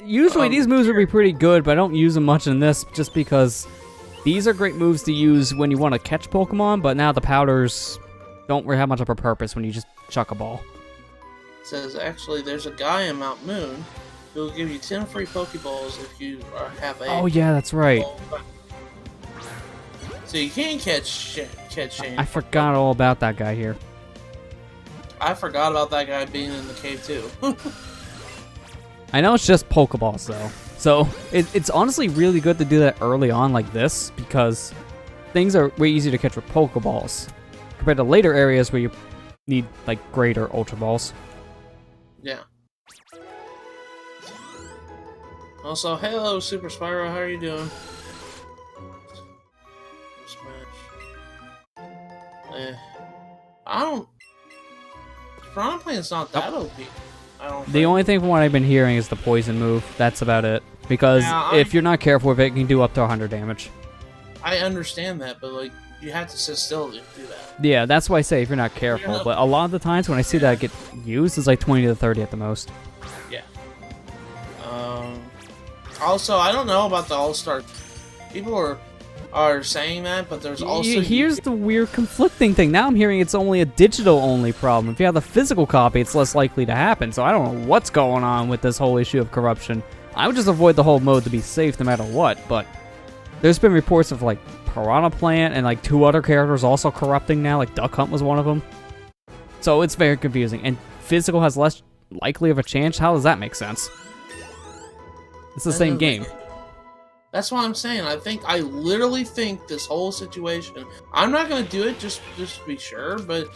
Usually these moves would be pretty good, but I don't use them much in this just because these are great moves to use when you want to catch Pokemon, but now the powders don't really have much of a purpose when you just chuck a ball. It says, actually, there's a guy in Mount Moon who will give you 10 free Pokeballs if you have a... Oh yeah, that's right. So you can catch Shane. I forgot all about that guy here. I forgot about that guy being in the cave, too. I know it's just Pokeballs, though. So, it's honestly really good to do that early on like this, because things are way easier to catch with Pokeballs, compared to later areas where you need, like, greater Ultra Balls. Yeah. Also, hello, Super Spyro, how are you doing? Smash. I don't... Piranha Plant's not that OP. I don't The think. only thing from what I've been hearing is the poison move. That's about it. Because if you're not careful with it, it can do up to 100 damage. I understand that, but like you have to sit still to do that. Yeah, that's why I say if you're not careful. But a lot of the times when I see that get used, it's like 20 to 30 at the most. Yeah. Also, I don't know about the All-Star. People are saying that, but there's also... Here's the weird conflicting thing. Now I'm hearing it's only a digital-only problem. If you have the physical copy, it's less likely to happen. So I don't know what's going on with this whole issue of corruption. I would just avoid the whole mode to be safe no matter what, but there's been reports of, like, Piranha Plant and, like, 2 other characters also corrupting now, like Duck Hunt was one of them. So it's very confusing. And physical has less likely of a chance? How does that make sense? It's the same game. That's what I'm saying. I literally think this whole situation. I'm not gonna do it just to be sure, but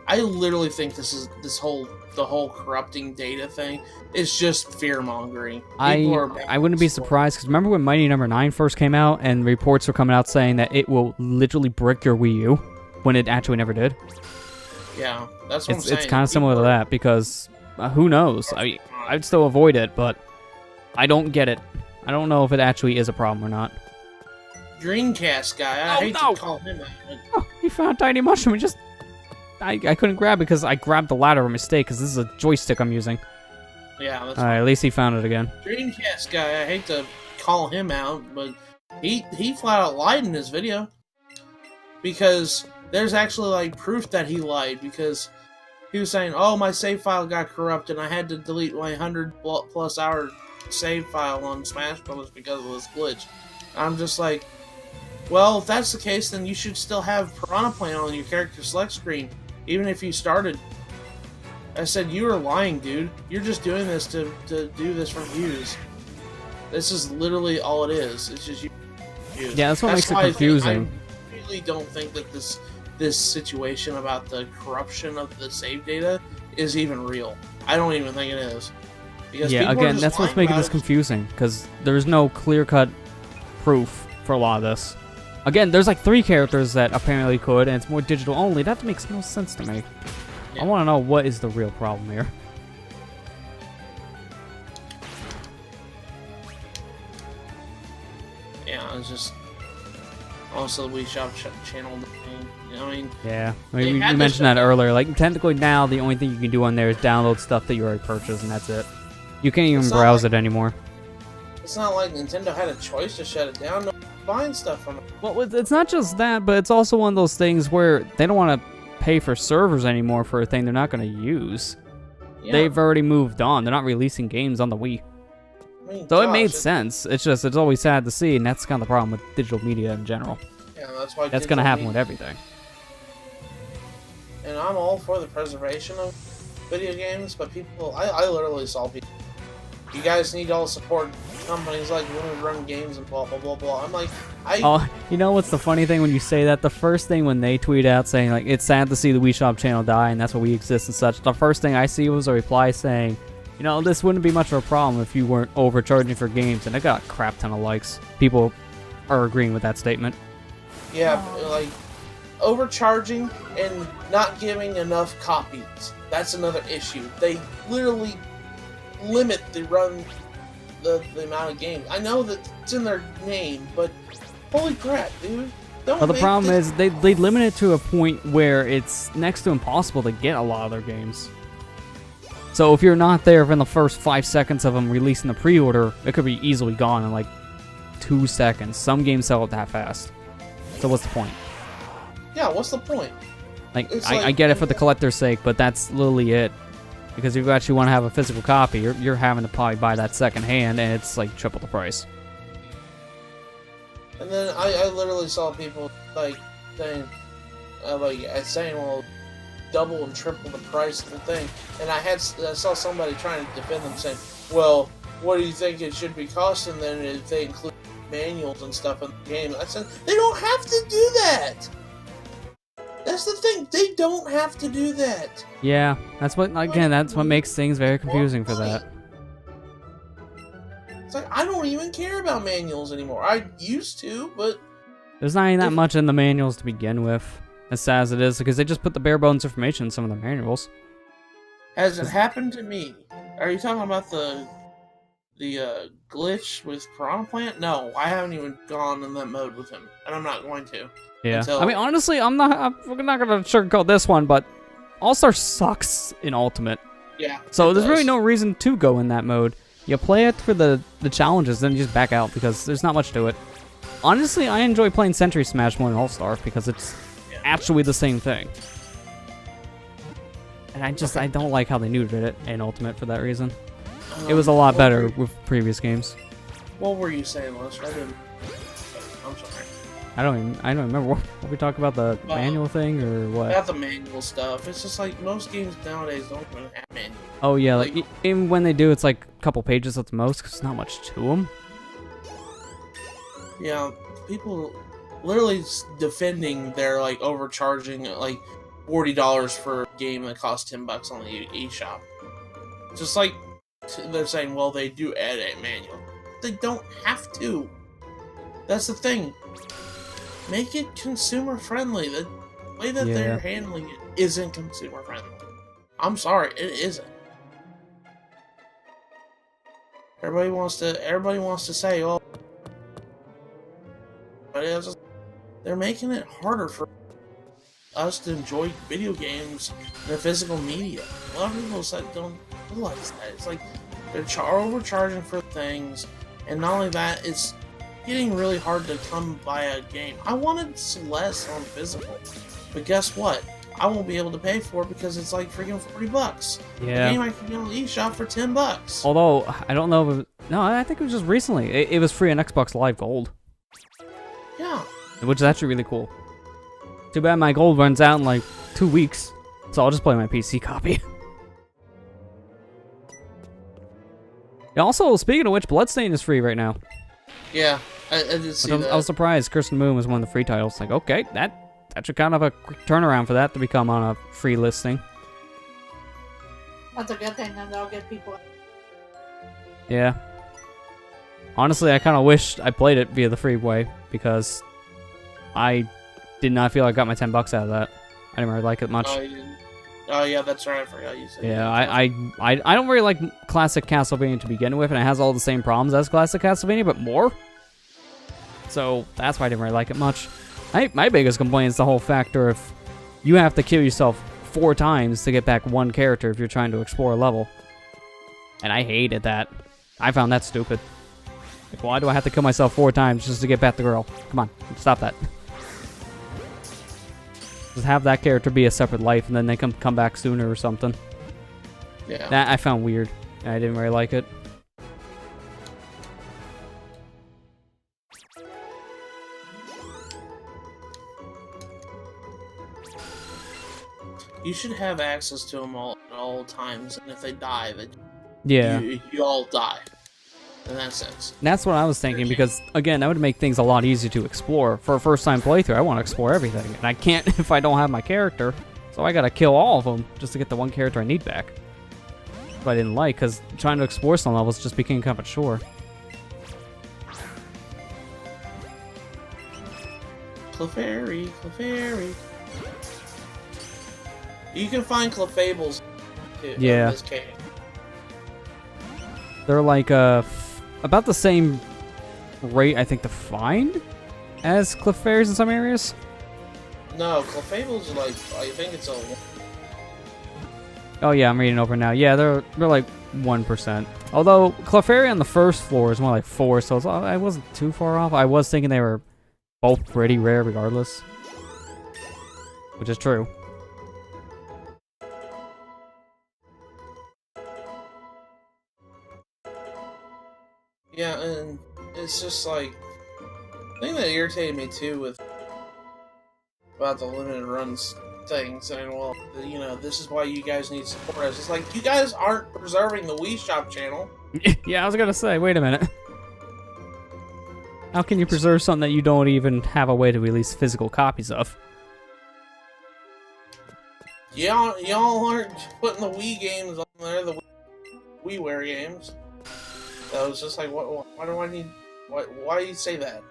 I literally think the whole corrupting data thing is just fear mongering. I wouldn't be surprised because remember when Mighty Number 9 first came out and reports were coming out saying that it will literally brick your Wii U when it actually never did. Yeah, that's what I'm saying. It's kind of similar to that because who knows? I mean, I'd still avoid it, but I don't get it. I don't know if it actually is a problem or not. Dreamcast guy, I hate to call him out. Oh, he found a tiny mushroom. I couldn't grab it because I grabbed the ladder by mistake because this is a joystick I'm using. Yeah, that's Alright, at least he found it again. Dreamcast guy, I hate to call him out, but he flat out lied in his video. Because there's actually like proof that he lied because he was saying, oh, my save file got corrupted and I had to delete my 100+ hour save file on Smash Bros. Because of this glitch. I'm just like, well, if that's the case, then you should still have Piranha Plant on your character select screen, even if you started. I said, you are lying, dude. You're just doing this to do this for views. This is literally all it is. It's just you. Yeah, that's what makes it confusing. I really don't think that this situation about the corruption of the save data is even real. I don't even think it is. Because yeah, again, that's what's making this confusing, because there's no clear-cut proof for a lot of this. Again, there's like 3 characters that apparently could, and it's more digital only. That makes no sense to me. Yeah. I want to know what is the real problem here. Yeah, it's just also the Wii Shop channel. You know, I mean, yeah, we mentioned that earlier. Like, technically now, the only thing you can do on there is download stuff that you already purchased, and that's it. You can't even browse it anymore. It's not like Nintendo had a choice to shut it down. No, buying stuff from it. Well, it's not just that, but it's also one of those things where they don't want to pay for servers anymore for a thing they're not going to use. Yeah. They've already moved on. They're not releasing games on the Wii. I mean, so it made sense. It's just, it's always sad to see, and that's kind of the problem with digital media in general. Yeah, that's why that's going to happen with everything. And I'm all for the preservation of video games, but people, I literally saw people, you guys need all support companies like Limited Run Games and blah, blah, blah, blah. I'm like, Oh, you know what's the funny thing when you say that? The first thing when they tweet out saying, like, it's sad to see the Wii Shop channel die, and that's why we exist and such, the first thing I see was a reply saying, you know, this wouldn't be much of a problem if you weren't overcharging for games, and it got a crap ton of likes. People are agreeing with that statement. Yeah, like, overcharging and not giving enough copies. That's another issue. They literally limit the run the amount of games. I know that it's in their name, but holy crap, dude! Well, the problem is they limit it to a point where it's next to impossible to get a lot of their games. So if you're not there in the first 5 seconds of them releasing the pre-order, it could be easily gone in like 2 seconds. Some games sell it that fast. So what's the point? Yeah, what's the point? Like, I get it for the collector's sake, but that's literally it. Because if you actually want to have a physical copy, you're having to probably buy that second hand, and it's like triple the price. And then I literally saw people like saying, well, double and triple the price of the thing, and I saw somebody trying to defend them, saying, well, what do you think it should be costing then if they include manuals and stuff in the game? I said, they don't have to do that. That's the thing. They don't have to do that. Yeah, that's what makes things very confusing for that. It's like, I don't even care about manuals anymore. I used to, but there's not even that much in the manuals to begin with, as sad as it is, because they just put the bare bones information in some of the manuals. Has it happened to me? Are you talking about the glitch with Piranha Plant? No, I haven't even gone in that mode with him, and I'm not going to. Yeah, I mean, honestly, we're not gonna sugarcoat this one, but All-Star sucks in Ultimate. Yeah. So there's really no reason to go in that mode. You play it for the challenges, then you just back out because there's not much to it. Honestly, I enjoy playing Century Smash more than All-Star because it's actually the same thing. And I don't like how they neutered it in Ultimate for that reason. It was a lot better with previous games. What were you saying, Lester? I'm sorry. I don't remember what we talked about, the manual thing or what. Not the manual stuff. It's just like most games nowadays don't even have manual. Oh yeah, like even when they do, it's like a couple pages at the most because there's not much to them. Yeah, people literally defending their like overcharging like $40 for a game that costs $10 on the eShop. Just like they're saying, well, they do add a manual. They don't have to. That's the thing. Make it consumer friendly. The way that they're handling it isn't consumer friendly. I'm sorry, it isn't. Everybody wants to say, oh, but it's just, they're making it harder for us to enjoy video games and physical media. A lot of people don't realize that. It's like they're overcharging for things, and not only that, it's getting really hard to come by a game. I wanted Celeste on physical, but guess what? I won't be able to pay for it because it's like freaking $40. Yeah. The game I can get on the eShop for $10. Although I don't know if I think it was just recently. It was free on Xbox Live Gold. Yeah. Which is actually really cool. Too bad my gold runs out in like 2 weeks, so I'll just play my PC copy. Also, speaking of which, Bloodstain is free right now. Yeah, I did see that. I was surprised Kirsten Moon was one of the free titles. Like, okay, that's a kind of a quick turnaround for that to become on a free listing. That's a good thing, then they'll get people. Yeah. Honestly, I kind of wish I played it via the free way because I did not feel I got my $10 out of that. I didn't really like it much. Oh yeah, that's right. I forgot you said. Yeah, I don't really like classic Castlevania to begin with, and it has all the same problems as classic Castlevania, but more. So that's why I didn't really like it much. My biggest complaint is the whole factor of you have to kill yourself 4 times to get back one character if you're trying to explore a level. And I hated that. I found that stupid. Like, why do I have to kill myself 4 times just to get back the girl? Come on, stop that. Just have that character be a separate life, and then they can come back sooner or something. Yeah. That I found weird. I didn't really like it. You should have access to them all at all times, and if they die, then you all die. In that sense. That's what I was thinking, because, again, that would make things a lot easier to explore. For a first-time playthrough, I want to explore everything, and I can't if I don't have my character, so I gotta kill all of them just to get the one character I need back. But I didn't like, because trying to explore some levels just became kind of a chore. Clefairy. You can find Clefables in this game. They're like about the same rate, I think, to find as Clefairies in some areas. No, Clefable's like, I think it's a... Oh yeah, I'm reading over now. Yeah, they're like 1%. Although Clefairy on the first floor is more like 4, so I wasn't too far off. I was thinking they were both pretty rare regardless. Which is true. Yeah, and it's just like... The thing that irritated me too with... about the limited runs thing, saying, well, you know, this is why you guys need support us. It's like, you guys aren't preserving the Wii Shop channel. Yeah, I was gonna say, wait a minute. How can you preserve something that you don't even have a way to release physical copies of? Y'all aren't putting the Wii games on there, the WiiWare games. I was just like, why do I need... Why do you say that?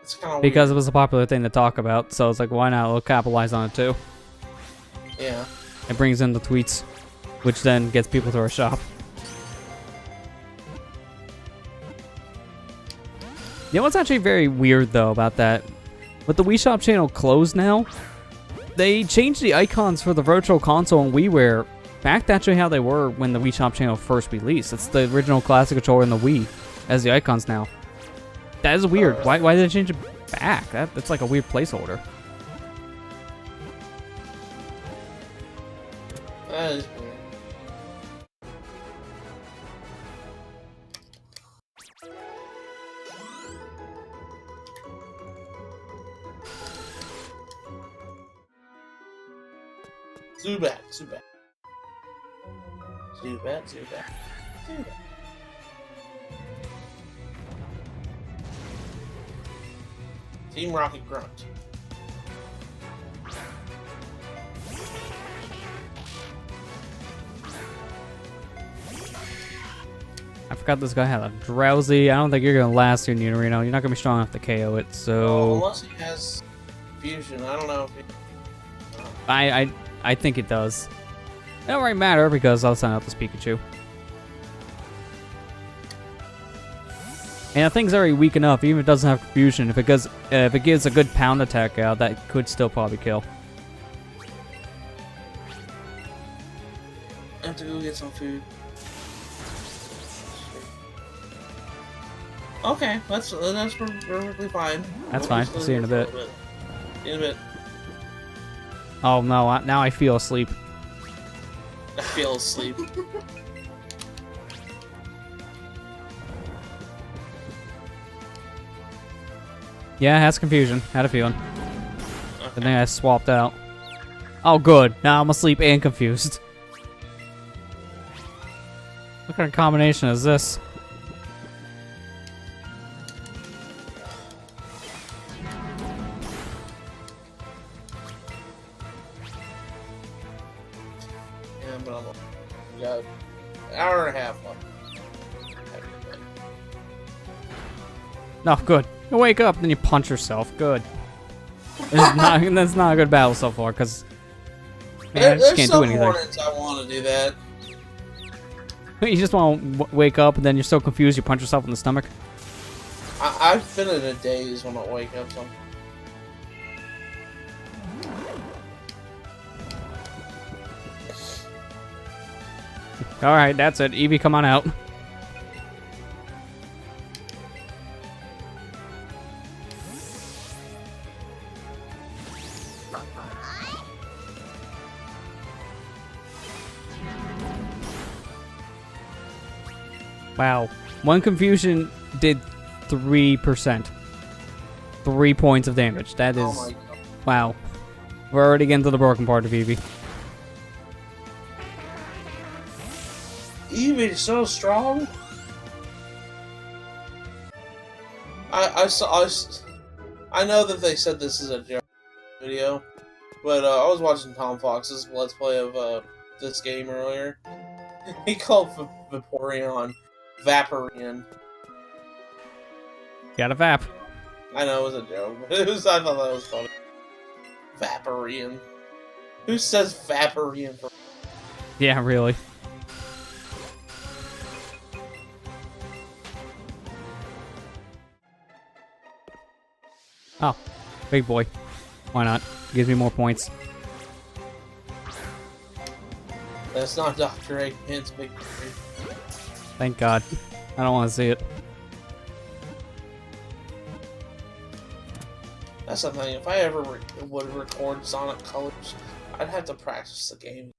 It's kind of Because weird. it was a popular thing to talk about, so it's like, why not? We'll capitalize on it too. Yeah. It brings in the tweets, which then gets people to our shop. You know what's actually very weird though about that? With the Wii Shop channel closed now, they changed the icons for the Virtual Console and WiiWare back to actually how they were when the Wii Shop channel first released. It's the original classic controller and the Wii as the icons now. That is weird. Why did they change it back? That's like a weird placeholder. That is weird. Zubat. Team Rocket Grunt. I forgot this guy had a drowsy. I don't think you're gonna last here, Neutrino. You're not gonna be strong enough to KO it. So Unless he has fusion, I don't know if he... I think it does. It don't really matter because I'll send out this Pikachu. And the thing's already weak enough, even if it doesn't have confusion. If it gives a good pound attack out, that could still probably kill. I have to go get some food. Okay, that's perfectly fine. That's fine. We'll See you in a bit. See you in a bit. Oh no! Now I feel asleep. I feel asleep. Yeah, it has confusion. Had a feeling. Okay. And then I swapped out. Oh, good. Now I'm asleep and confused. What kind of combination is this? Yeah, but we got an hour and a half left. No, good. You wake up, then you punch yourself. Good. That's not a good battle so far, because I just can't do anything. There's some mornings I want to do that. You just want to wake up, and then you're so confused you punch yourself in the stomach. I've been in a daze when I wake up. So. Alright, that's it. Eevee, come on out. Wow. One confusion did 3%. 3 points of damage. That is... Oh my God. Wow. We're already getting to the broken part of Eevee. Eevee is so strong. I know that they said this is a joke video, but I was watching Tom Fox's Let's Play of this game earlier. He called Vaporeon Vaporeon. Got a Vap. I know it was a joke, but I thought that was funny. Vaporeon. Who says Vaporeon? Yeah, really. Oh, big boy. Why not? Gives me more points. That's not Dr. Eggman's big boy. Thank God. I don't want to see it. That's the thing. If I ever would record Sonic Colors, I'd have to practice the game.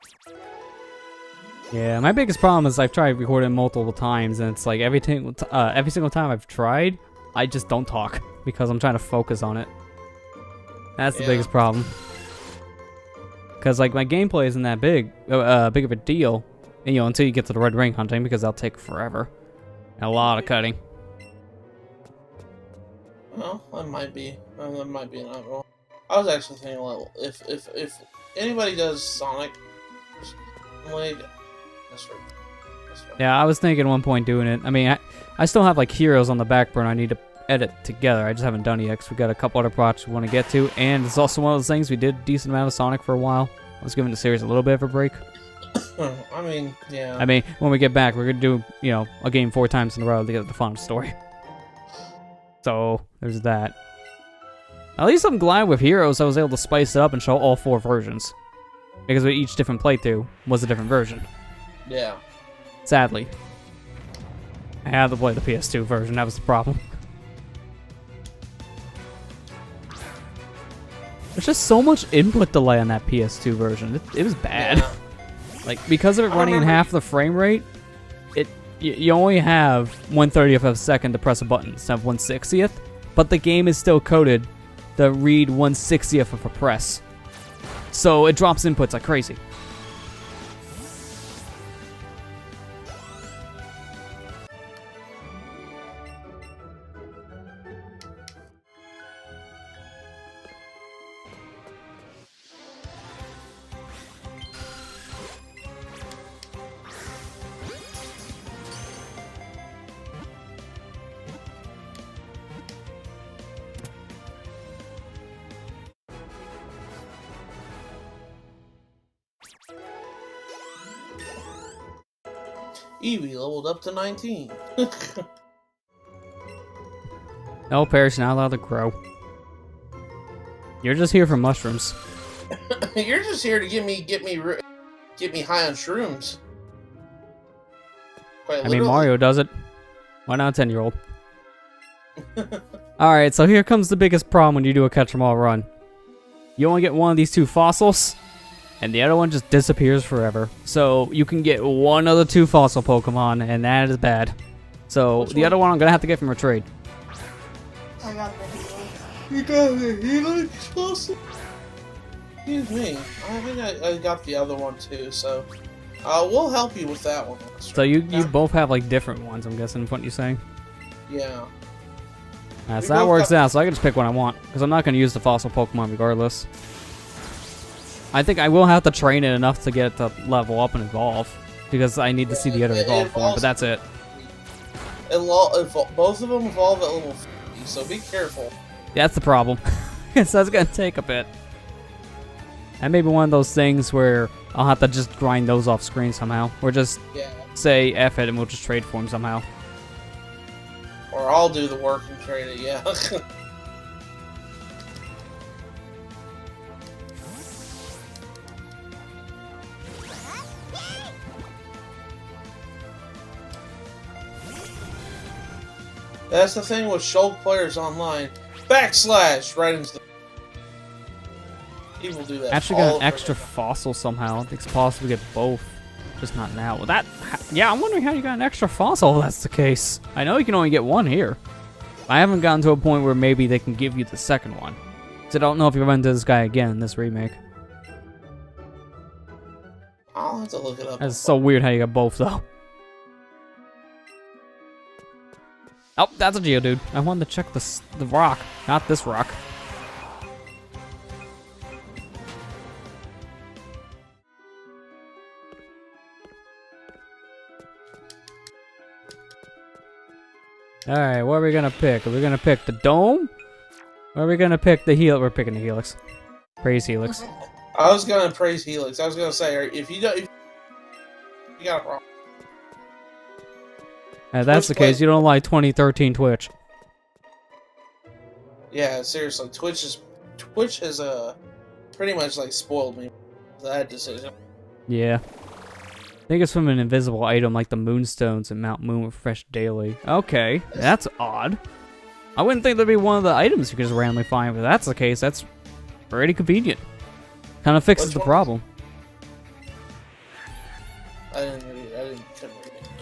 Yeah, my biggest problem is I've tried recording multiple times, and it's like every single time I've tried, I just don't talk because I'm trying to focus on it. That's the biggest problem. Because like my gameplay isn't that big of a deal, and, until you get to the red ring hunting, because that'll take forever and a lot of cutting. Well, that might be not wrong. I was actually thinking, well, if anybody does Sonic, like, that's right. Yeah, I was thinking at one point doing it. I mean, I still have like heroes on the back burner I need to edit together. I just haven't done it yet because we got a couple other projects we want to get to, and it's also one of those things we did a decent amount of Sonic for a while. I was giving the series a little bit of a break. I mean, yeah. I mean, when we get back, we're gonna do a game 4 times in a row to get the final story. So there's that. At least I'm glad with Heroes I was able to spice it up and show all 4 versions, because with each different playthrough was a different version. Yeah. Sadly, I had to play the PS2 version. That was the problem. There's just so much input delay on that PS2 version. It was bad. Yeah. Like, because of it running in half the frame rate, you only have 1/30th of a second to press a button instead of 1/60th, but the game is still coded to read 1/60th of a press. So it drops inputs like crazy. Eevee leveled up to 19. No, Parrish, not allowed to grow. You're just here for mushrooms. You're just here to get me high on shrooms. I mean, Mario does it. Why not a 10-year-old? Alright, so here comes the biggest problem when you do a catch-em-all run. You only get one of these 2 fossils, and the other one just disappears forever. So you can get one of the 2 fossil Pokemon, and that is bad. So the other one I'm gonna have to get from a trade. I got the Helix. You got the Helix fossil? Excuse me. I think I got the other one too, so we'll help you with that one. So you both have like different ones, I'm guessing, what you're saying? Yeah. So that works out, so I can just pick what I want, because I'm not going to use the fossil Pokemon regardless. I think I will have to train it enough to get it to level up and evolve, because I need to see the other evolve form, but that's it. Both of them evolve at level 50, so be careful. That's the problem. So that's going to take a bit. That may be one of those things where I'll have to just grind those off screen somehow, or just say F it and we'll just trade for them somehow. Or I'll do the work and trade it, yeah. That's the thing with Shulk players online. Backslash right into the... He will do that. Actually got an extra fossil somehow. I think it's possible to get both. Just not now. Well, yeah, I'm wondering how you got an extra fossil if that's the case. I know you can only get one here. I haven't gotten to a point where maybe they can give you the second one. So I don't know if you run into this guy again in this remake. I'll have to look it up. That's so weird how you got both, though. Oh, that's a Geodude. I wanted to check the rock, not this rock. Alright, what are we gonna pick? Are we gonna pick the Dome? Or are we gonna pick the Helix? We're picking the Helix. Praise Helix. I was gonna praise Helix. I was gonna say, if you got a problem. If that's the case, you don't like 2013 Twitch. Yeah, seriously, Twitch has pretty much like spoiled me with that decision. Yeah. I think it's from an invisible item like the Moonstones and Mount Moon refresh daily. Okay, that's odd. I wouldn't think that'd be one of the items you could just randomly find, but if that's the case, that's pretty convenient. Kind of fixes the problem. couldn't read it.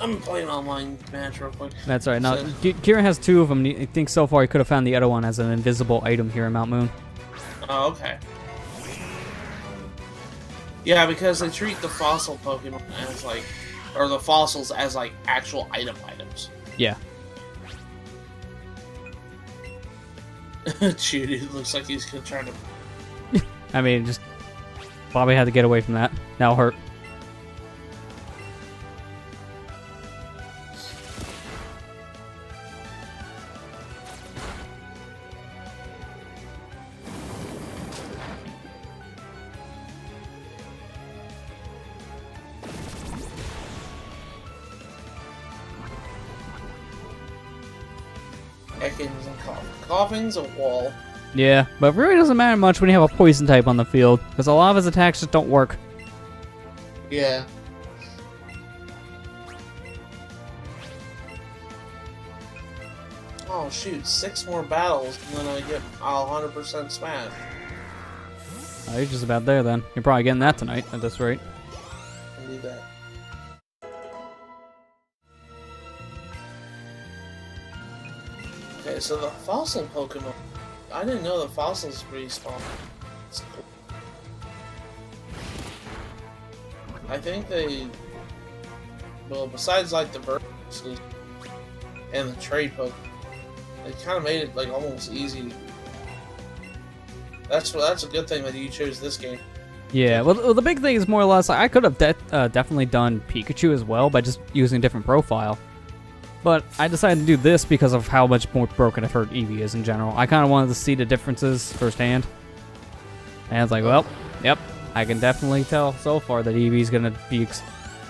I'm playing online match real quick. That's all right. Now, Kieran has 2 of them. I think so far he could have found the other one as an invisible item here in Mount Moon. Oh, okay. Yeah, because they treat the fossil Pokemon as like, or the fossils as like actual items. Yeah. Judy looks like he's gonna try to. I mean, just Bobby had to get away from that. That'll hurt. Ekans and Coughing. Coughing's a wall. Yeah, but it really doesn't matter much when you have a poison type on the field, because a lot of his attacks just don't work. Yeah. Oh shoot, 6 more battles and then I get 100% smash. Oh, you're just about there then. You're probably getting that tonight at this rate. I'll do that. Okay, so the fossil Pokemon. I didn't know the fossils respawn. That's cool. I think they. Well, besides like the birds and the trade Pokemon, they kind of made it like almost easy. That's a good thing that you chose this game. Yeah, well, the big thing is more or less, I could have definitely done Pikachu as well by just using a different profile. But I decided to do this because of how much more broken I've heard Eevee is in general. I kind of wanted to see the differences firsthand. And I was like, well, yep, I can definitely tell so far that Eevee's going to be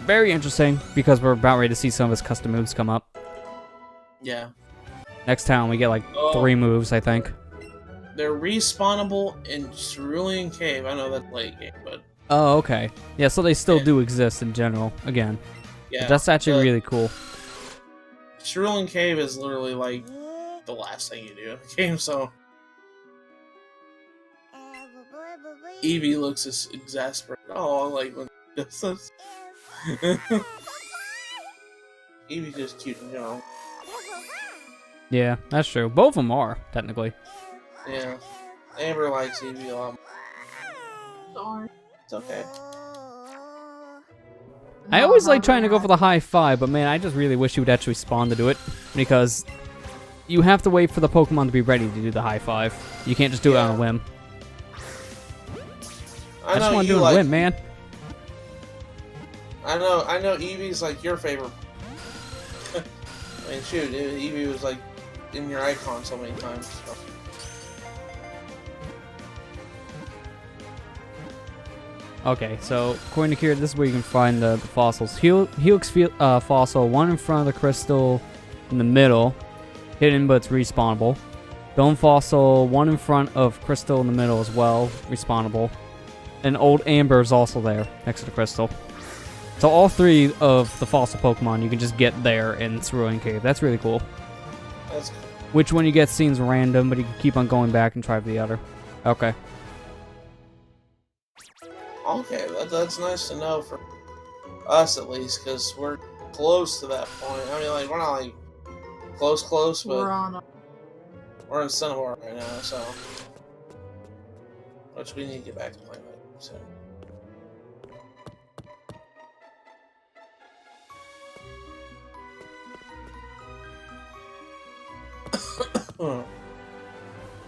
very interesting because we're about ready to see some of his custom moves come up. Yeah. Next town, we get like 3 moves, I think. They're respawnable in Cerulean Cave. I know that's late game, but... Oh, okay. Yeah, so they still do exist in general, again. Yeah. But that's actually really cool. Cerulean Cave is literally like the last thing you do in the game, so... Eevee looks as exasperated. Oh, I like when he does this. Eevee's just cute in general. Yeah, that's true. Both of them are, technically. Yeah. Amber likes Eevee a lot. Sorry. It's okay. I always like trying to go for the high 5, but man, I just really wish you would actually spawn to do it, because you have to wait for the Pokemon to be ready to do the high 5. You can't just do it on a whim. I just want to do it on a whim, man. I know Eevee's like your favorite. I mean, shoot, Eevee was like in your icon so many times. So. Okay, so according to Kira, this is where you can find the fossils. Helix fossil, 1 in front of the crystal in the middle, hidden but it's respawnable. Dome fossil, 1 in front of crystal in the middle as well, respawnable. And old amber is also there, next to the crystal. So all 3 of the fossil Pokemon you can just get there in Cerulean Cave. That's really cool. That's cool. Which one you get seems random, but you can keep on going back and try for the other. Okay. Okay, that's nice to know for us at least, because we're close to that point. I mean, like, we're not like close, but we're in Cinnabar right now, so which we need to get back to playing that soon.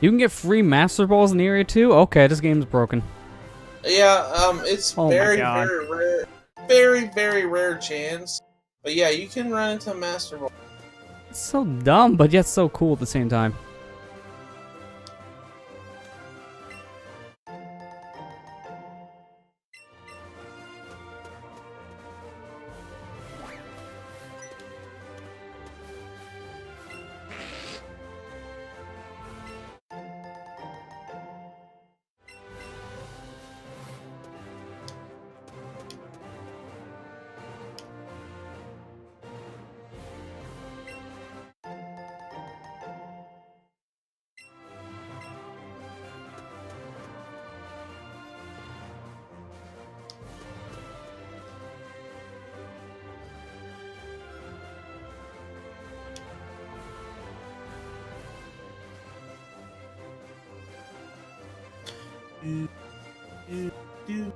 You can get free Master Balls in the area too? Okay, this game's broken. Yeah, it's very rare. Very, very rare chance. But yeah, you can run into a Master Ball. It's so dumb, but yet so cool at the same time. do, do, do.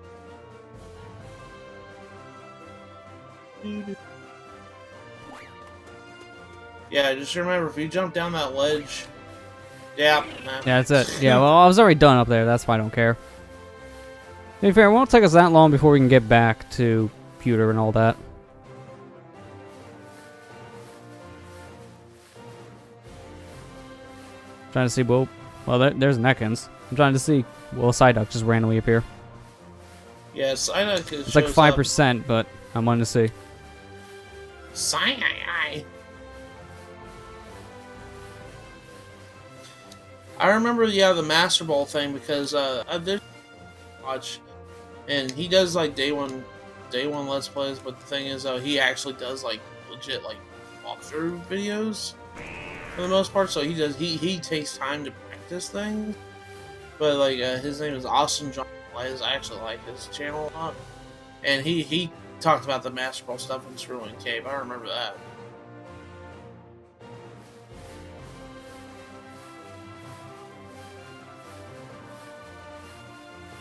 Yeah, just remember, if you jump down that ledge... Yeah, nah. Yeah, that's it. Yeah, well, I was already done up there. That's why I don't care. To be fair, it won't take us that long before we can get back to Pewter and all that. Trying to see, well, there's Nekins. I'm trying to see, will Psyduck just randomly appear? Yeah, Psyduck It's like 5%, but I'm wanting to see. Psyduck. I remember, yeah, the Master Ball thing because I did watch, and he does like day one Let's Plays. But the thing is, he actually does like legit like walkthrough videos for the most part. So he takes time to practice things. But like his name is Austin John Plays. I actually like his channel a lot, and he talked about the Master Ball stuff in Cerulean Cave. I remember that.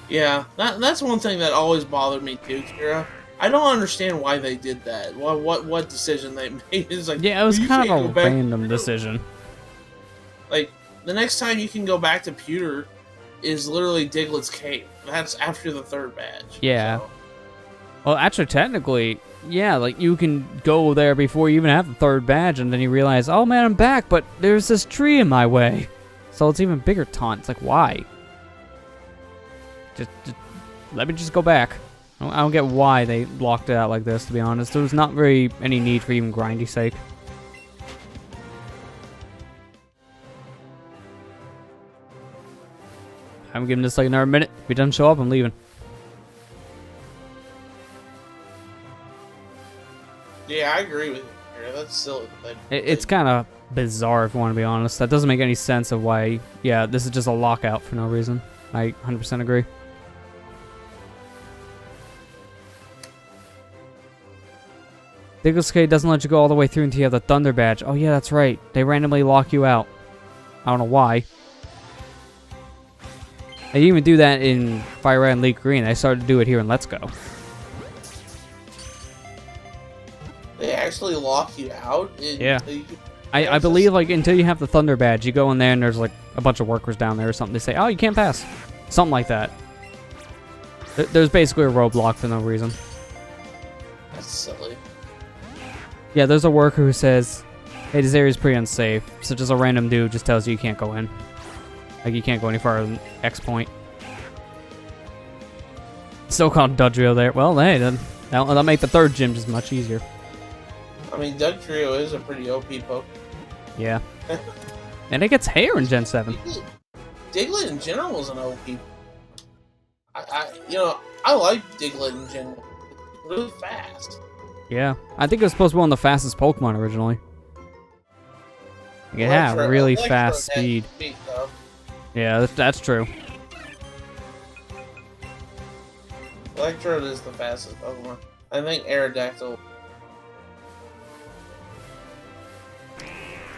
Yeah, that's one thing that always bothered me too, Kira. I don't understand why they did that. What decision they made? It's like, yeah, it was kind of a random decision. Like, the next time you can go back to Pewter is literally Diglett's Cave. That's after the third badge. Yeah. So. Well, actually, technically, yeah, like, you can go there before you even have the third badge, and then you realize, oh man, I'm back, but there's this tree in my way. So it's even bigger taunt. It's like, why? Just let me just go back. I don't get why they locked it out like this, to be honest. There was not very any need for even grindy sake. I'm giving this like another minute. If he doesn't show up, I'm leaving. Yeah, I agree with you. That's silly. It's kind of bizarre, if you want to be honest. That doesn't make any sense of why, yeah, this is just a lockout for no reason. I 100% agree. Diglett's Cave doesn't let you go all the way through until you have the Thunder Badge. Oh yeah, that's right. They randomly lock you out. I don't know why. They even do that in Fire Red and Leaf Green. They started to do it here in Let's Go. They actually lock you out? Yeah. I believe, like, until you have the Thunder Badge, you go in there and there's, like, a bunch of workers down there or something. They say, oh, you can't pass. Something like that. There's basically a roadblock for no reason. That's silly. Yeah, there's a worker who says, hey, this area's pretty unsafe. So just a random dude just tells you you can't go in. Like, you can't go any farther than X point. Still called Dugtrio there. Well, hey, that'll make the third gym just much easier. I mean, Dugtrio is a pretty OP Pokemon. Yeah. And it gets hair in Gen 7. Diglett in general is an OP. I like Diglett in general. It's really fast. Yeah. I think it was supposed to be one of the fastest Pokemon originally. Like, it had really fast speed. Yeah, that's true. Electrode is the fastest Pokemon. I think Aerodactyl.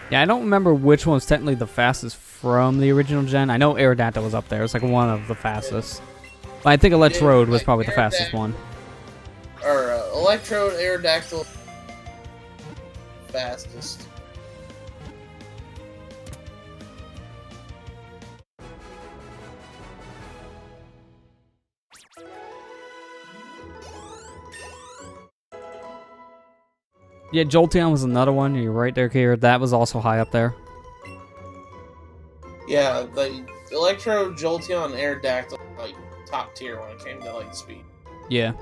Yeah, I don't remember which one was technically the fastest from the original gen. I know Aerodactyl was up there. It's like one of the fastest. But I think Electrode was probably the fastest one. Or Electrode, Aerodactyl, fastest. Yeah, Jolteon was another one. You're right there, Kira. That was also high up there. Yeah, like Electrode, Jolteon, and Aerodactyl, like top tier when it came to like speed. Yeah.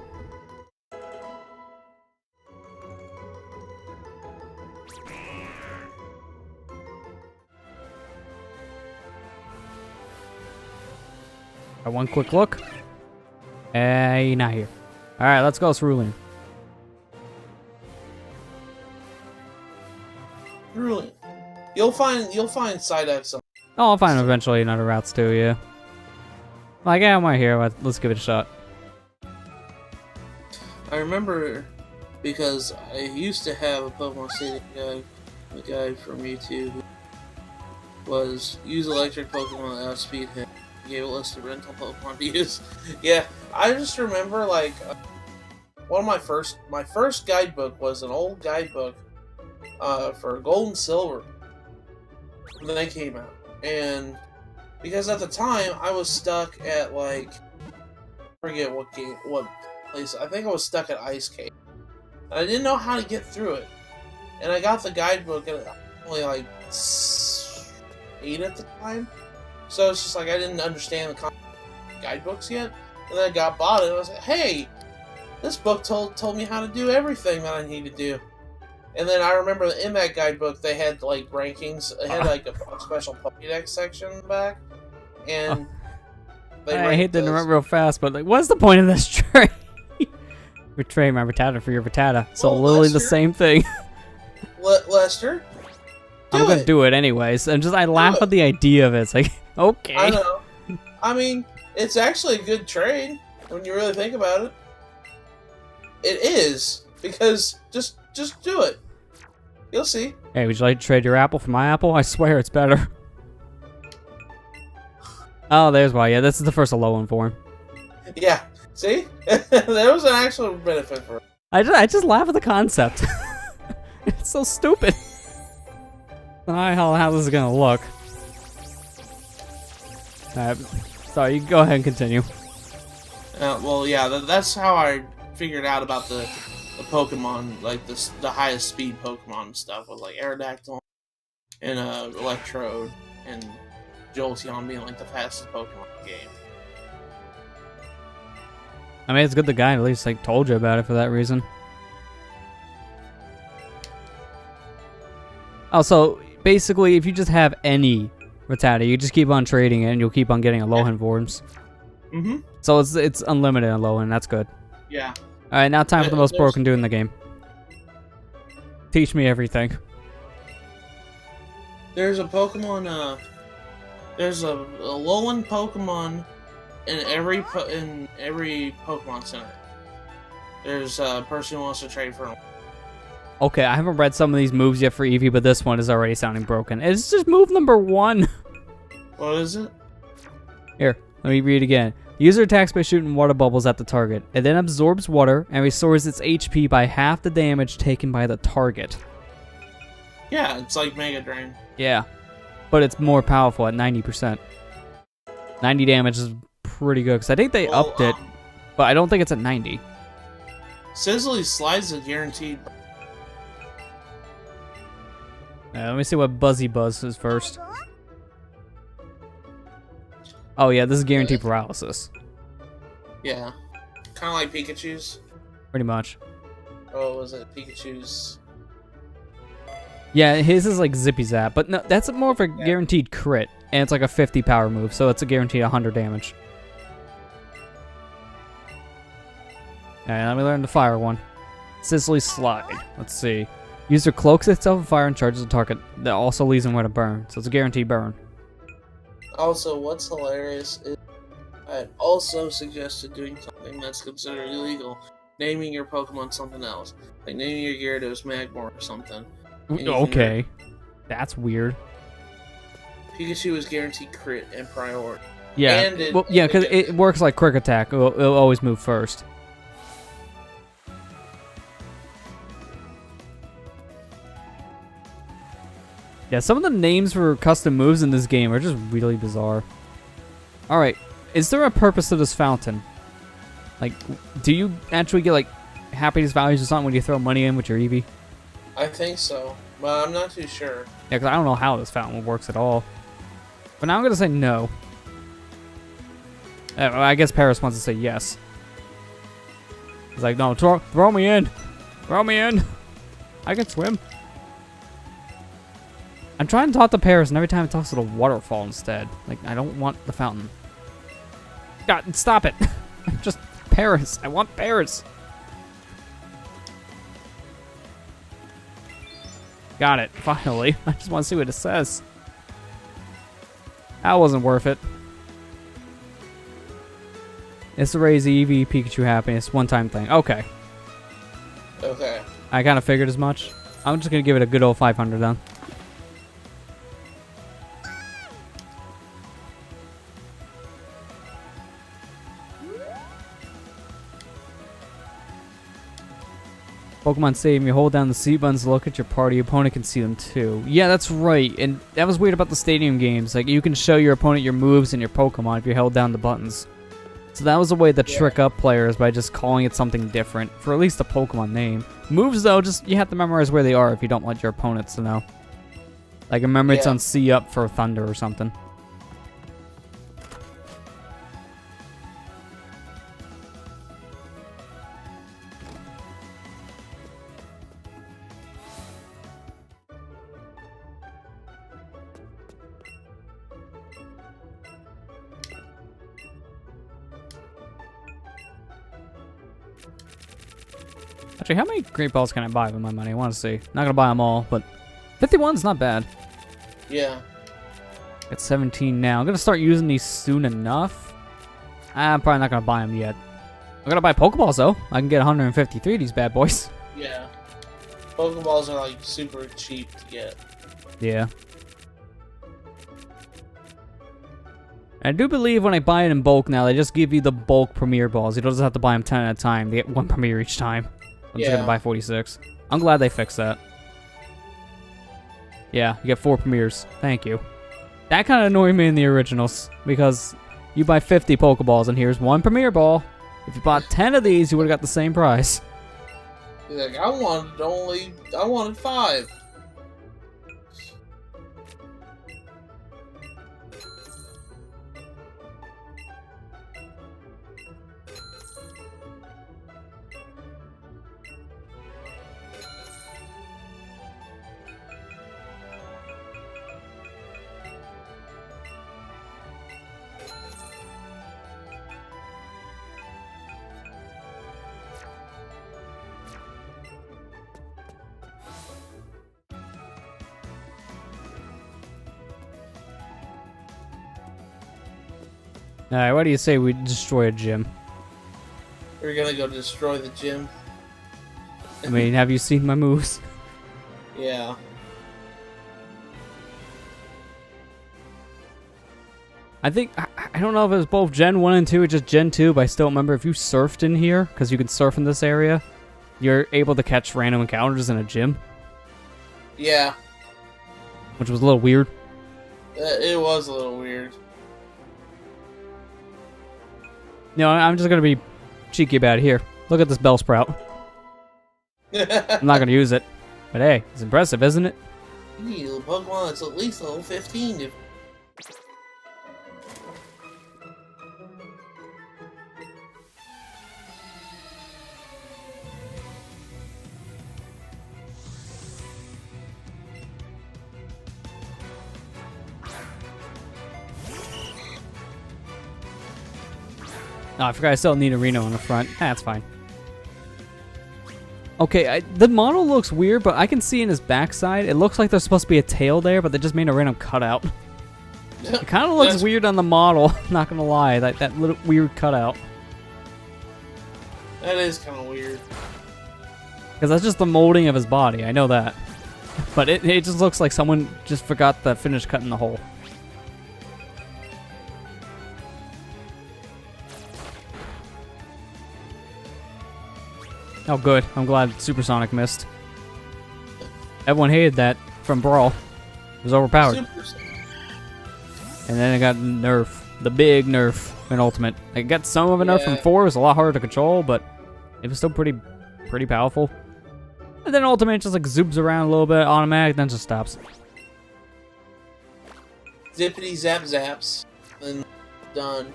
One quick look. Hey, not here. All right, let's go, Cerulean. Cerulean. You'll find Psyduck some. Oh, I'll find eventually in other routes too. Yeah. Like, yeah, I'm right here. Let's give it a shot. I remember because I used to have a Pokemon Stadium guy, a guy from YouTube, was use electric Pokemon to outspeed him. gave a list of rental Pokemon to use. Yeah, I just remember like one of my first guidebook was an old guidebook for Gold and Silver when they came out, and because at the time I was stuck at like I forget what place. I think I was stuck at Ice Cave, and I didn't know how to get through it, and I got the guidebook and only like 8 at the time. So it's just like I didn't understand the concept of guidebooks yet, and then I got bought it. And I was like, "Hey, this book told me how to do everything that I need to do." And then I remember in that guidebook they had like rankings. It had like a special Pokédex section in the back, and I hate to interrupt real fast, but like, what's the point of this trade? Betray my Rattata for your Rattata. So well, literally Lester, the same thing. Lester, I'm gonna do it anyways. I laugh at the idea of it. It's like, okay. I know. I mean, it's actually a good trade when you really think about it. It is, because just do it. You'll see. Hey, would you like to trade your apple for my apple? I swear it's better. Oh, there's why. Yeah, this is the first Alolan form. Yeah. See? There was an actual benefit for it. I just laugh at the concept. It's so stupid. I don't know how this is gonna look. Sorry, you go ahead and continue. Well, yeah, that's how I figured out about the Pokemon, like the highest speed Pokemon and stuff, with like Aerodactyl and Electrode and Jolteon being like the fastest Pokemon in the game. I mean, it's good the guy at least like told you about it for that reason. Also, basically, if you just have any Rattata, you just keep on trading it and you'll keep on getting Alolan forms. Mm-hmm. So it's unlimited Alolan, that's good. Yeah. Alright, now time for the most broken dude in the game. Teach me everything. There's a Pokemon, there's a Alolan Pokemon in every Pokemon Center. There's a person who wants to trade for him. Okay, I haven't read some of these moves yet for Eevee, but this one is already sounding broken. It's just move number 1. What is it? Here, let me read again. The user attacks by shooting water bubbles at the target. It then absorbs water and restores its HP by half the damage taken by the target. Yeah, it's like Mega Drain. Yeah, but it's more powerful at 90%. 90 damage is pretty good, because I think they upped it, but I don't think it's at 90. Sizzly Slide's a guaranteed. Let me see what Buzzy Buzz is first. Oh yeah, this is guaranteed paralysis. Yeah. Kind of like Pikachu's. Pretty much. Oh, was it Pikachu's? Yeah, his is like Zippy Zap, but no, that's more of a guaranteed crit, and it's like a 50 power move, so it's a guaranteed 100 damage. Alright, let me learn the fire one. Sizzly Slide. Let's see. User cloaks itself in fire and charges the target. That also leaves them where to burn, so it's a guaranteed burn. Also, what's hilarious is I'd also suggested doing something that's considered illegal. Naming your Pokemon something else. Like naming your Gyarados Magmar or something. Okay. That's weird. Pikachu is guaranteed crit and priority. Yeah, and well, yeah, because it works like Quick Attack. It'll always move first. Yeah, some of the names for custom moves in this game are just really bizarre. Alright, is there a purpose to this fountain? Like, do you actually get, like, happiness values or something when you throw money in with your Eevee? I think so, but I'm not too sure. Yeah, because I don't know how this fountain works at all. But now I'm going to say no. I guess Paris wants to say yes. He's like, no, throw me in. Throw me in. I can swim. I'm trying to talk to Paris, and every time it talks to the waterfall instead. Like, I don't want the fountain. God, stop it. I'm just Paris. I want Paris. Got it, finally. I just want to see what it says. That wasn't worth it. It's to raise Eevee Pikachu happiness. One-time thing. Okay. Okay. I kind of figured as much. I'm just going to give it a good old 500 then. Pokemon Stadium, you hold down the C buttons to look at your party. Your opponent can see them too. Yeah, that's right. And that was weird about the Stadium games. Like, you can show your opponent your moves and your Pokemon if you held down the buttons. So that was a way to trick up players by just calling it something different for at least a Pokemon name. Moves, though, just you have to memorize where they are if you don't want your opponents to know. Like, remember it's on C up for Thunder or something. Actually, how many Great Balls can I buy with my money? I want to see. Not going to buy them all, but 51's not bad. Yeah. Got 17 now. I'm going to start using these soon enough. I'm probably not going to buy them yet. I'm going to buy Pokeballs, though. I can get 153 of these bad boys. Yeah. Pokeballs are, like, super cheap to get. Yeah. I do believe when I buy it in bulk now, they just give you the bulk Premier Balls. You don't just have to buy them 10 at a time. They get 1 Premier each time. I'm just going to buy 46. I'm glad they fixed that. Yeah, you get 4 Premiers. Thank you. That kind of annoyed me in the originals, because you buy 50 Pokeballs and here's 1 Premier Ball. If you bought 10 of these, you would have got the same price. You're like, I wanted 5. Alright, what do you say we destroy a gym? We're gonna go destroy the gym. I mean, have you seen my moves? Yeah. I think, I don't know if it was both Gen 1 and 2 or just Gen 2, but I still remember if you surfed in here, because you can surf in this area, you're able to catch random encounters in a gym. Yeah. Which was a little weird. It was a little weird. No, I'm just going to be cheeky about it here. Look at this Bellsprout. I'm not going to use it. But hey, it's impressive, isn't it? You need a Pokemon that's at least level 15 to... Oh, I forgot I still need a Reno on the front. That's fine. Okay, the model looks weird, but I can see in his backside, it looks like there's supposed to be a tail there, but they just made a random cutout. It kind of looks weird on the model, not gonna lie, that little weird cutout. That is kind of weird. Because that's just the molding of his body, I know that. But it just looks like someone just forgot to finish cutting the hole. Oh, good. I'm glad Supersonic missed. Everyone hated that from Brawl. It was overpowered. And then it got nerf. The big nerf in Ultimate. It got some of a nerf from 4. It was a lot harder to control, but it was still pretty powerful. And then Ultimate just like zoops around a little bit, automatic, then just stops. Zippity zap zaps. And done.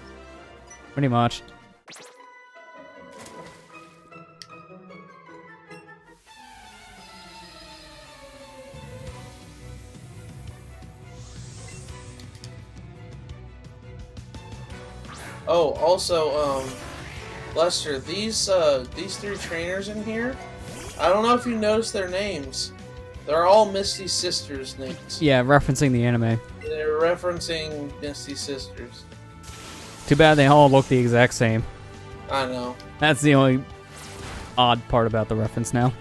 Pretty much. Oh, also, Lester, these 3 trainers in here, I don't know if you noticed their names. They're all Misty's sisters' names. Yeah, referencing the anime. They're referencing Misty's sisters. Too bad they all look the exact same. I know. That's the only odd part about the reference now.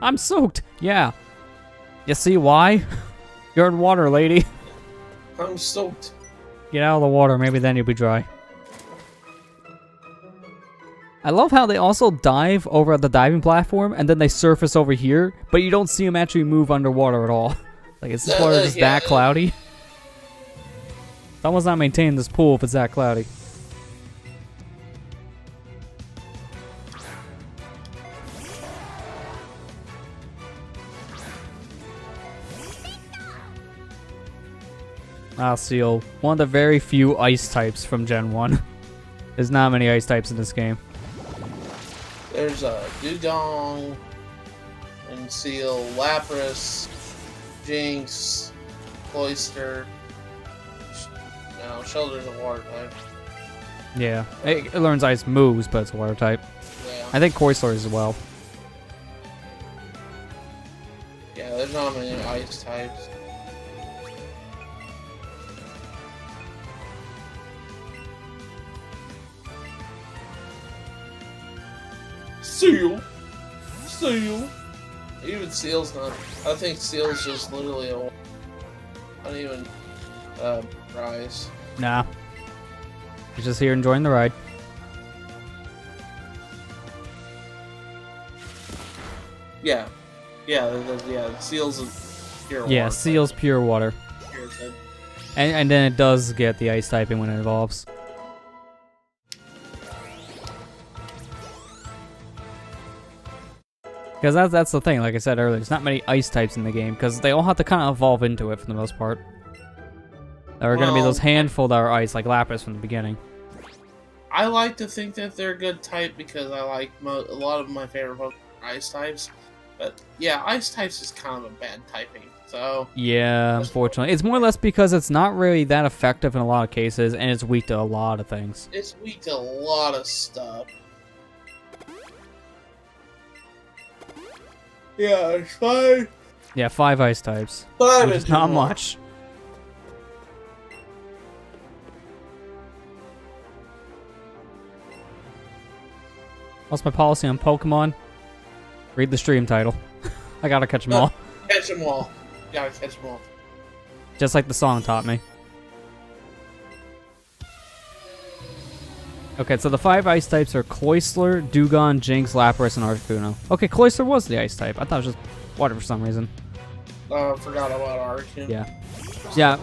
I'm soaked. Yeah. You see why? You're in water, lady. I'm soaked. Get out of the water. Maybe then you'll be dry. I love how they also dive over at the diving platform and then they surface over here, but you don't see them actually move underwater at all. Like, is this water just that cloudy? Someone's not maintaining this pool if it's that cloudy. Ah, Seal. One of the very few ice types from Gen 1. There's not many ice types in this game. There's a Dugong and Seal, Lapras, Jinx, Cloyster. No, Shelter's a water type. Yeah, it learns ice moves, but it's a water type. Yeah. I think Cloyster as well. Yeah, there's not many ice types. Seal! Seal! Even Seal's not. I think Seal's just literally a. Not even. Rise. Nah. He's just here enjoying the ride. Yeah. Yeah, Seal's a pure water. Yeah, Seal's pure water. Pure type. And then it does get the ice typing when it evolves. Because that's the thing, like I said earlier, there's not many ice types in the game, because they all have to kind of evolve into it for the most part. There are going to be those handful that are ice, like Lapras from the beginning. I like to think that they're a good type because I like a lot of my favorite Pokemon are ice types. But yeah, ice types is kind of a bad typing, so... Yeah, unfortunately. It's more or less because it's not really that effective in a lot of cases, and it's weak to a lot of things. It's weak to a lot of stuff. Yeah, it's 5. Yeah, 5 ice types. 5 which is is not more. much. What's my policy on Pokemon? Read the stream title. I gotta catch them all. Catch them all. Gotta catch them all. Just like the song taught me. Okay, so the 5 ice types are Cloyster, Dugong, Jinx, Lapras, and Articuno. Okay, Cloyster was the ice type. I thought it was just water for some reason. Forgot about Articuno. Yeah,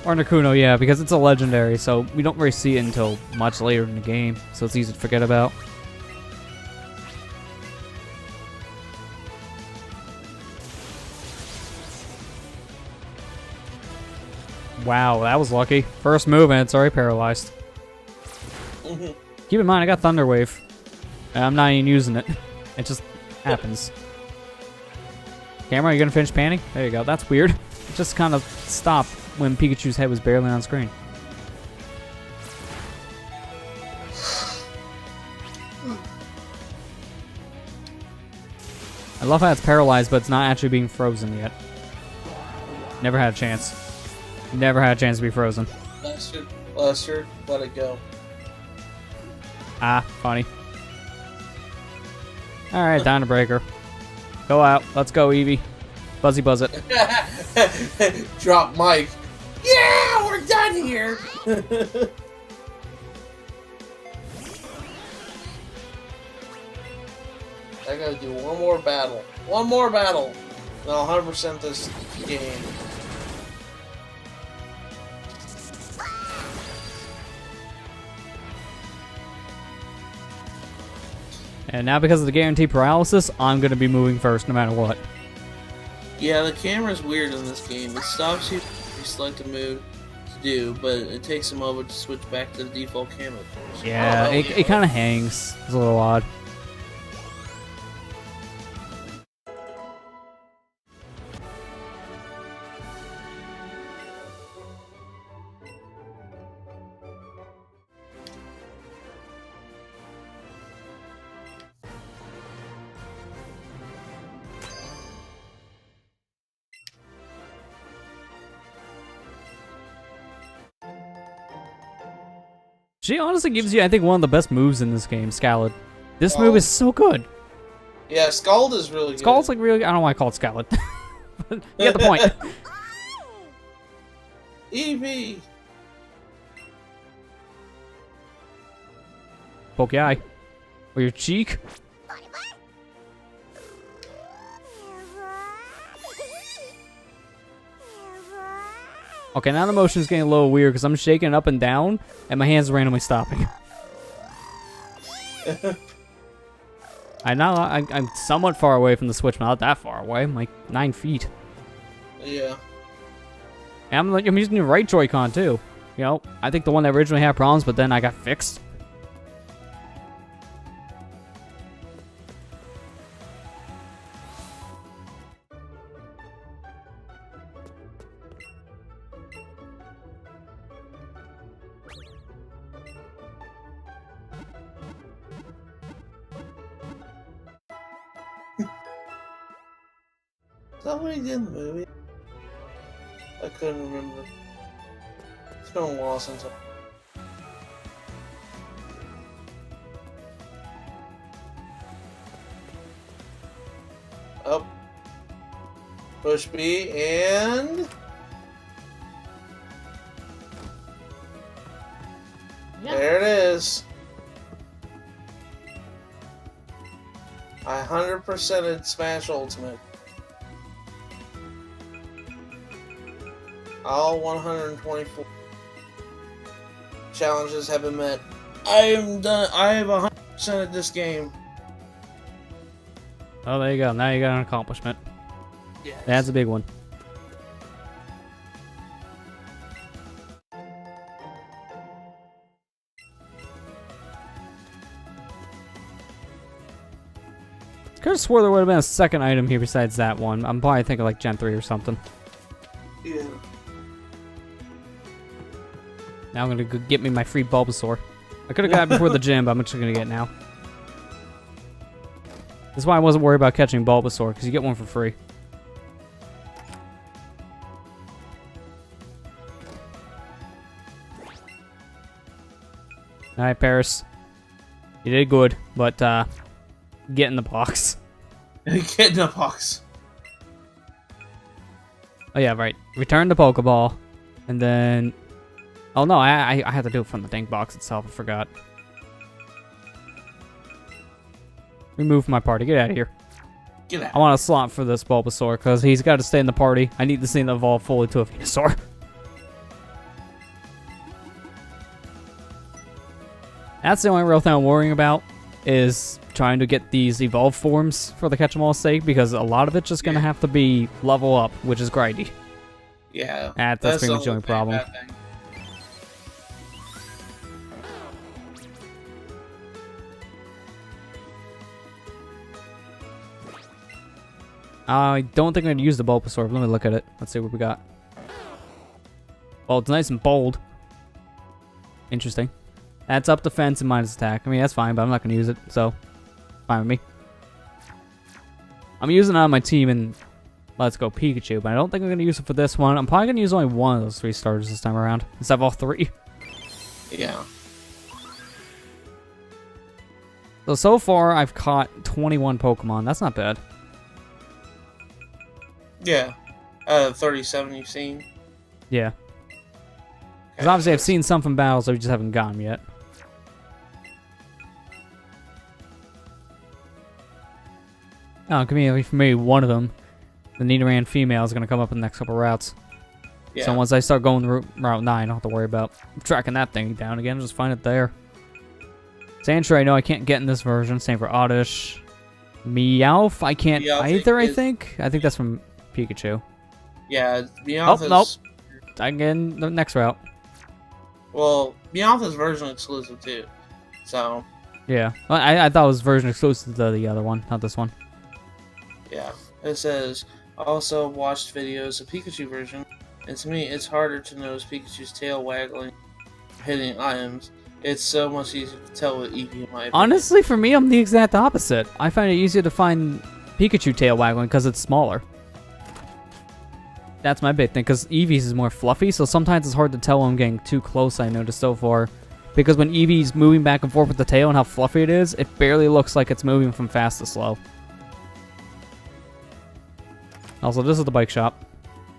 Articuno, yeah, because it's a legendary, so we don't really see it until much later in the game, so it's easy to forget about. Wow, that was lucky. First move and it's already paralyzed. Keep in mind, I got Thunder Wave. And I'm not even using it. It just happens. Camera, are you gonna finish panning? There you go. That's weird. It just kind of stopped when Pikachu's head was barely on screen. I love how it's paralyzed, but it's not actually being frozen yet. Never had a chance. Never had a chance to be frozen. Lester, let it go. Ah, funny. Alright, Dino Breaker. Go out. Let's go, Eevee. Buzzy buzz it. Drop mic. Yeah, we're done here. I gotta do one more battle. One more battle. And I'll 100% this game. And now because of the guaranteed paralysis, I'm going to be moving first no matter what. Yeah, the camera's weird in this game. It stops you if you select a move to do, but it takes a moment to switch back to the default camera. Yeah, it kind of hangs. It's a little odd. She honestly gives you, I think, one of the best moves in this game, Scalad. This move is so good. Yeah, Scald is really good. Scald's like really. I don't know why I call it Scald. But you get the point. Eevee. Poke your eye. Or your cheek. Okay, now the motion's getting a little weird because I'm shaking up and down, and my hands are randomly stopping. I'm somewhat far away from the Switch, but not that far away. I'm like 9 feet. Yeah. And I'm using the right Joy-Con too. You know, I think the one that originally had problems, but then I got fixed. Is that what he did in the movie? I couldn't remember. It's been a while since Up. Push B and... Yeah. There it is. I 100%ed Smash Ultimate. All 124 challenges have been met. I am done. I have 100% of this game. Oh, there you go. Now you got an accomplishment. Yes. That's a big one. Could have swore there would have been a second item here besides that one. I'm probably thinking like Gen 3 or something. Yeah. Now I'm gonna go get me my free Bulbasaur. I could have got it before the gym, but I'm just gonna get it now. That's why I wasn't worried about catching Bulbasaur, because you get one for free. Alright, Paris. You did good, but get in the box. Get in the box. Oh yeah, right. Return the Pokeball, and then... Oh no, I had to do it from the dang box itself, I forgot. Remove from my party, get out of here. Get out. I want a slot for this Bulbasaur, because he's got to stay in the party. I need this thing to evolve fully to a Venusaur. That's the only real thing I'm worrying about, is trying to get these evolved forms for the Catch-em-all sake, because a lot of it's just going to have to be level up, which is grindy. Yeah. That's pretty much the only problem. Bad thing. I don't think I'm going to use the Bulbasaur. Let me look at it. Let's see what we got. Well, it's nice and bold. Interesting. That's up defense and minus attack. I mean, that's fine, but I'm not going to use it, so fine with me. I'm using it on my team in Let's Go Pikachu, but I don't think I'm going to use it for this one. I'm probably going to use only one of those 3 starters this time around, instead of all 3. Yeah. So far, I've caught 21 Pokemon. That's not bad. Yeah. Out of 37 you've seen. Yeah. Because obviously I've seen some from battles, so we just haven't gotten them yet. Oh, give me for me one of them. The Nidoran female is going to come up in the next couple routes. Yeah. So once I start going Route 9, I don't have to worry about tracking that thing down again. Just find it there. Sandshrew, I know I can't get in this version. Same for Oddish. Meowth, I can't Meowth either, I is- think. I think that's from Pikachu. Yeah, Meowth is... Nope. Again, the next route. Well, Meowth is version exclusive too. So, Yeah. Well, I thought it was version exclusive to the other one, not this one. yeah. It says, also watched videos of Pikachu version, and to me, it's harder to notice Pikachu's tail waggling, hitting items. It's so much easier to tell with Eevee, in my opinion. Honestly, for me, I'm the exact opposite. I find it easier to find Pikachu tail waggling because it's smaller. That's my big thing, because Eevee's is more fluffy, so sometimes it's hard to tell when I'm getting too close, I noticed so far. Because when Eevee's moving back and forth with the tail and how fluffy it is, it barely looks like it's moving from fast to slow. Also, this is the bike shop.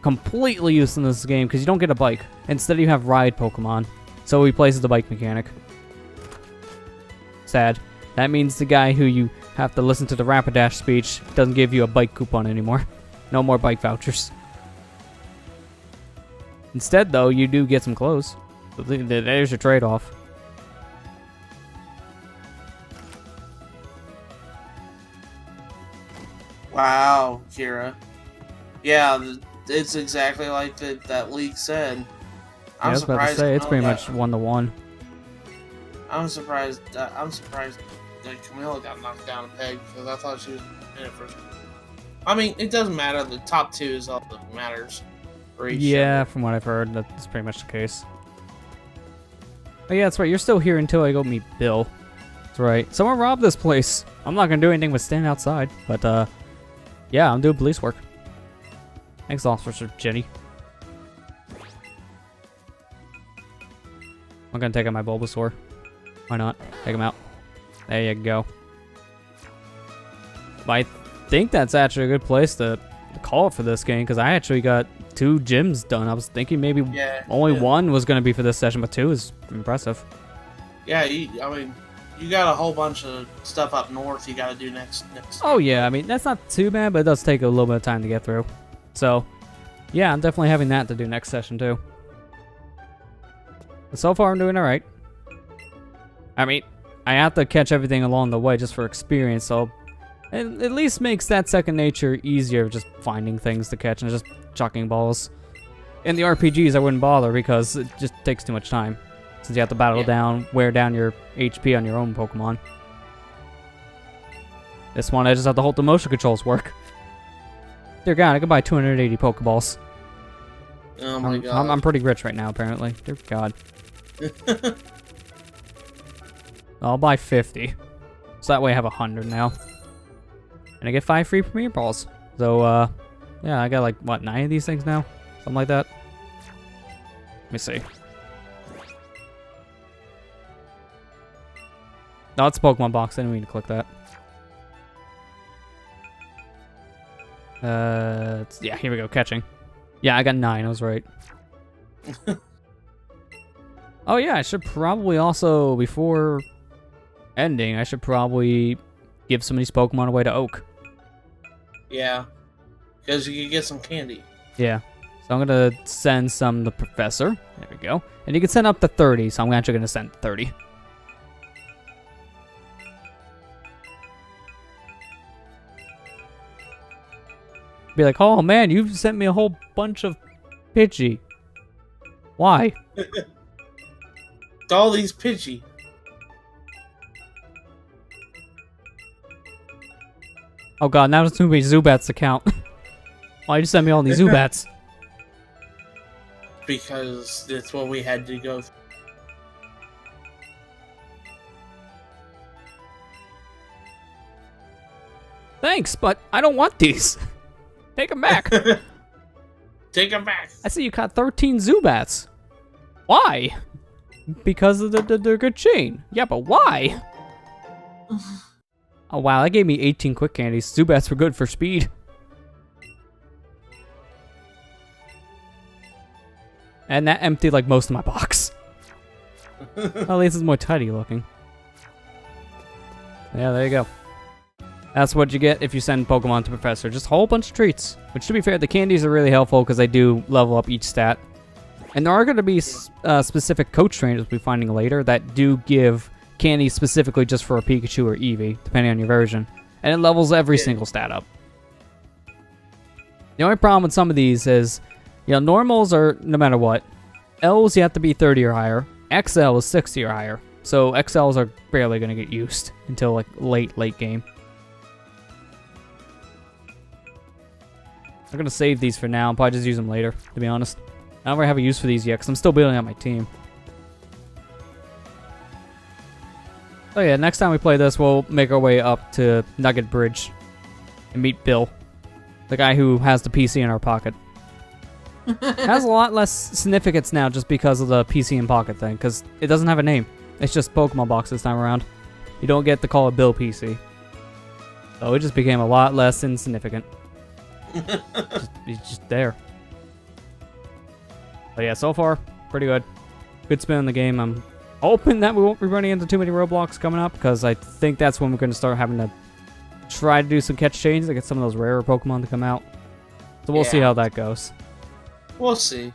Completely useless in this game because you don't get a bike. Instead, you have ride Pokemon. So he places the bike mechanic. Sad. That means the guy who you have to listen to the Rapidash speech doesn't give you a bike coupon anymore. No more bike vouchers. Instead, though, you do get some clothes. So there's your trade-off. Wow, Kira. Yeah, it's exactly like that leak said. Yeah, I was about to say, it's pretty much 1-to-1. I'm surprised that Camilla got knocked down a peg because I thought she was in it first. I mean, it doesn't matter. The top 2 is all that matters for each. Yeah, from what I've heard, that's pretty much the case. Oh yeah, that's right. You're still here until I go meet Bill. That's right. Someone robbed this place. I'm not gonna do anything but stand outside. But yeah, I'm doing police work. Thanks, Officer Jenny. I'm gonna take out my Bulbasaur. Why not? Take him out. There you go. I think that's actually a good place to call it for this game, because I actually got 2 gyms done. I was thinking maybe only 1 was going to be for this session, but 2 is impressive. Yeah, I mean, you got a whole bunch of stuff up north you got to do next. Oh yeah, I mean, that's not too bad, but it does take a little bit of time to get through. So, yeah, I'm definitely having that to do next session too. But so far, I'm doing alright. I mean, I have to catch everything along the way just for experience, so it at least makes that second nature easier, just finding things to catch and just chucking balls. In the RPGs, I wouldn't bother because it just takes too much time, since you have to battle down, wear down your HP on your own Pokemon. This one, I just have to hold the motion controls work. Dear God, I could buy 280 Pokeballs. Oh my God. I'm pretty rich right now, apparently. Dear God. I'll buy 50. So that way I have 100 now. And I get 5 free Premier Balls. So, yeah, I got like, what, 9 of these things now? Something like that. Let me see. No, it's a Pokemon box. I didn't mean to click that. Yeah, here we go. Catching. Yeah, I got 9. I was right. Oh, yeah, I should probably also, before ending, I should probably give some of these Pokemon away to Oak. Yeah, because you can get some candy. Yeah. So I'm going to send some to the Professor. There we go. And you can send up to 30, so I'm actually going to send 30. Be like, oh man, you've sent me a whole bunch of Pidgey. Why? All these Pidgey. Oh god, now it's too many Zubats to count. Why'd you send me all these Zubats? Because that's what we had to go through. Thanks, but I don't want these. Take them back. Take them back. I see you caught 13 Zubats. Why? Because of the good chain. Yeah, but why? Oh wow, that gave me 18 quick candies. Zubats were good for speed. And that emptied like most of my box. At least it's more tidy looking. Yeah, there you go. That's what you get if you send Pokemon to Professor. Just a whole bunch of treats. Which, to be fair, the candies are really helpful because they do level up each stat. And there are going to be specific coach trainers we'll be finding later that do give candies specifically just for a Pikachu or Eevee, depending on your version. And it levels every single stat up. The only problem with some of these is, you know, normals are no matter what. Ls, you have to be 30 or higher. XL is 60 or higher. So XLs are barely going to get used until like late game. I'm going to save these for now. I'll probably just use them later, to be honest. I don't really have a use for these yet, because I'm still building out my team. Oh yeah, next time we play this, we'll make our way up to Nugget Bridge and meet Bill, the guy who has the PC in our pocket. It has a lot less significance now just because of the PC in pocket thing, because it doesn't have a name. It's just Pokemon Box this time around. You don't get to call it Bill PC. So it just became a lot less insignificant. He's just there. But yeah, so far, pretty good. Good spin on the game. I'm hoping that we won't be running into too many roadblocks coming up, because I think that's when we're going to start having to try to do some catch chains to get some of those rarer Pokemon to come out. So we'll see how that goes. We'll see.